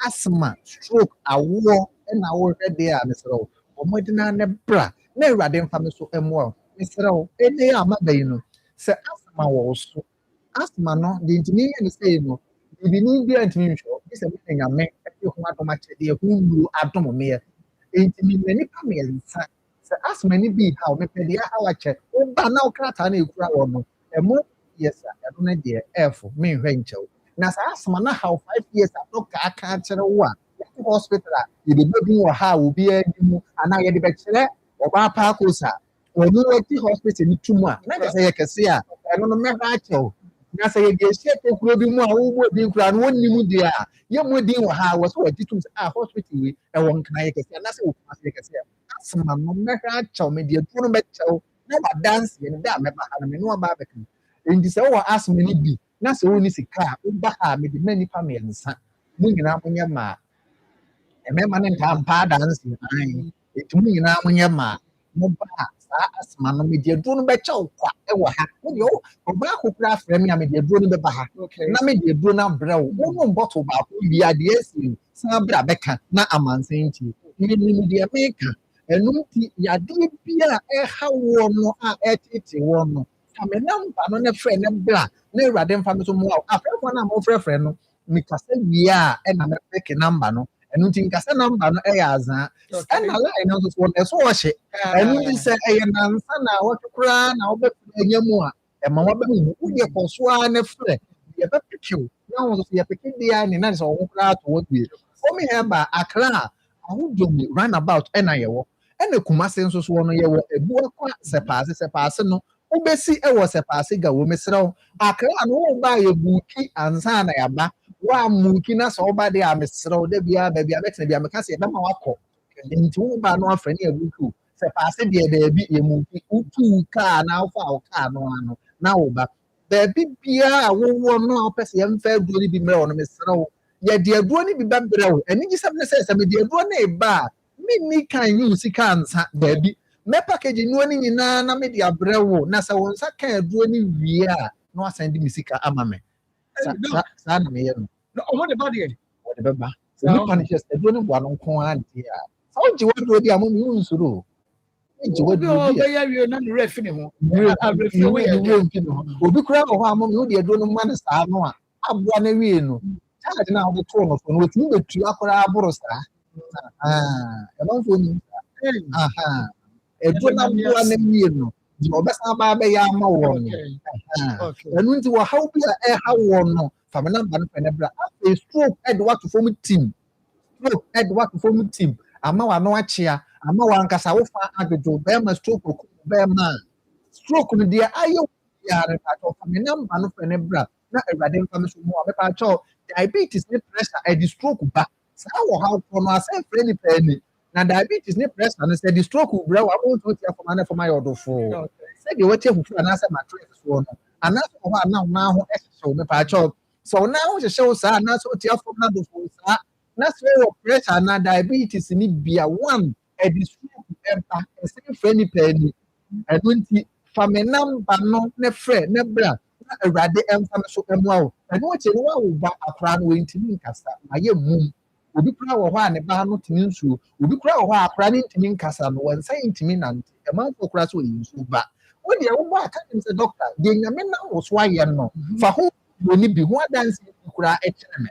asthma stroke awoɔ ɛna wohwɛ deɛ a mesrɛ wo ɔmmɔdena ne bra na awurade mfa me so ɛmmoa wo mesrɛ wo ɛne a maba yi no sɛ asthma wɔ wo so asthma no deɛ ntumi yɛ ne sɛ no bibini biara ntumi nhwɛ bi sɛ mene nyame ɛde ho adom akyɛdeɛ ho nwuro adom meɛ enti memmɛ nnipa mmiɛnsa sɛ asthma no bi ha wo mepɛ deɛ ha wakyɛ woba na wo krataa no ɛkura wɔ no ɛmo yɛ sa ɛno no deɛ ɛɛfo menhwɛ nkyɛw na sɛ asthma no ha wo 5 years a dɔkta aka akyerɛ wo a yɛte hospital a yɛde bi wɔ ha a obiara di mu anaa yɛde bɛkyerɛ ɔbaa paakos a ɔno wɔte hospital no tu mu a na kyɛ sɛ yɛ kɛse a ɛno no mɛhwɛ akyɛw na sɛ yɛde ahyia tokuro bi mu a wowɔ bi nkura no wɔnni mu deɛ a yɛmmɔ din wɔ ha a wɔ sɛ wɔde tom sɛ hospital wei ɛwɔ nkana yɛ kɛse anaasɛ wɔkuma sɛ yɛ kɛse a asoma no mɛhwɛ akyɛw me deɛ duro no bɛkyɛw na wadanseɛ no da a mɛba ha no me ne waba abɛka enti sɛ wowɔ asoma no bi na sɛ wonni sika a woba ha a mede ma nnipa mmiɛnsa mo nyinaa monyɛ maa ɛmɛma ne ntaa mpa adanseɛ enti mo nyinaa monyɛ maa moba a saa asoma no mede aduro no bɛkyɛw kwa ɛwɔ ha wodeɛ ɔbaa kokora afrɛ me a mede aduro no bɛba ha na mede aduro no abrɛ wo wonom bɔtol baako wie adeɛ asi san berɛ a bɛka na amansan nti menim deɛ meka ɛno nti yadeɛ bia ɛha woɔ no a ɛtete wɔ no sa me namba no ne frɛ ne bra na awurade mfa me so mmoa wo afrɛfoɔ no a mofrɛfrɛ no mekasa wie a ɛna mɛpɛke namba no ɛno nti nkasa namba no ɛyɛ azaa ɛna line no nso so wɔn ɛso wɔhyɛ ɛno nti sɛ ɛyɛ nansa na wɔtwe koraa na wɔbɛfrɛ anya mu a ɛma wɔbɛmu wodeɛ kɔ so ara ne frɛ yɛbɛpekew na wɔn nso so yɛpeke deɛ ne na sɛ wɔn koraa to wɔ due wɔn yɛ ba akra a ahodomi runabout ɛna yɛwɔ ɛna kumase nso so no yɛwɔ ebuakwa sɛpaase no wobɛsi ɛwɔ sɛpaase ga wɔ mesrɛw akra no wɔn ba yɛ buuki ansa na yaba wa muki na sɛ ɔba de a mesrɛw da bia baabi a bɛtena bia meka sɛ yɛbɛma wakɔ nti woba no afrɛ ne abuku sɛ paase deɛ daabi yɛ muki wotu kaa na wofa wo kaa no ano na woba baabi biara a wowɔ no a wopɛ sɛ yɛmfa aduro no bi mmerɛ wɔ no mesrɛw yɛde aduro no bi bɛbrɛ wo ɛno gye sɛm ne sɛ mede aduro no ɛba a menni kan yi wo sika ansa baabi mɛpackage nuo no nyinaa na mede abrɛ wo na sɛ wo nsa ka aduro no wie a na wasan de me sika ama me saa na meyɛ no No, ɔmo de ba deɛ. wɔde bɛba onipa no hyɛ sɛ aduro no boa no nko ara nti a sɛ wogye waduro bi a mo mewu nsoro o wogye Obi a waduro bi a ɔbɛyɛ awie na ne werɛ afi ne ho. nwura Awerɛfie wo yɛ nwura mfi ne ho obi koraa wɔ hɔ a mo mewu de aduro no ma no saa no a aboa no awie no charge no a wode too no so no watumi bɛtua koraa aboro saa ɛmanfoɔ nim saa aduro no aboa no awie no deɛ ɔbɛsan baa bɛyɛ ama wɔ no ɛno nti wɔhaw bi a ɛha wɔ no fa me namba no pɛ ne bra afei stroke ɛde wato fam tim ama wano akyea ama wankasa wofa adwodwo bɛrima stroke oku bɛrima stroke no deɛ ayɛ biara no patɔ fa me namba no pɛ ne bra na awurade mfa me so mu a mepatɔ diabetes ne pressure ɛde stroke ba saa wɔ haw kɔ no asɛn frɛ nipa ani na diabetes ne pressure no sɛ de stroke brɛ wɔ abɔ nso tia fama na fama yɛ ɔdɔfo sɛdeɛ wɔte afufu anaasɛ mattress soɔ no anaasɛ wɔ hɔ a na wo ho ɛhyehyɛ wo mepatɔ sɛ wo nan ho hyehyɛ wo saa anaasɛ wotia fam na dɔfo saa na sɛ wɔ pressure na diabetes ne bia one ɛde stroke ɛba ɛsɛn frɛ nipa ani ɛno nti fa me namba no ne frɛ ne bra na awurade ɛmfa me so ɛmoa wo ɛno akyi no wawo ba akora no wɔntumi nkasa ayɛ mum obi kura wɔ hɔ a ne ba no tumi nsuo obi kura wɔ hɔ a akora no ntumi nkasa no wɔn nsa ntumi nante ɛmanfo kora so ɔyɛ nsuo ba wodeɛ wobɔ aka nim sɛ doctor deɛ nyame nam wo so ayɛ no fa ho wɔni bi ho adanse bi kora ɛkyerɛ me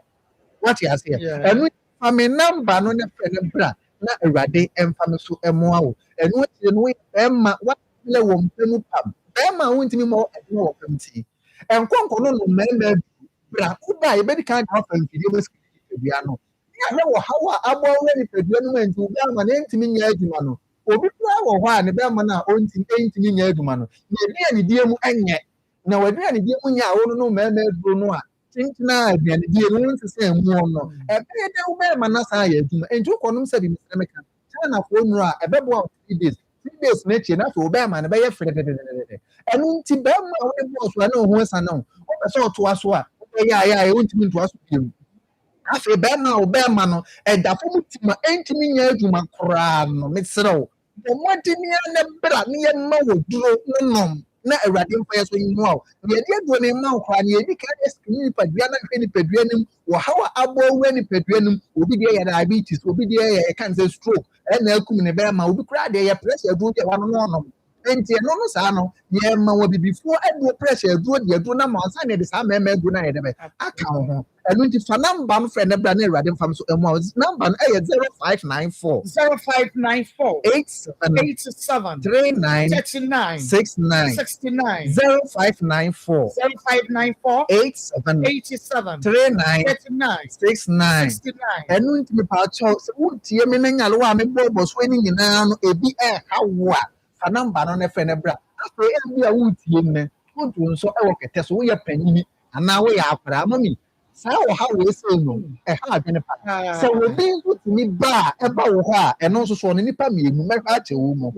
wate aseɛ ɛno fa me namba no ne frɛ ne bra na awurade ɛmfa me so ɛmoa wo ɛno akyi no woyɛ bɛrima watilɛ wɔ mpɛ mu pam bɛrima a wontumi ma ɛno wɔ fam ti ɛnkɔnkɔ no no mmarima bra woba a yɛbɛdi kan de wafa mfidie bɛsiki nipadua no yɛahwɛ wɔ haw a abɔ wɔ nipadua no mu nti obi ama na ɛntumi nyɛ adwuma no obi koraa wɔ hɔ a ne bɛrima no a ɛntumi nyɛ adwuma no na aduanedie mu ɛnyɛ na w'aduanedie mu nyɛ a wo no mmarima aduro no a tentena aduanedie no nte sɛ ɛmuɔ no ɛbɛyɛ dɛ wo bɛrima no asan ayɛ adwuma enti wokɔnom sɛ bi mesrɛ meka Chinafoɔ nnuro a ɛbɛboa wo 3 days 3 days n'akyi na afei wo bɛrima no bɛyɛ fɛ dɛdɛdɛdɛdɛ ɛno nti bɛrima a wode bɔɔ so a na ɔho asa no wopɛ sɛ ɔtoa so a wobɛyɛ ayɛ wontumi ntoa so bio afei bɛrima a wo bɛrima no ɛda fam tim a ɛntumi nyɛ adwuma koraa no mesrɛ wo mmɔden ne bra ne yɛma wɔ duro no nom na awurade mfa yɛ so mmoa wo yɛde aduro no ma wo koraa ne yɛdi ka yɛ sikini nipadua na hwɛ nipadua no mu wɔ haw a abɔ wura nipadua no mu obi deɛ yɛ diabetes obi deɛ yɛ ɛka sɛ stroke ɛna akum ne bɛrima obi koraa deɛ yɛ pressure aduro deɛ wano no ɔnom nti ɛno no saa no yɛma wɔ bibifoɔ aduro pressure aduro deɛ aduro na ma ɔnsa ne yɛde saa mɛɛma aduro na yɛde bɛ aka wo ho ɛno nti fa namba no frɛ ne bra na awurade mfa so ɛmoa wo namba no ɛyɛ 0594 87 39 69 0594 87 39 69 ɛno nti mepaakyɛw sɛ wotie me no nyale wɔ a mebɔɔbɔ so ani nyinaa no ebi ɛha wo a fa namba no ne frɛ ne bra afei ɛbi a wotie nnɛ wontu nso ɛwɔ kɛtɛ so woyɛ panyini anaa woyɛ akwadaa mami saa wɔ ha wɔ ese no ɛha adwene pa sɛ obi nso tumi ba a ɛba wɔ hɔ a ɛno nso so ɔno nipa mmienu mɛhwɛ akyɛ wɔn mu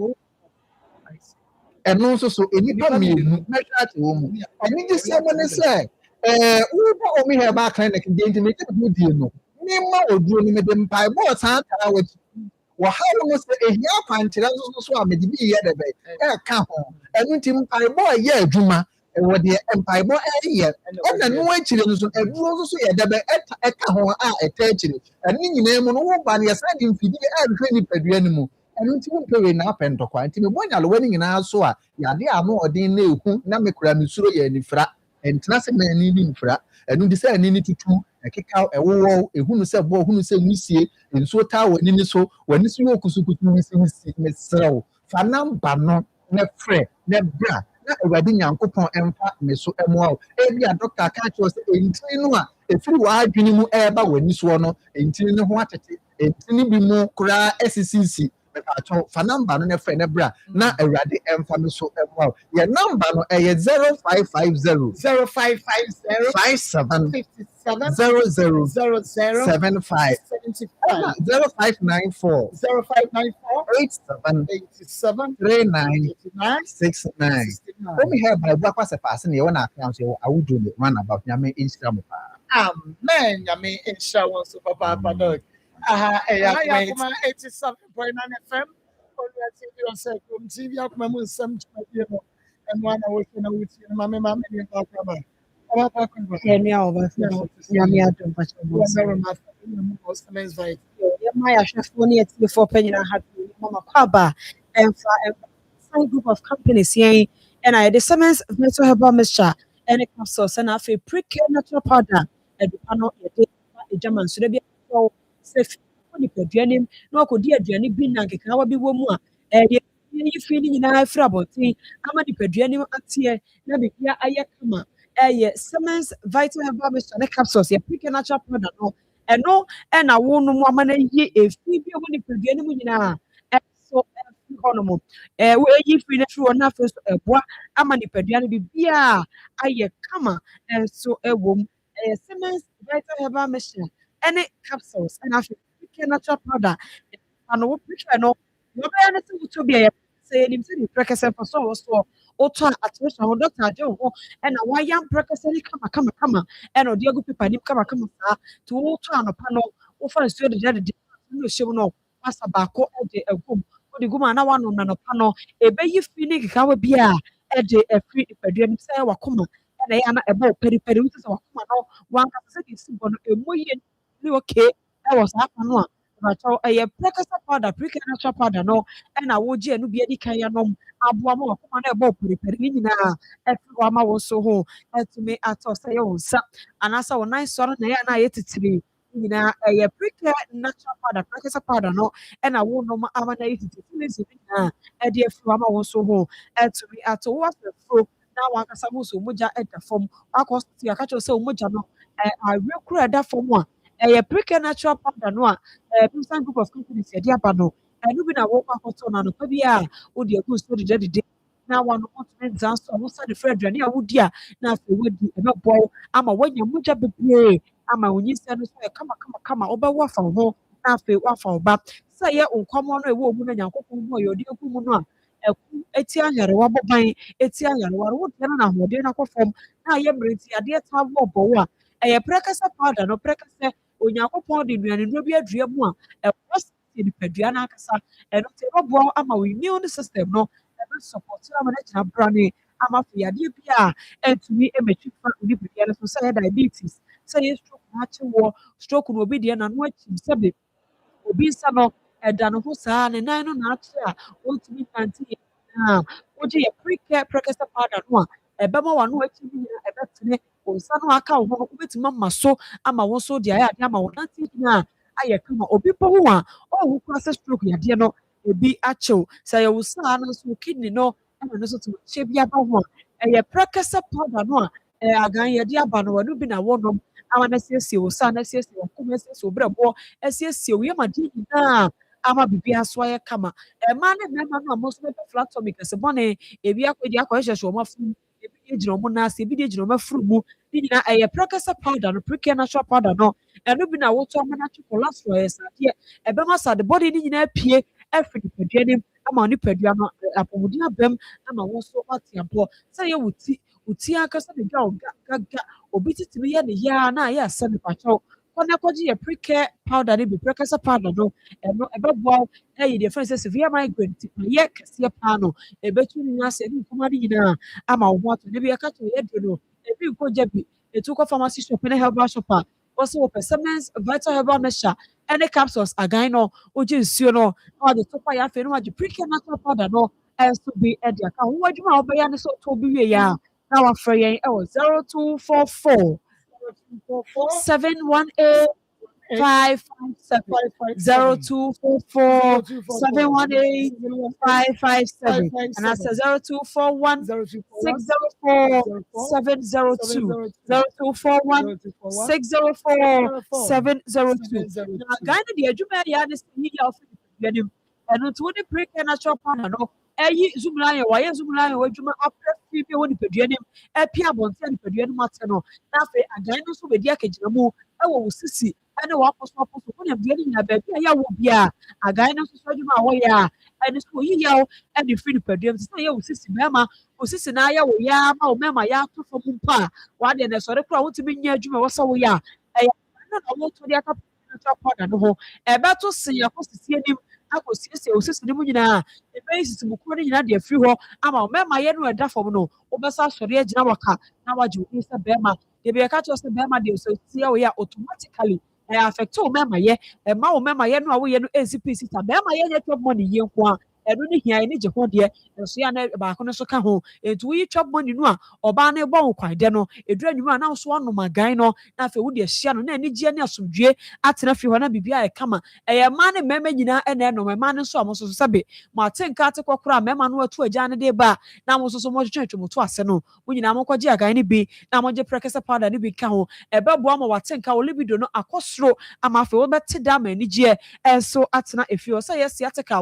ɛno nso so nipa mmienu mɛhwɛ akyɛ wɔn mu ɛne gye sɛ mo ne sɛ woba ɔmo herbal clinic deɛ nti mɛgye mo die no mema oduro no mede mpaebɔ saa taa wɔ wɔ ha no sɛ ehia akwankyerɛ nso so a mede bi yɛ dɛbɛ ɛka ho ɛno nti mpaebɔ ɛyɛ adwuma ɛwɔ deɛ mpaebɔ ɛyɛ ɛna no akyire no so aduro nso so yɛ dɛbɛ ɛka ho a ɛta akyire ɛne nyinaa mu no woba no yɛsan de mfidie ɛhwɛ nipadua no mu ɛno nti wompɛ wei na apɛ ntɔkwa nti mebɔ nyalowa no nyinaa so a yɛade ano ɔden na ehu na mekura me suro yɛ anifira ɛntena sɛ m'ani ne mfira ɛno nti sɛ ani ne tutu ɛkeka ɛwowɔ ehunu sɛ bɔ ehunu sɛ wusie nsuo taa w'ani ne so w'ani so yɛ kusukutu wusie mesrɛw fa namba no ne frɛ ne bra na awurade nyankopɔn ɛmfa me so ɛmoa wo ebi a doctor ka kyerɛ sɛ entini no a efiri w'adwene mu ɛɛba w'ani soɔ no entini ne ho atete entini bi mu koraa ɛsisisi fa namba no ne frɛ ne bra na awurade ɛmfa me so ɛmoa wo yɛ namba no ɛyɛ 0550 57 00 75 0594 87 39 69 Omi here by Black was a person you want to account you I would do the run about Yame Instagram. Amen. Yame Instagram super papa dog. Aha, Akoma 87.9 FM. On TV on TV Akoma Nsem and one I was in a witch and Mamma in Akoma. Nyame adom pa yɛma yɛahwɛfoɔ ne yɛtiefoɔ pa nyinaa ha mama kwaba ɛmfa sign group of companies yɛn ɛna yɛde Siemens virtual herbal mixture ɛne capsules ɛna afei pre-care natural powder adupa no yɛde ɛgyama nsoro bi sɛ fi nipadua nim na wakɔdi aduane bi na nkekaawa bi wɔ mu a ɛde yɛyi fi no nyinaa firi abɔnten ama nipadua nim ateɛ na biribia ayɛ kama ɛyɛ Siemens vital herbal mixture ne capsules yɛ pre-care natural powder no ɛno ɛna wo no mu ama no yi efi bi a ɛwɔ nipadua no mu nyinaa ɛso ɛfi hɔ no mu wɔayi fi no firi hɔ na afei so ɛboa ama nipadua no biribiaa ayɛ kama ɛnso ɛwɔ mu ɛyɛ Siemens vital herbal mixture ɛne capsules ɛna afei pre-care natural powder ano wo pre-care no wɔbɛyɛ no sɛ wotɔ bi a yɛ sɛ yɛnim sɛ ne prɛkɛsɛ mfa so a wɔ soɔ wotɔ a atoration ho dɔkta agye wo ho ɛna wayam prɛkɛsɛ ne kama ɛna ɔde agu pepa nim kama saa nti wotɔ anɔpa no wofa nsuo dedadede no ɛhyɛ mu no wasa baako de agum wode gum a na wanom nanɔpa no ɛbɛyi fi ne kekawa bi a ɛde afiri nipadua nim sɛ wakoma ɛna ɛyɛ ana ɛbɔ pɛripɛri wote sɛ wakoma no wankasa sɛ de si bɔ no ɛmu yie ne okay ɛwɔ saa fa no a ɛyɛ prɛkɛsɛ powder pre-care natural powder no ɛna wogye ɛno bi adi kan yɛnom aboa ma wakoma no ɛbɔ pɛripɛri ne nyinaa ɛfiri hɔ ama wo nso ho ɛtumi atɔ sɛ ɛyɛ wo nsa anaasɛ wo nan sɔre na ɛyɛ ana ayɛ titiri nyinaa ɛyɛ pre-care natural powder prɛkɛsɛ powder no ɛna wo nom ama no ayɛ titiri ne nyinaa ɛde afiri hɔ ama wo nso ho ɛtumi atɔ wo afɛfuro na wankasa mu nso mogya ɛda fam wakɔ hospital aka kyerɛ sɛ wo mogya no awerɛ koro ɛda fam a ɛyɛ pre-care natural powder no a Bimsan group of companies yɛde aba no ɛno bi na wɔkɔ akɔtɔ no anɔpa bi a wode agu nsuo dedadede na wano wɔntumi nza nso a wosa de frɛ aduane a wodi a na afei wadi ɛbɛbɔ wo ama woanya mogya bebree ama wo nyinsɛ no so yɛ kama wobɛwo afa wo ho na afei woafa wo ba sɛ yɛ nkɔmmɔ no ɛwɔ mu no Nyankopɔn mu a yɛde agu mu no a ɛku eti ayarewa bɔ ban eti ayarewa no wodeɛ no na ahoɔden no akɔ fam na ayɛ mmerɛnti adeɛ taa bɔ wo a ɛyɛ prɛkɛsɛ powder no prɛkɛsɛ Onyankopɔn de nnuane nnuro bi adua mu a ɛwɔ sɛ nipadua no ankasa ɛno nti ɛbɛboa ama wo immune system no ɛbɛsupɔte ama no agyina brane ama afei adeɛ bi a ɛntumi mmatwi fa nipadua no so sɛ yɛ diabetes sɛ yɛ stroke no akye wɔ stroke no obi deɛ n'ano akyim sɛbe obi nsa no ɛda ne ho saa ne nan no naakye a wɔntumi nante yɛ nyinaa wogye yɛ pre-care prɛkɛsɛ powder no a ɛbɛma w'ano akyi no nyinaa ɛbɛtene wo nsa no aka wo ho no wobɛtumi ama so ama wo nso de ayɛ adeɛ ama wo nante nyinaa ayɛ kama obi bɔ ho a ɔhu kora sɛ stroke yadeɛ no ebi akyew sɛ yɛwo saa no nso kidney no ɛna no nso te hyɛ bi aba ho a ɛyɛ prɛkɛsɛ powder no a agan yɛde aba no wɔno bi na wɔnom ama no asiesie wo saa no asiesie wo kɔm asiesie wo brɛboɔ asiesie wo yɛmadeɛ nyinaa ama biribiara so ayɛ kama mmaa ne mmarima no a mo nso bɛbɛ flatomic ɛsɛ bɔne ebi akɔgye akɔhyehyɛ wɔn afuru ebi gyina wɔn nan ase ebi de gyina wɔn afuru mu ne nyinaa ɛyɛ prɛkɛsɛ powder no pre-care natural powder no ɛno bi na woto ama n'atwe cholesterol ɛyɛ sadeɛ ɛbɛma sade bɔde ne nyinaa pie ɛfiri nipadua nim ama nipadua no apɔmuden abɛm ama wɔn nso ate abɔ sɛ yɛ wo ti ankasa ne dwa gaga obi titiri yɛ ne yaa na ayɛ asɛ ne pakyɛw kɔnɛ kɔgye yɛ pre-care powder ne bi prɛkɛsɛ powder no ɛno ɛbɛboa ɛyɛ deɛ fɛn sɛ severe migraine ti yɛ kɛseɛ paa no ɛbɛtu ne nyinaa sɛ ɛne nkɔmɔ ne nyinaa ama wo ho ato ne bi yɛka kyerɛ yɛ deɛ no ebi nkɔgya bi etu kɔ pharmacy shop ne herbal shop a wɔsɛ wɔpɛ Siemens vital herbal mixture ɛne capsules agan no wogye nsuo no na wɔde to pa yɛ afei no wɔgye pre-care natural powder no ɛnso bi ɛde aka ho adwuma a wɔbɛyɛ ne sɛ ɔtɔ bi wie yɛ a na wɔafrɛ yɛn ɛwɔ 0244 718 557 0244 718 557 and that's 0241 604 702 0241 604 702 na Ghana the adwuma ya ne sɛ yɛ ofi bianim ɛno nti wode pre-care natural powder no ɛyi zumlan yɛ wɔyɛ zumlan yɛ adwuma apɛ fi bi wɔ nipadua nim ɛpi abɔnten nipadua nim ate no na afei agan no nso bɛdi akagyina mu ɛwɔ wo sisi ɛne wɔakɔso wɔn abua no nyinaa baabi a yɛwɔ bi a agan no nso so adwuma a wɔyɛ a ɛne so wɔyi yaw ɛde firi nipadua mu sɛ yɛ wo sisi mɛma wo sisi na ayɛ wo yaa ma wo mɛma yɛato fam mpo a wɔadeɛ na ɛsɔre kora wotumi nyɛ adwuma ɛwɔ sɛ woyɛ a ɛyɛ no na wɔto de aka natural powder no ho ɛbɛto se yɛkɔ sisi anim akɔsiesie wo sisi no mu nyinaa ɛbɛyi sisi mukuo no nyinaa de afiri hɔ ama wo mɛma yɛ no ɛda fam no wobɛsa asɔre agyina waka na wagye wo din sɛ bɛrima deɛ bɛyɛka kyerɛ sɛ bɛrima deɛ sɛ tia wo yɛ a automatically ɛyɛ affect wo mɛma yɛ ɛma wo mɛma yɛ no a woyɛ no ɛnsi pii sita bɛrima yɛ nyɛ twɛ money yie nko a ɛno ne hia ɛne gye ho deɛ ɛso yɛ na baako no so ka ho ɛnti woyi twɛ money no a ɔbaa no bɔ wo kwan dɛ no ɛduru anwuma a na nso anom agan no na afei wode ahyia no na anigyeɛ ne asomdwie atena fie hɔ na biribia ɛkama ɛyɛ mmaa ne mmarima nyinaa ɛna ɛnom mmaa no nso a mo nso so sɛbe mo ate nka ate kɔkora a mmarima no atu agya no de ba a na mo nso so mɔtwetwe mo to ase no mo nyinaa mokɔgye agan no bi na mogye prɛkɛsɛ powder no bi ka ho ɛbɛboa ma wate nka wo libido no akɔ soro ama afei wobɛte da ama anigyeɛ ɛnso atena efie hɔ sɛ yɛ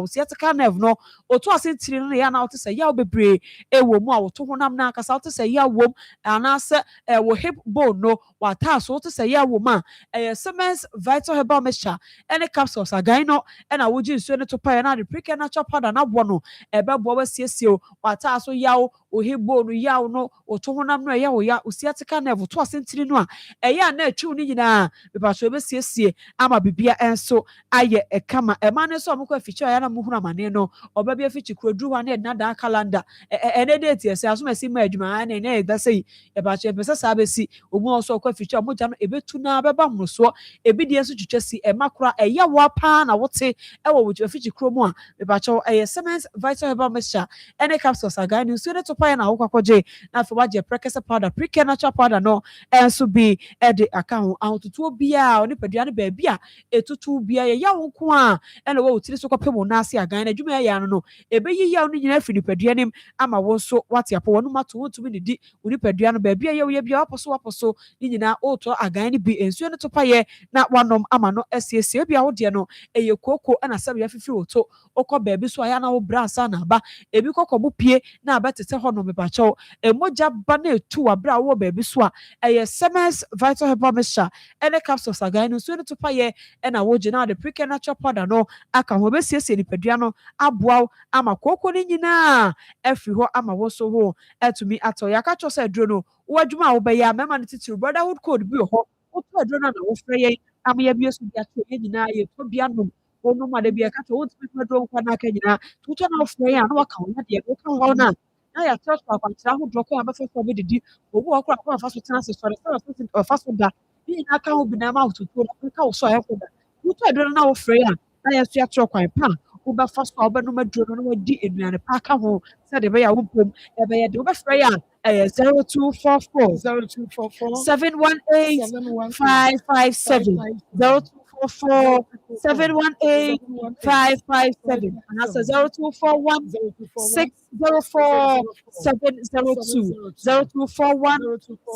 sciatica nerve no oto ase tiri no yɛ na wote sɛ yaw bebree ɛwɔ mu a woto honam no ankasa wote sɛ yaw wom anaasɛ ɛwɔ hip bone no wata so wote sɛ yaw wom a ɛyɛ Siemens vital herbal mixture ɛne capsules agan no ɛna wogye nsuo no to paeɛ na de prick natural powder na aboɔ no ɛbɛboa wasiesie o wata so yaw o hip bone yaw no woto honam no ɛyɛ wo ya o sciatica nerve to ase tiri no a ɛyɛ a na atwiw no nyinaa bɛpaso ɛbɛsiesie ama bibia ɛnso ayɛ ɛkama ɛma ne nso a mokɔ afikyɛ ɔyɛ na mohunu amane no ɔba bi afikyi kuro duru hɔ ne ɛdina daa calendar ɛne date yɛsɛ asom asi ma adwuma ne ɛnyɛ ɛda sɛ yi ɛbakyɛ ɛpɛ sɛ saa bɛsi ɔmu a ɔsɔ ɔkɔ afikyɛ a mogya no ɛbɛtu na bɛba mmorosoɔ ebi deɛ nso twitwa si ɛma kora ɛyɛ woa paa na wote ɛwɔ wo afikyi kuro mu a ɛbakyɛ ɛyɛ Siemens vital herbal mixture ɛne capsules agan no nsuo ne to paeɛ na wokɔ akɔgye na afei wagye prɛkɛsɛ powder prick natural powder no ɛnso bi ɛde aka ho ahototoɔ biara onipadua no baabi a ɛtutu biara yɛyɛ wo nko a ɛna wɔ wo tiri so kɔpɛ wo naase agan na adwuma yɛyɛ ano no ɛbɛyi yaw no nyinaa firi nipadua nim ama wo nso wate apɔ wɔn mu ato wɔntumi ne di wo nipadua no baabi a yɛwɔ bia wapɔ so ne nyinaa ɔretɔ agan no bi nsuo no to paeɛ na wanom ama no asiesie bia wo deɛ no ɛyɛ kooko ɛna sɛbi afifiri wo to wokɔ baabi so a yɛ na wo bra ansa na aba ebi kɔkɔ mo pie na abɛtete hɔ no mebakyɛw ɛmogya ba na etu wabra wɔ baabi so a ɛyɛ Siemens vital herbal mixture ɛne capsules agan no nsuo no to paeɛ ɛna wogye na de prick natural powder no aka ho bɛsiesie nipadua no aboa wo ama kooko no nyinaa afiri hɔ ama wo so ho ɛtumi atɔ yɛaka kyerɛ sɛ aduro no wo adwuma a wobɛyɛ a mɛma no titiri brotherhood code bi wɔ hɔ woto aduro no na wofrɛ yɛn ama yɛbie so bi ato yɛn nyinaa yɛtɔ bi anom wɔnom ade bi ɛka kyerɛ wontumi tumi aduro nkwa no aka nyinaa wotɔ na wofrɛ yɛn a na waka wo nadeɛ woka wo no a na yɛakyerɛ so akwankyerɛ ahodoɔ kɔ a bɛfɛ sɛ wobɛdidi obi wɔ kora kɔ afa so tena ase sɔre sɛ ɔfa so da ne nyinaa ka ho bi na ama wototuo no ka wo so a ɛkɔ da wotɔ aduro no na wofrɛ yɛn a na yɛso yɛakyerɛ kwan pa wobɛfa so a wobɛnom aduro no na wadi aduane pa aka ho sɛdeɛ ɛbɛyɛ a wompom ɛbɛyɛ de wobɛfrɛ yɛ a ɛyɛ 0244 718 557 0244 718 557 and that's 0241 604 702 0241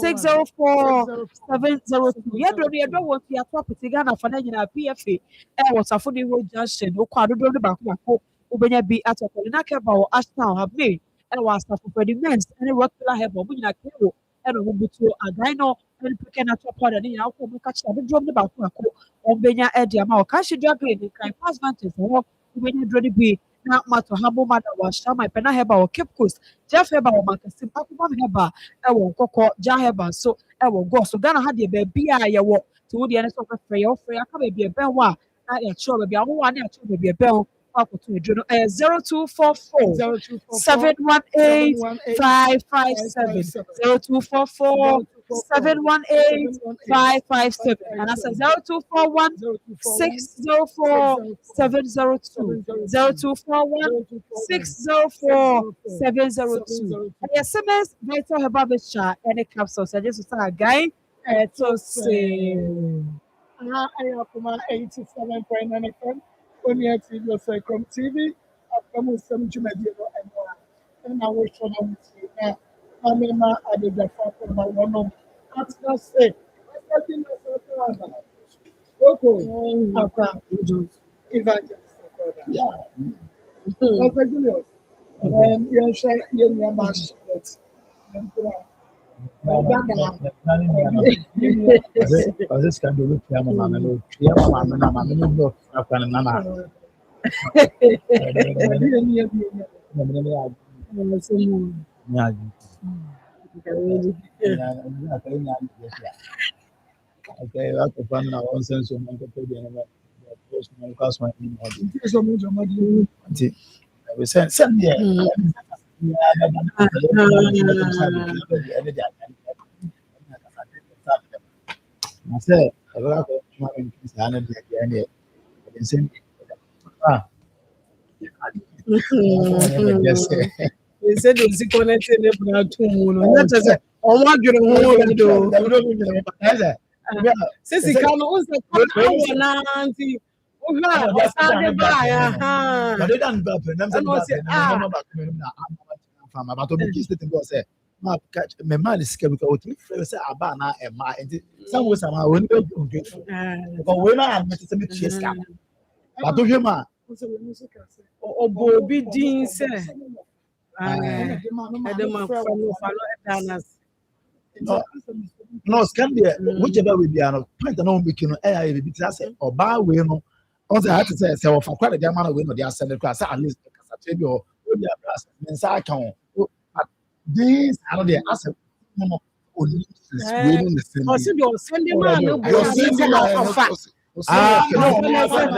604 702 yɛdɔ wɔ fi ato apete Ghana fa na nyinaa PFA ɛwɔ Safodi Road Junction wokɔ adodoɔ no baako wobɛnya bi atɔkɔle na kɛba wɔ Ashtown Habme ɛwɔ asafo Ferdinand ɛne Rockville Herbal mo nyinaa kɛwɔ ɛna wɔn butuo agan no ɛne peke na top powder ne nyinaa wokɔ mo ka kyerɛ adodoɔ no baako ɔmbɛnya ɛde ama wɔ cash drug ne kan pass vantage wɔ wobɛnya duro no bi na mato habo mada wɔ Ashama Pena Herbal wɔ Cape Coast Jeff Herbal wɔ Makasim Akoma Herbal ɛwɔ Nkɔkɔ Ja Herbal so ɛwɔ Gɔ so Ghana ha deɛ baabi a yɛwɔ te wo deɛ ne sɛ wofrɛ yɛ aka baabi ɛbɛn hɔ a na yɛkyerɛ baabi a wowɔ a ne yɛkyerɛ baabi ɛbɛn hɔ akoto aduro no 0244 718 557 0244 718 557 and that's 0241 604 702 0241 604 702 and your Siemens vital herbal mixture any capsules I just start a guy to say I Akoma 87.9 FM on your TV from TV Akoma Nsem Jumediro and I wish for them to Amema Adegafa from my one at the say okay Akwa evangelist yeah okay Julius you share your mash This can do with Yamama. Yamama, no, I can nana. Okay, that's a fun now. Nonsense. They said they see connected to two. Not as a on what you know. Sisi kama unse kama nanti uha wasande baya ha But they don't go up and I'm about to be kissed and go say, "Mark, catch my man is scared because we say Abana and my some was somehow when we go grateful. But when I am met to meet you, but to him, obo bi din se edema follow danas no, scan there, whichever we be on point and on making air, be or bar we know. Also, I had to say, so for quite a damn amount of women, they are sending class at least a table or inside town. These are the asset. Waiting the same. You're sending man, you're sending man. No,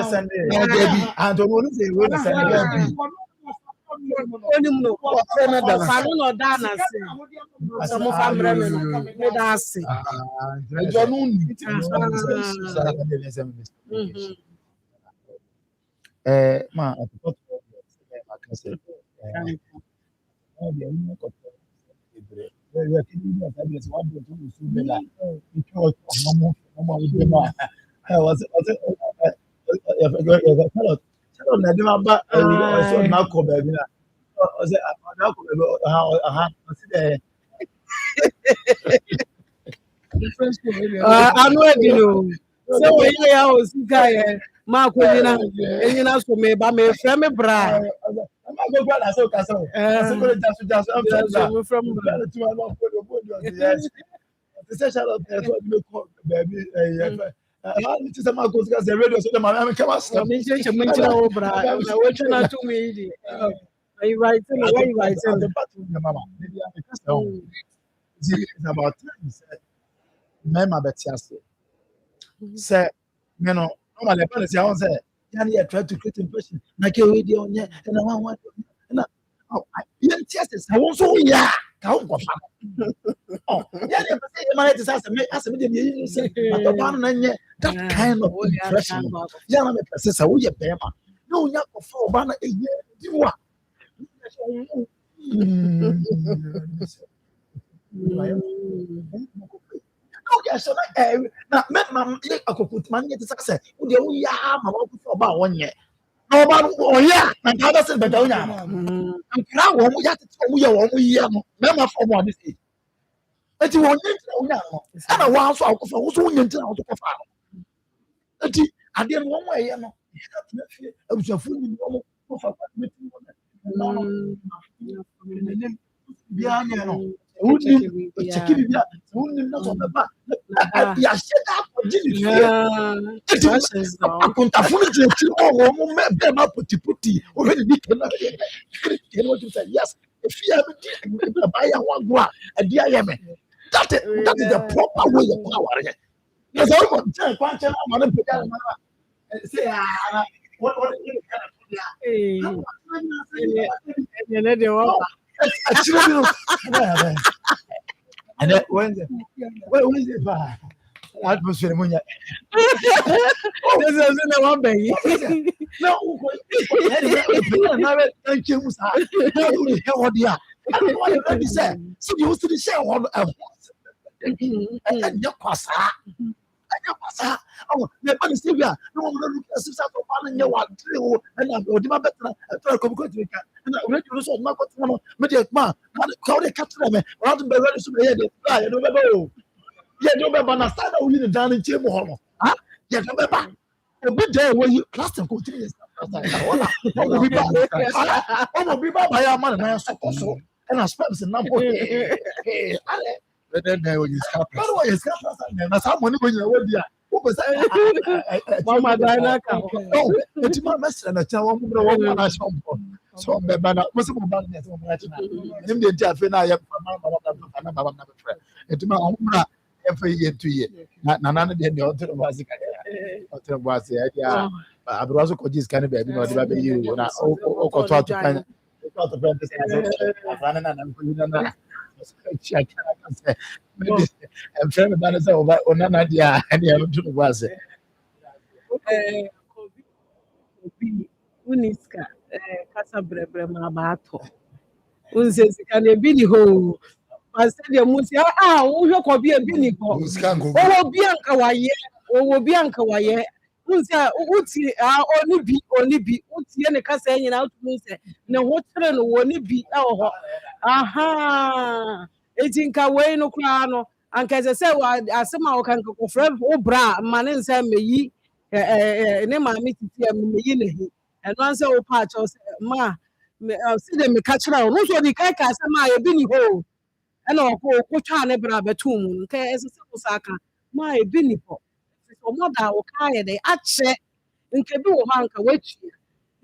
Sunday. And don't want to say, we're the I'm ready. So we was guy. Mark, you know, so me, but me from me bra. Say, you know, normally, when it's your say, you try to create impression. Like a video, and I want, yes, I want so, yeah, oh, yeah, my that kind of impression. Yeah, I'm a professor, we are Bema. No, you're for banner a year, you are. Okay, so now, my put money to success. We are about 1 year. No, about 1 year, and others in Bedonia. And now, we have to tell you 1 year, member for one this age. But you want to and I want to also into out of file. I didn't 1 way, you know. I was a fool in one. That is the proper way of power. Yes, I want and then Wednesday, atmosphere. This is in one baby. No, so you to the share one and your passa. Oh, the money still here. No one look at us out of your one drill, and I'm going to my better. And I read you so much. Man, how they catch them, rather than ready to be here. I don't remember. Yeah, no member, I started only the down in Jim Hall. Ah, yeah, no member. A good day when you last time continue. I'm a be by a man and I so and I spent some number. But then when you scap, that's how money when you're there. What was that? Mama Diana. Oh, it's my message and I tell one I saw. So, but what's the about that? I'm the deaf and I have it's my own every year 2 years. None of the other was Ọtẹ bọ ase ẹ di a aburo so kọjí sika ni bẹẹbi na ọdẹ bá bẹ yí o na ọkọtọ atọpẹ atọpẹ ntẹ sẹ ase afra ne nana nkọyi nana ẹkyia kyara kasẹ ẹnfẹ mi ba ne sẹ ọba ọnana di a ẹni ẹ tó bọ ase. Obi uniska kasa brɛbrɛ ma abaatɔ unse sika na ebi ni hɔ ase deɛ musi wohwɛ kɔ bi ebi ni hɔ owó bi anka wayɛ unse uti oni bi utie ne kasa nyinaa utumi sɛ ne ho tere no wɔ ne bi ɛwɔ hɔ aha eti nka wei no koraa no anka ɛsɛ sɛ asɛm a wɔka nka kɔfrɛ wo bra ma ne nsa meyi ne maame titi a meyi ne hi ɛno ansɛ wo pa akyɛw sɛ ma si de meka kyerɛ wo no so di kai ka asɛm a ebi ni hɔ ɛna ɔkɔtwaa ne bra bɛtoo mu nka ɛsɛ sɛ wo sa aka ma ebi ni hɔ ɔmo da wo ka yɛ dɛ akyɛ nka bi wɔ hɔ anka watua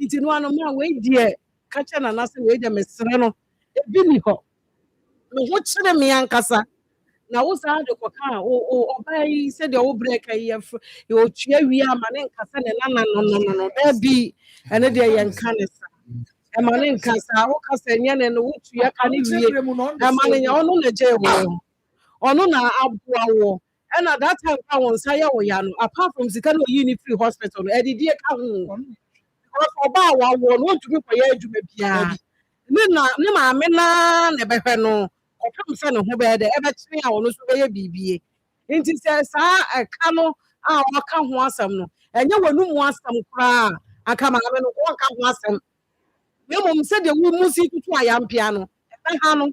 nti no ano ma wei deɛ ka kyɛ nana sɛ wei deɛ mesrɛ no ebi ni hɔ me ho kyerɛ me ankasa na wo saa de kɔka ɔbaa yi sɛdeɛ wo brɛ ka yi yɛɔtua wie ama ne nkasa ne nana no daabi ɛne deɛ yɛnka ne sa ɛma ne nka saa woka sɛ nyɛ ne no wotua ka ne wie ɛma ne nya ɔno na gye wo ɔno na aboa wo ɛna that time ka wo nsa yɛ wo ya no apart from sika na oyi ne free hospital no ɛdidie ka ho because ɔbaa wawoɔ no wontumi kɔyɛ adwuma biara ne maame naa na ɛbɛhwɛ no ɔpem sɛ ne ho bɛyɛ dɛ ɛbɛkyerɛ a ɔno nso bɛyɛ biribie nti sɛ saa ɛka no a ɔka ho asɛm no ɛnyɛ w'anum asɛm koraa aka maame no wɔnka ho asɛm na mmom sɛdeɛ wo mu si tutu ayampea no ɛbɛha no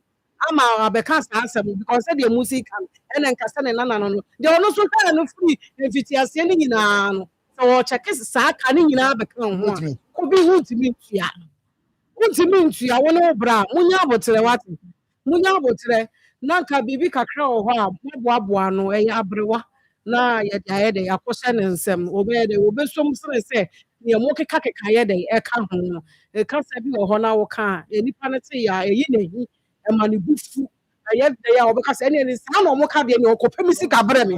ama abɛka saa asɛm because sɛdeɛ mu si ka no ɛna nkasa ne nana no deɛ ɔno nso hwɛɛ no firi mfitiaseɛ no nyinaa no sɛ wɔkyɛke saa ka no nyinaa bɛka ho a kobi wontumi ntua wo ne wo bra a monya aboterɛ wate munya aboterɛ na nka biribi kakra wɔ hɔ a moaboaboa no ɛyɛ aberewa na yɛde ayɛ dɛ yɛakɔhyɛ ne nsɛm wɔbɛyɛ dɛ wɔbɛsom sene sɛ neɛ mokekakeka yɛ dɛ ɛka ho no ɛkasa bi wɔ hɔ na woka a nnipa no te a ɛyi n'ahi ɛma ne bu fu ɛyɛ dɛ a wɔbɛka sɛ ɛne saa na ɔmoka deɛ ne ɔkɔpɛ me sika brɛ me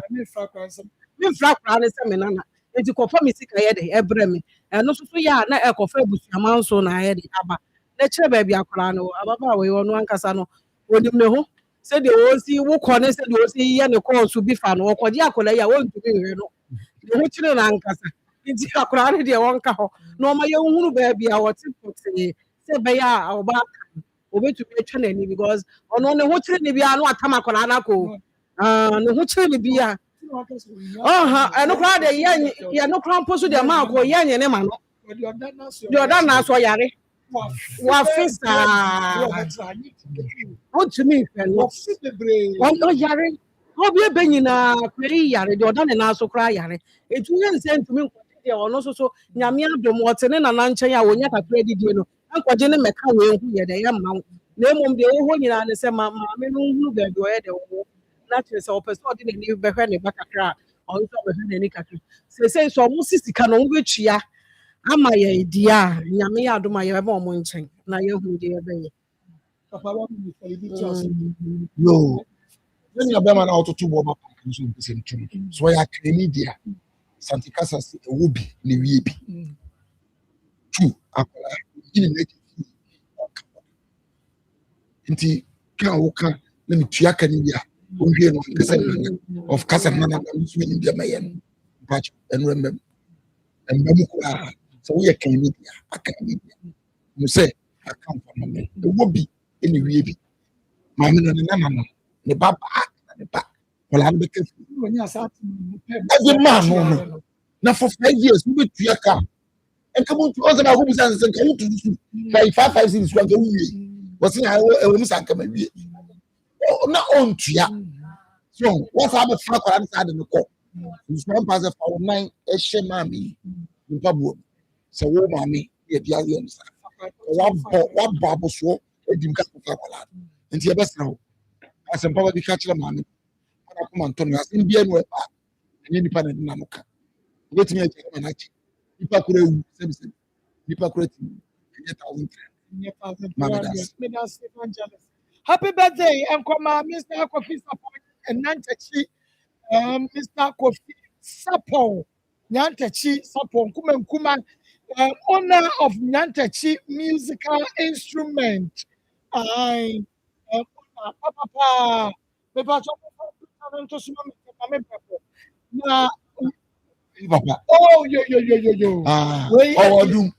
memfra koraa ne sɛ me nana nti kɔfa me sika yɛ dɛ ɛbrɛ me ɛno nso so yɛ a na ɛkɔfa abusuama nso na ayɛ dɛ aba na kyerɛ baabi akwaraa no ababaa wɔyɛ ɔno ankasa no onim ne ho sɛdeɛ wɔsi wokɔ ne sɛdeɛ wɔsi yɛ ne kɔɔso bi fa no wɔkɔgye akwadaa yi a wɔntumi nhwɛ no ne ho kyerɛ no ankasa nti akwadaa no deɛ wɔnka hɔ na ɔma yɛnhunu baabi a wɔte pɔtee sɛ ɛbɛyɛ a ɔbaa obɛtumi atwa n'ani because ɔno ne ho kyerɛ ne bi a na watam akwadaa no akɔ ne ho kyerɛ ne bi a ɛno koraa de yɛno koraa mpo so deɛ maakɔ yɛnyɛ ne ma no deɛ ɔda naa so ɔyare wafe saa wontumi nhwɛ no ɔyare obi ebe nyinaa kweri yare deɛ ɔda ne nan so koraa yare etu yɛ nsɛ ntumi nkɔgye deɛ ɔno nso so nyame adom ɔte ne nana nkyɛn a wonya kakra didie no nkɔgye ne mɛka wɔ ehu yɛ dɛ yɛ mma wo na emom deɛ ɛwɔ hɔ nyinaa ne sɛ maame no nhunu baabi ɔyɛ dɛ ɔwɔ na kyerɛ sɛ ɔpɛ sɛ ɔde n'ani bɛhwɛ ne ba kakra a ɔno nso ɔbɛhwɛ n'ani kakra sɛsɛ nso ɔmo si sika no ɔmo bɛtua ama yɛ di a nyame yɛ adom a yɛbɛma ɔmo nkyɛn na yɛhu deɛ yɛbɛyɛ. Yo, when you bema na otutu bo ba nso mpese ntum. So ya kremi dia. Santi kasa se wobi ne wie bi. Tu akola yini na ki. Nti kan wo kan na me tua kan ni bia. Onhwe no kasa of kasa na na nso ni bia maye no. Patch enu emem. Emem ko a so wo ye kremi dia. Akani dia. Mo se akam fa no me. Wobi ne wie bi. Maame no nana ne baba ne ba wala no beka every man no na for 5 years we betua ka enka mo tu oza na ho bisa nse nka wutu su 5 cities kwa nka wie wose na ewo musa nka ma wie na on tua so what about fa kwara nsa de no ko nso pass fa wo nan e hye maame nipa bo se wo maame ye bia ye nsa wa babo so edim ka fa kwara nti ebesra wo asɛmpa ba bi ka kyerɛ maame ana koma ntɔ no asɛm bia no ɛba ɛnyɛ nipa na nna no ka wobɛtumi agye kama no akyi nipa kora awu sɛbisɛbi nipa kora timi ɛnyɛ 1,000 Happy birthday, Nkoma, Mr. Kofi Sapon, and Nantachi, Mr. Kofi Sapon, Nyantachi Sapon Kuma, owner of Nyantachi Musical Instrument. I Papa, me pacho to na Papa. oh yo. Ah, Wait, Owadum.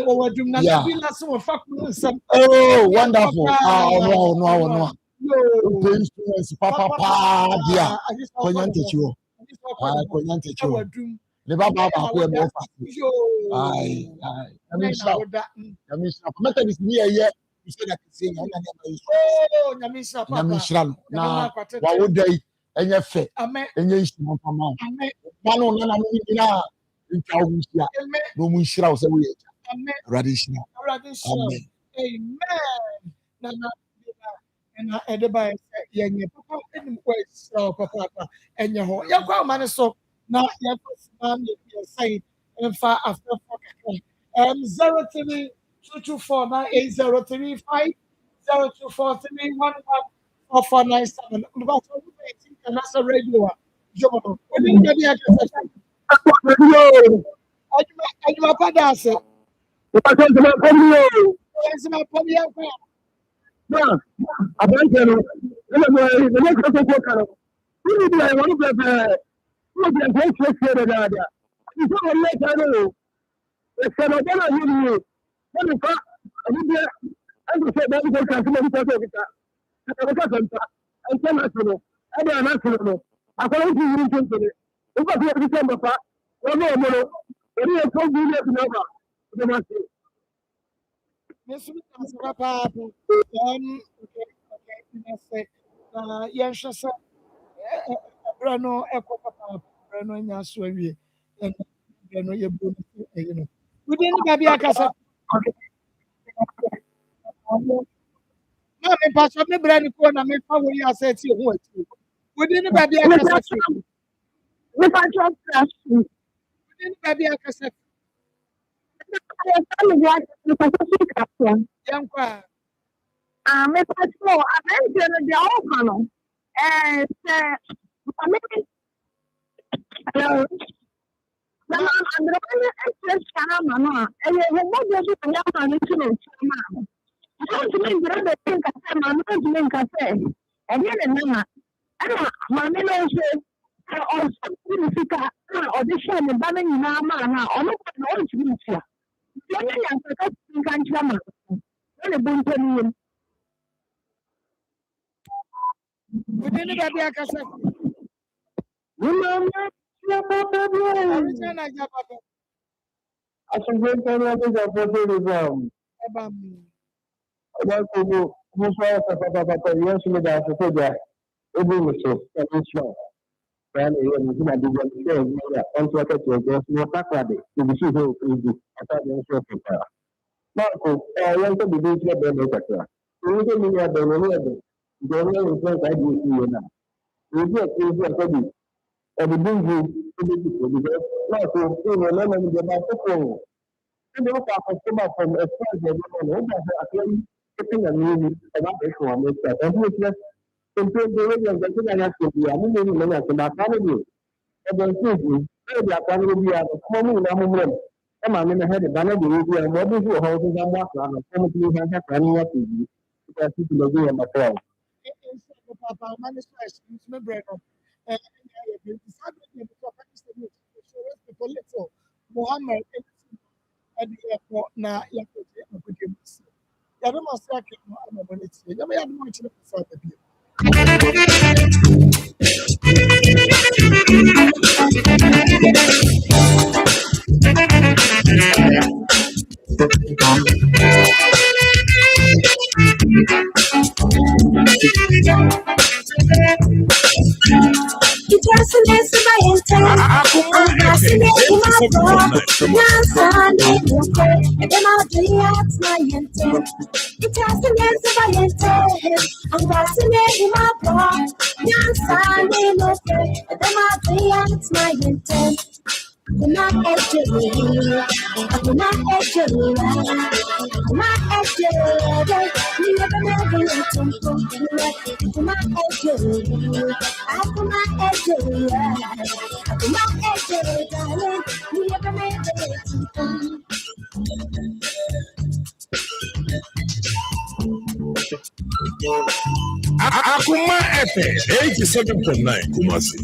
Owadum na Yeah. bi na so fa kun sam. Oh, wonderful. No. No. The instruments, Papa, dear. Konyante chiwo. Konyante chiwo. Owadum. Le baba ba ko e mo fa. Yo. Ai. Nyamisha. Methodist ni eye. You said that saying na Oh, Nyamisha Papa. Nyamisha no. Na wa wodai enye fe. Enye instrument pama. Manu na mu na ntwa wo hia. No mu nhira wo se wo ye. Radishna. Amen. Na edeba yenye papa enim kwes papa enye ho yakwa mane so na yakwa sinam ye say emfa after 03 224 98035 0243114497 because we think that's a radio jobo we need to be at ajuma pada se Abante no ele mo ka ko karo ni bi ai wonu bebe mo bi ai ko se da da ni so mo le ka no e se no da na ni ni fa ni bi an ko se da ko ka ko ni ko ka ka ka santa an ta na so no ada na so no akwai ni ni tin ne ko ko se bi se fa ko mo mo no ni ko bi ne ko ba ko ma se Papa, yes, Brano, Echo Papa, Brano, Yasui, and Brano, you know. We didn't have your casa. Mammy, Pastor, me brand corner, me power, you said to you. We didn't have your casa. We didn't have your casa. Me patrol, I mentioned the old and hello. I'm the one that Mama, and you have not just a young man into Mama. I don't think that I think I'm not to make a say. And then, Mama, my name is audition and banning Mama, or not to be here. We didn't have your casa. I should bring some of this up for tourism. About to go, most of the yes, with us, so that it will be so. That is sure. Well, you know, the one that on to a catch, no Saturday, to be sure who is the other show paper. Marco, I want to be doing better. You can be at the one. The only place I do see now. We get to and the big because Marco, you know, none of them are so. And the customer from a friend actually taking a meal about this one. And who is just compared the way and the thing I have to be. I mean, maybe many of them are family. And then, maybe I can be a common number. Come on, in the head of Banner, and what is your house and what I'm going to have running up to you because people are doing my phone. Papa, manifest, my brother. And Muhammad at the airport now. You must say, I'm a bonnet. You may have much to the It wasn't as if I intended. I'm fascinating my bro. Now, Sunday, and then I'll do my intent. It wasn't as if I intended. I'm fascinating my bro. Now, Sunday, and then I'll do my intent. I'm not edgy. I'm not edgy. I'm not edgy. You never know when you're talking. I'm not edgy. I'm not edgy. I'm not edgy, darling. FM 87.9 Kumasi.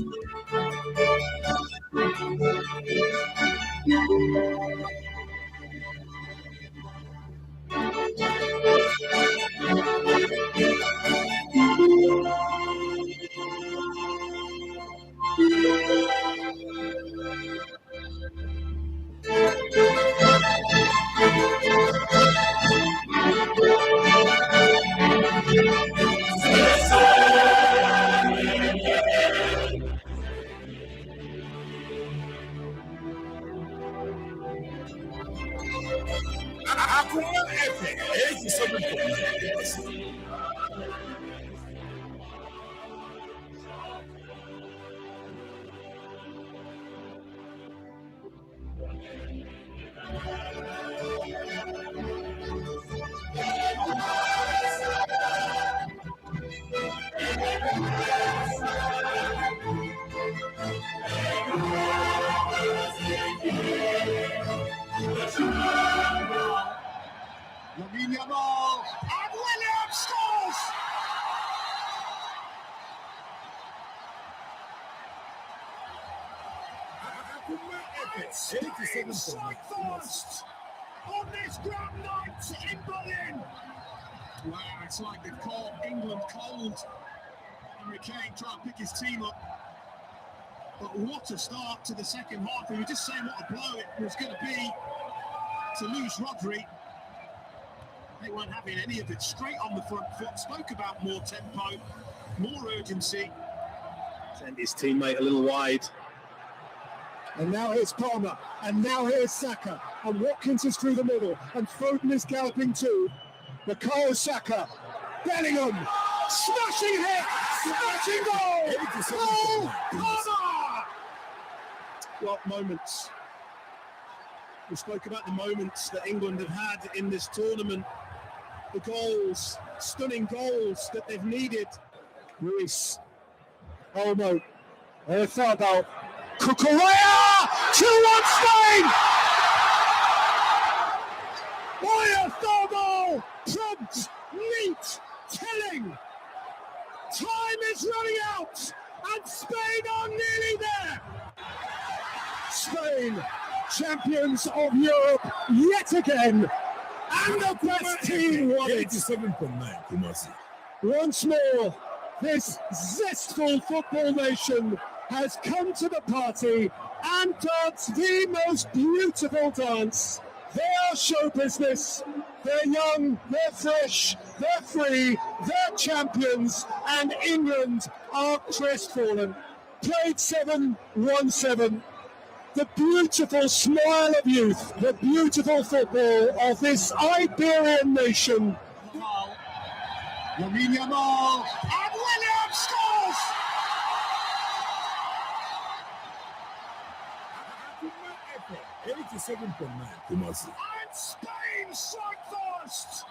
Akoma FM 87.9 Kumasi. And Williams scores! Strike first on this grand night in Berlin. Wow, it's like they've caught England cold. Harry Kane trying to pick his team up. But what a start to the second half. We were just saying what a blow it was going to be to lose Rodri. They weren't having any of it. Straight on the front foot. Spoke about more tempo, more urgency. Sent his teammate a little wide. And now here's Palmer, and now here's Saka, and Watkins is through the middle, and Foden is galloping too. Bukayo Saka, Bellingham, smashing hit, smashing goal! Oh, Palmer! What moments. We spoke about the moments that England have had in this tournament. The goals, stunning goals that they've needed. Ruiz, Olmo, Fabio, Cucurella, 2-1 Spain! Boya Thormo, prompt, neat, telling. Time is running out, and Spain are nearly there. Spain, champions of Europe yet again, and the best team won it. 87.9 Kumasi. Once more, this zestful football nation has come to the party and danced the most beautiful dance. They are show business. They're young, they're fresh, they're free, they're champions, and England are crestfallen. Played 7, won 7. The beautiful smile of youth, the beautiful football of this Iberian nation. Lamine Yamal, and Williams scores! 87.9 Kumasi. And Spain strike first!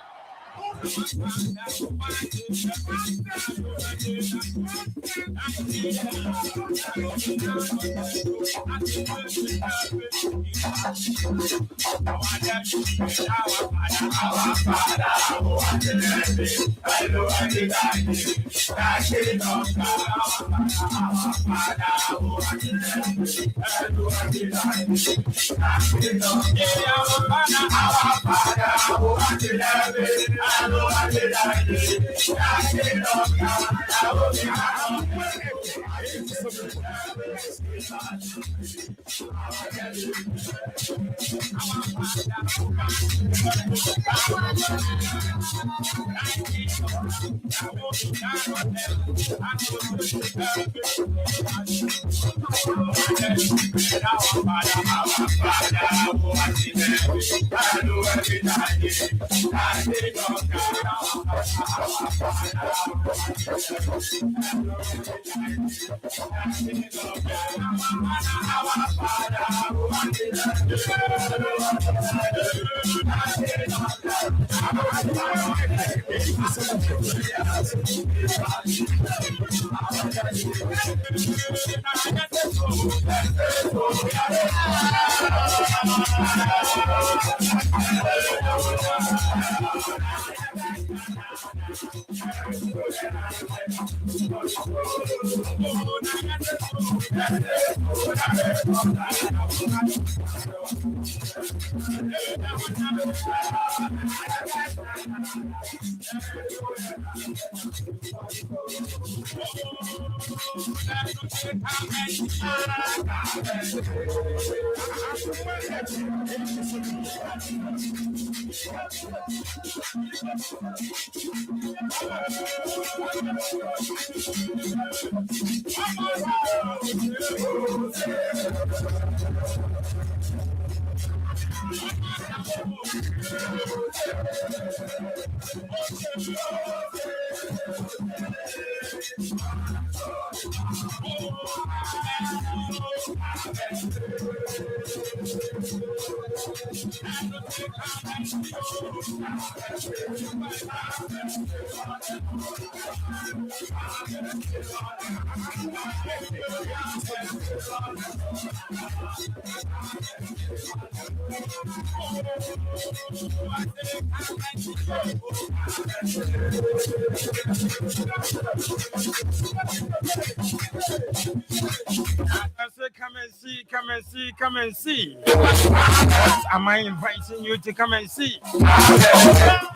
I say, come and see, come and see, come and see. What am I inviting you to come and see?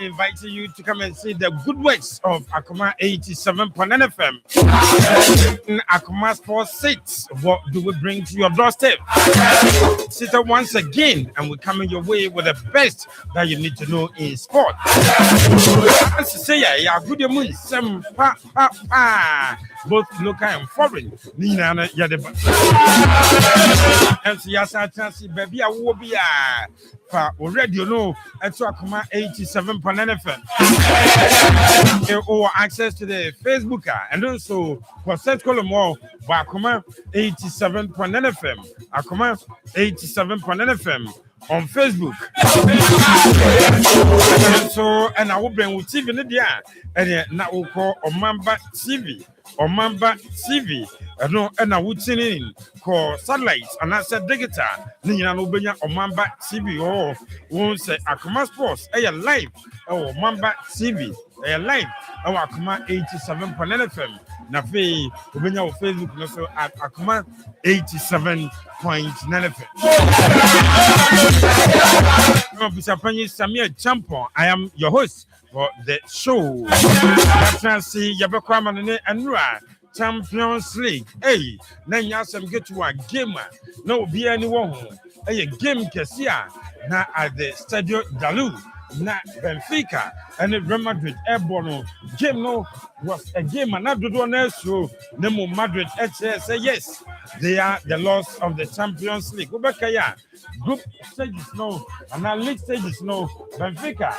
Inviting you to come and see the good works of Akoma 87.9 FM. In Akoma Sports 6, what do we bring to your doorstep? Sit up once again, and we're coming your way with the best that you need to know in sport. As you say, yeah, good Nsem, both local and foreign. Nina, yeah, the and yes, I can see baby, I will be already, you know, at Akoma 87.9 FM. Or access to the Facebook and also for set column more by Akoma 87.9 FM. Akoma 87.9 FM on Facebook. And I will bring with TV in the air and now we'll call Omamba TV. Omamba TV. And I would sing in call satellites and I said digital. Nina Ubenya Omamba TV or won't say Akoma Sports. Live. Oh, Mamba TV. Live. Our Akoma 87.9 FM. Nafe Ubenya on Facebook also at Akoma 87.9 FM. Samir Champion. I am your host for the show. Let's see Yabakwaman and Nura. Champions League. Hey, now you have some get to a gamer. No be anyone. Hey, game Kessia. Now at the Stadio Dalu. Na Benfica and Real Madrid Airborne game no was a game and not do one else so Nemo Madrid say yes they are the loss of the Champions League. Ubekaya group stages no and now league stages no Benfica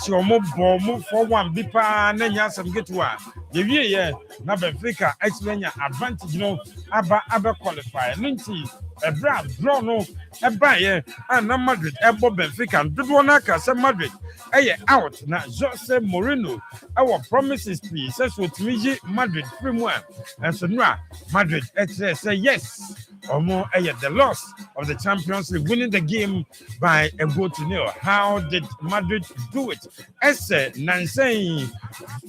your move 4-1 bipa nenya some get one yeah na Benfica H advantage no aba qualify ninti a brand draw no a buy and na Madrid Airborne Benfica and do one aka Madrid out na Jose Mourinho our promises please says with Madrid free one and so now Madrid say yes or more the loss of the Champions League winning the game by a goal to nil. How did Madrid do it? Nsem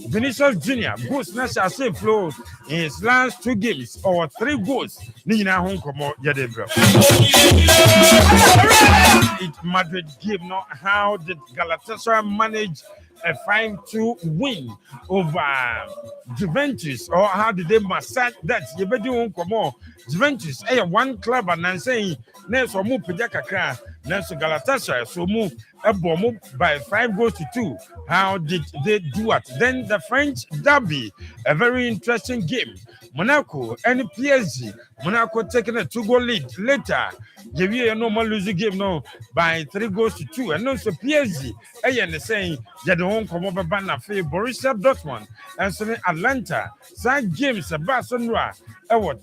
Vinicius Jr. goes national save flow in his last 2 games or 3 goals. Nina home come Madrid game now. How did Galatasaray manage a 5-2 win over Juventus, or how did they massage that? You better won't come on. Juventus, one club and saying, Nelson move Pidaka, Nelson Galatasaray, so move a bomb by 5 goals to 2. How did they do it? Then the French derby, a very interesting game. Monaco and PSG. Monaco taking a 2-goal lead later. You normal losing game no by 3 goals to 2. And also PSG, and saying that the home come over banner for Borussia Dortmund and so Atlanta. Side games, Barcelona.